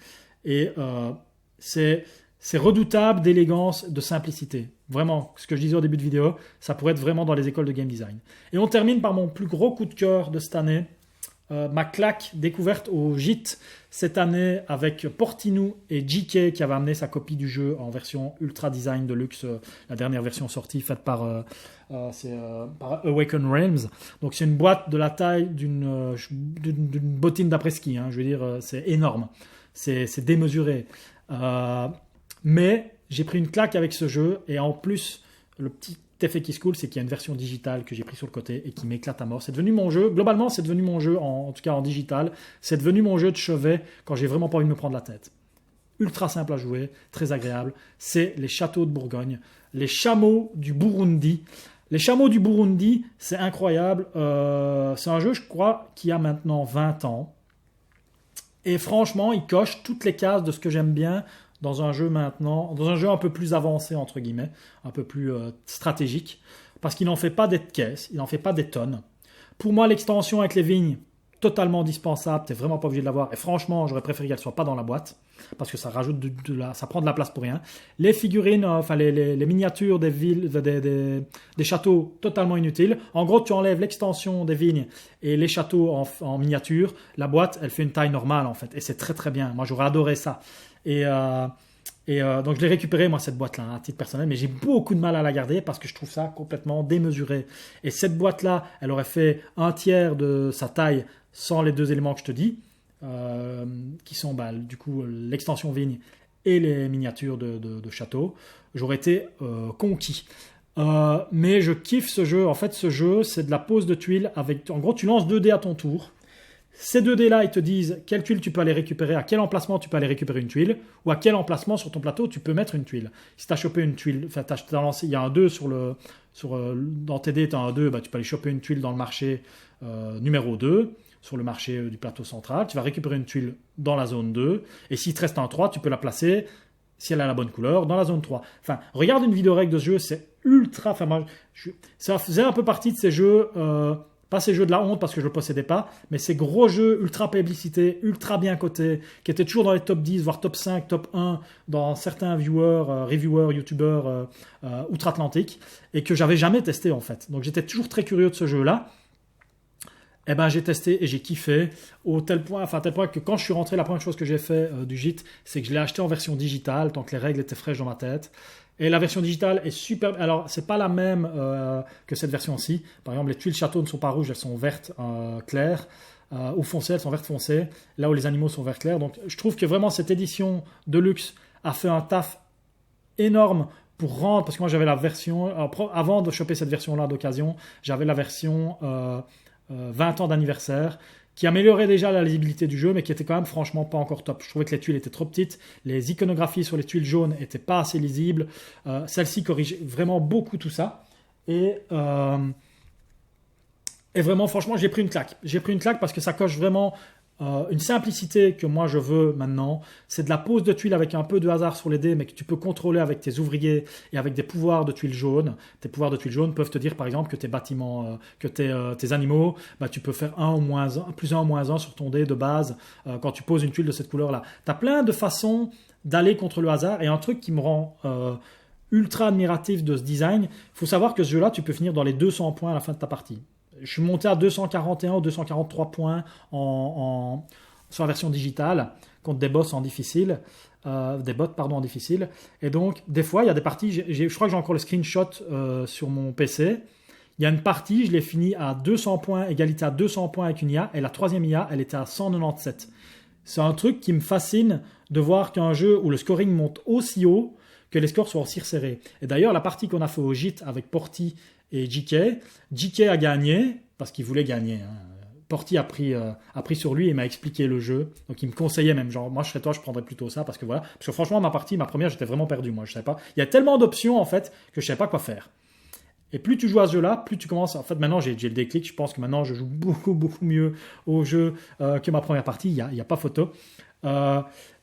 Et c'est redoutable d'élégance, de simplicité. Vraiment, ce que je disais au début de vidéo, ça pourrait être vraiment dans les écoles de game design. Et on termine par mon plus gros coup de cœur de cette année. Ma claque découverte au gîte cette année avec Portinou et JK qui avait amené sa copie du jeu en version Ultra Design Deluxe, la dernière version sortie faite par Awaken Realms. Donc c'est une boîte de la taille d'une bottine d'après-ski, hein. Je veux dire, c'est énorme, c'est démesuré. Mais j'ai pris une claque avec ce jeu et en plus le petit effet qui se coule, c'est qu'il y a une version digitale que j'ai pris sur le côté et qui m'éclate à mort. C'est devenu mon jeu, globalement c'est devenu mon jeu, en tout cas en digital, c'est devenu mon jeu de chevet quand j'ai vraiment pas envie de me prendre la tête. Ultra simple à jouer, très agréable, c'est les châteaux de Bourgogne, les chameaux du Burundi. Les chameaux du Burundi, c'est incroyable, c'est un jeu je crois qui a maintenant 20 ans et franchement il coche toutes les cases de ce que j'aime bien dans un jeu maintenant, dans un jeu un peu plus avancé entre guillemets, un peu plus stratégique, parce qu'il n'en fait pas des caisses, il n'en fait pas des tonnes. Pour moi, l'extension avec les vignes, totalement dispensable, tu n'es vraiment pas obligé de l'avoir. Et franchement, j'aurais préféré qu'elle soit pas dans la boîte, parce que ça rajoute ça prend de la place pour rien. Les figurines, enfin les miniatures des villes, des châteaux, totalement inutiles. En gros, tu enlèves l'extension des vignes et les châteaux en miniature. La boîte, elle fait une taille normale en fait, et c'est très très bien. Moi, j'aurais adoré ça. Donc je l'ai récupéré moi cette boîte là à titre personnel, mais j'ai beaucoup de mal à la garder parce que je trouve ça complètement démesuré. Et cette boîte là, elle aurait fait un tiers de sa taille sans les deux éléments que je te dis, qui sont du coup l'extension vigne et les miniatures de château. J'aurais été conquis. Mais je kiffe ce jeu. En fait, ce jeu, c'est de la pose de tuiles avec. En gros, tu lances 2 dés à ton tour. Ces 2 dés-là, ils te disent quelle tuile tu peux aller récupérer, à quel emplacement tu peux aller récupérer une tuile, ou à quel emplacement sur ton plateau tu peux mettre une tuile. Si tu as chopé une tuile, enfin, il y a un 2 dans tes dés, tu as un 2, tu peux aller choper une tuile dans le marché numéro 2, sur le marché du plateau central. Tu vas récupérer une tuile dans la zone 2, et s'il te reste un 3, tu peux la placer, si elle a la bonne couleur, dans la zone 3. Enfin, regarde une vidéo règle de ce jeu, c'est ultra. Enfin, ça faisait un peu partie de ces jeux. Pas ces jeux de la honte parce que je ne le possédais pas, mais ces gros jeux ultra publicités, ultra bien cotés, qui étaient toujours dans les top 10, voire top 5, top 1, dans certains reviewers, youtubeurs outre-Atlantique, et que j'avais jamais testé en fait. Donc j'étais toujours très curieux de ce jeu-là. Eh ben j'ai testé et j'ai kiffé, au tel point que quand je suis rentré, la première chose que j'ai fait du gîte, c'est que je l'ai acheté en version digitale, tant que les règles étaient fraîches dans ma tête. Et la version digitale est super. Alors, c'est pas la même que cette version-ci. Par exemple, les tuiles château ne sont pas rouges, elles sont vertes claires. Ou foncées, elles sont vertes foncées. Là où les animaux sont verts clairs. Donc, je trouve que vraiment cette édition de luxe a fait un taf énorme pour rendre. Parce que moi, j'avais la version. Avant de choper cette version-là d'occasion, j'avais la version 20 ans d'anniversaire, qui améliorait déjà la lisibilité du jeu, mais qui était quand même franchement pas encore top. Je trouvais que les tuiles étaient trop petites, les iconographies sur les tuiles jaunes étaient pas assez lisibles. Celle-ci corrige vraiment beaucoup tout ça. Et vraiment, franchement, j'ai pris une claque. J'ai pris une claque parce que ça coche vraiment une simplicité que moi je veux maintenant. C'est de la pose de tuiles avec un peu de hasard sur les dés, mais que tu peux contrôler avec tes ouvriers et avec des pouvoirs de tuiles jaunes. Tes pouvoirs de tuiles jaunes peuvent te dire par exemple que tes bâtiments, que tes animaux, tu peux faire 1 ou moins 1, plus 1 ou moins 1 sur ton dé de base quand tu poses une tuile de cette couleur-là. Tu as plein de façons d'aller contre le hasard, et un truc qui me rend ultra admiratif de ce design, il faut savoir que ce jeu-là, tu peux finir dans les 200 points à la fin de ta partie. Je suis monté à 241 ou 243 points sur la version digitale contre des boss en difficile, des bots en difficile. Et donc, des fois, il y a des parties, je crois que j'ai encore le screenshot sur mon PC. Il y a une partie, je l'ai fini à 200 points, égalité à 200 points avec une IA, et la troisième IA, elle était à 197. C'est un truc qui me fascine de voir qu'un jeu où le scoring monte aussi haut, que les scores soient aussi resserrés. Et d'ailleurs, la partie qu'on a fait au gîte avec Porty et JK a gagné parce qu'il voulait gagner. Porty a pris sur lui et m'a expliqué le jeu. Donc il me conseillait même, genre moi je serais toi, je prendrais plutôt ça parce que voilà. Parce que franchement ma première, j'étais vraiment perdu. Moi je savais pas. Il y a tellement d'options en fait que je savais pas quoi faire. Et plus tu joues à ce jeu-là, plus tu commences. En fait maintenant j'ai le déclic. Je pense que maintenant je joue beaucoup mieux au jeu que ma première partie. Il y a pas photo.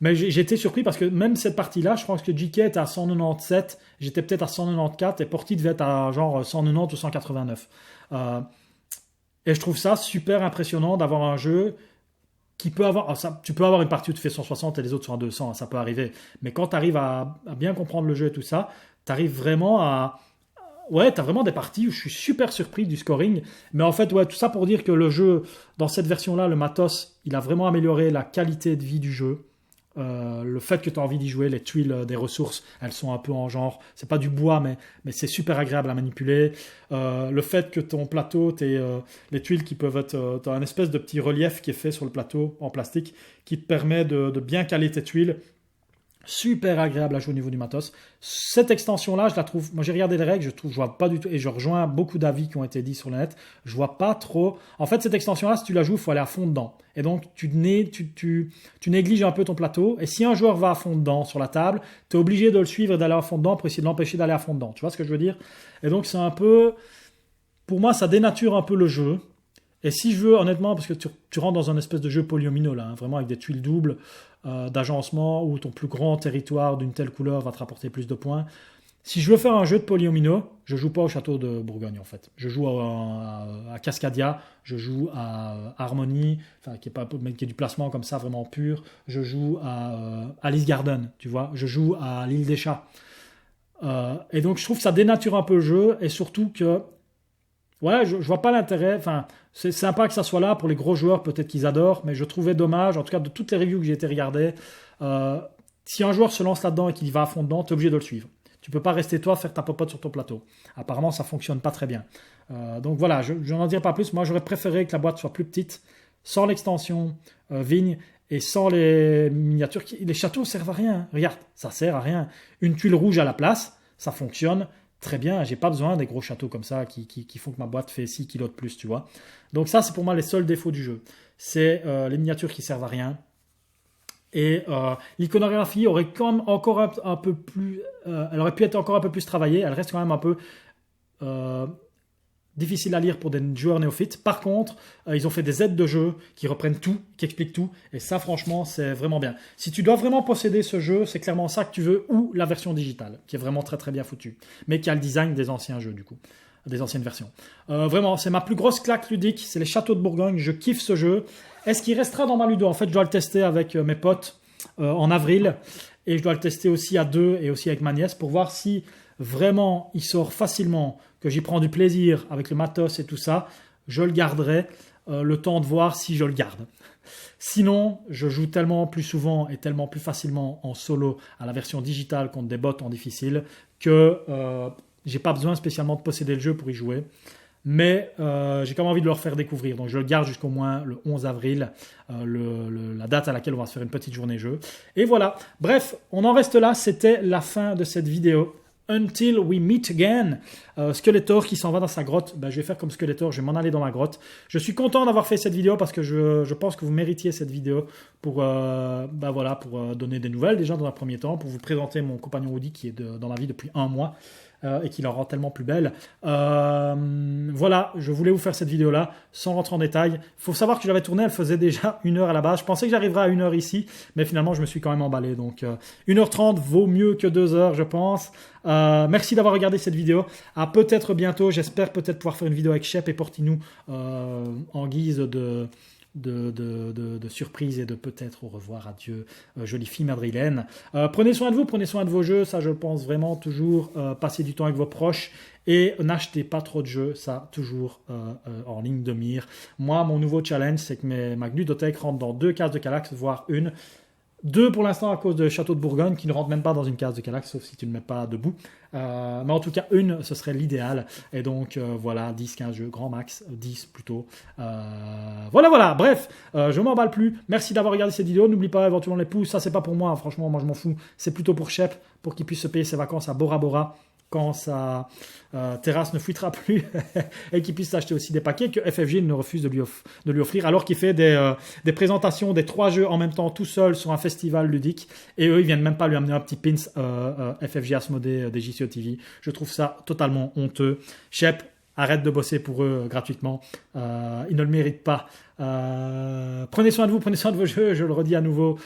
Mais j'ai été surpris parce que même cette partie-là, je pense que JK était à 197, j'étais peut-être à 194 et Porty devait être à genre 190 ou 189. Et je trouve ça super impressionnant d'avoir un jeu qui peut avoir. Tu peux avoir une partie où tu fais 160 et les autres sont à 200, ça peut arriver. Mais quand tu arrives à bien comprendre le jeu et tout ça, tu arrives vraiment à. Ouais, t'as vraiment des parties où je suis super surpris du scoring. Mais en fait, ouais, tout ça pour dire que le jeu, dans cette version-là, le matos, il a vraiment amélioré la qualité de vie du jeu. Le fait que tu as envie d'y jouer, les tuiles des ressources, elles sont un peu en genre, c'est pas du bois, mais c'est super agréable à manipuler. Le fait que ton plateau, les tuiles qui peuvent être, tu as un espèce de petit relief qui est fait sur le plateau en plastique qui te permet de bien caler tes tuiles. Super agréable à jouer au niveau du matos. Cette extension-là, je la trouve. Moi, j'ai regardé les règles, je vois pas du tout. Et je rejoins beaucoup d'avis qui ont été dits sur le net. Je vois pas trop. En fait, cette extension-là, si tu la joues, il faut aller à fond dedans. Et donc, tu négliges un peu ton plateau. Et si un joueur va à fond dedans sur la table, tu es obligé de le suivre et d'aller à fond dedans pour essayer de l'empêcher d'aller à fond dedans. Tu vois ce que je veux dire? Et donc, c'est un peu. Pour moi, ça dénature un peu le jeu. Et si je veux, honnêtement, parce que tu rentres dans un espèce de jeu polyomino, là, vraiment avec des tuiles doubles d'agencement où ton plus grand territoire d'une telle couleur va te rapporter plus de points. Si je veux faire un jeu de polyomino, je joue pas au château de Bourgogne en fait. Je joue à Cascadia, je joue à Harmonie, enfin qui est pas mais qui est du placement comme ça vraiment pur. Je joue à Alice Garden, tu vois. Je joue à l'île des Chats. Et donc je trouve que ça dénature un peu le jeu et surtout que ouais, je vois pas l'intérêt. Enfin, c'est sympa que ça soit là pour les gros joueurs, peut-être qu'ils adorent, mais je trouvais dommage, en tout cas de toutes les reviews que j'ai été regarder, euh, si un joueur se lance là-dedans et qu'il va à fond dedans, tu es obligé de le suivre. Tu peux pas rester toi faire ta popote sur ton plateau. Apparemment, ça fonctionne pas très bien. Donc voilà, je n'en dirai pas plus. Moi, j'aurais préféré que la boîte soit plus petite, sans l'extension vigne et sans les miniatures. Les châteaux servent à rien. Regarde, ça sert à rien. Une tuile rouge à la place, ça fonctionne très bien. J'ai pas besoin des gros châteaux comme ça qui font que ma boîte fait 6 kilos de plus, tu vois. Donc ça, c'est pour moi les seuls défauts du jeu. C'est les miniatures qui servent à rien. Et l'iconographie aurait quand même encore un peu plus... elle aurait pu être encore un peu plus travaillée. Elle reste quand même un peu difficile à lire pour des joueurs néophytes. Par contre, ils ont fait des aides de jeu qui reprennent tout, qui expliquent tout. Et ça, franchement, c'est vraiment bien. Si tu dois vraiment posséder ce jeu, c'est clairement ça que tu veux. Ou la version digitale, qui est vraiment très très bien foutue. Mais qui a le design des anciens jeux, du coup. Des anciennes versions. Vraiment, c'est ma plus grosse claque ludique. C'est les Châteaux de Bourgogne. Je kiffe ce jeu. Est-ce qu'il restera dans ma ludo? En fait, je dois le tester avec mes potes en avril. Et je dois le tester aussi à deux et aussi avec ma nièce pour voir si vraiment il sort facilement, que j'y prends du plaisir avec le matos et tout ça. Je le garderai le temps de voir si je le garde. Sinon, je joue tellement plus souvent et tellement plus facilement en solo à la version digitale contre des bots en difficile que j'ai pas besoin spécialement de posséder le jeu pour y jouer. Mais j'ai quand même envie de leur faire découvrir. Donc je le garde jusqu'au moins le 11 avril, la date à laquelle on va se faire une petite journée jeu. Et voilà. Bref, on en reste là. C'était la fin de cette vidéo. Until we meet again. Skeletor qui s'en va dans sa grotte. Ben, je vais faire comme Skeletor, je vais m'en aller dans ma grotte. Je suis content d'avoir fait cette vidéo parce que je pense que vous méritiez cette vidéo pour, voilà, pour donner des nouvelles déjà dans un premier temps, pour vous présenter mon compagnon Woody qui est dans la vie depuis 1 mois. Et qui la rend tellement plus belle. Voilà, je voulais vous faire cette vidéo-là, sans rentrer en détail. Il faut savoir que je l'avais tournée, elle faisait déjà 1 heure à la base. Je pensais que j'arriverais à 1 heure ici, mais finalement, je me suis quand même emballé. Donc, 1h30 vaut mieux que 2 heures, je pense. Merci d'avoir regardé cette vidéo. À peut-être bientôt. J'espère peut-être pouvoir faire une vidéo avec Shep et Portinou en guise de surprise et de peut-être au revoir, adieu, jolie fille madrilène. Prenez soin de vous, prenez soin de vos jeux, ça je pense vraiment toujours, passez du temps avec vos proches et n'achetez pas trop de jeux, ça toujours en ligne de mire. Moi, mon nouveau challenge, c'est que ma ludothèque rentre dans 2 cases de Kallax, voire 1. 2 pour l'instant à cause de Château de Bourgogne qui ne rentre même pas dans une case de Kallax, sauf si tu ne le mets pas debout. Mais en tout cas, 1, ce serait l'idéal. Et donc, voilà, 10-15 jeux, grand max, 10 plutôt. Voilà. Bref, je m'emballe plus. Merci d'avoir regardé cette vidéo. N'oublie pas éventuellement les pouces. Ça, c'est pas pour moi. Franchement, moi, je m'en fous. C'est plutôt pour Shep, pour qu'il puisse se payer ses vacances à Bora Bora quand sa terrasse ne fuitera plus et qu'il puisse acheter aussi des paquets que FFG ne refuse de lui offrir alors qu'il fait des présentations des 3 jeux en même temps tout seul sur un festival ludique et eux ils viennent même pas lui amener un petit pins FFG Asmodée des JCO TV. Je trouve ça totalement honteux. Shep, arrête de bosser pour eux gratuitement. Ils ne le méritent pas. Prenez soin de vous, prenez soin de vos jeux. Je le redis à nouveau,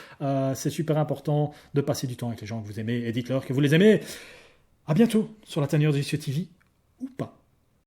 c'est super important de passer du temps avec les gens que vous aimez et dites-leur que vous les aimez. À bientôt sur la tanière de JCO TV ou pas.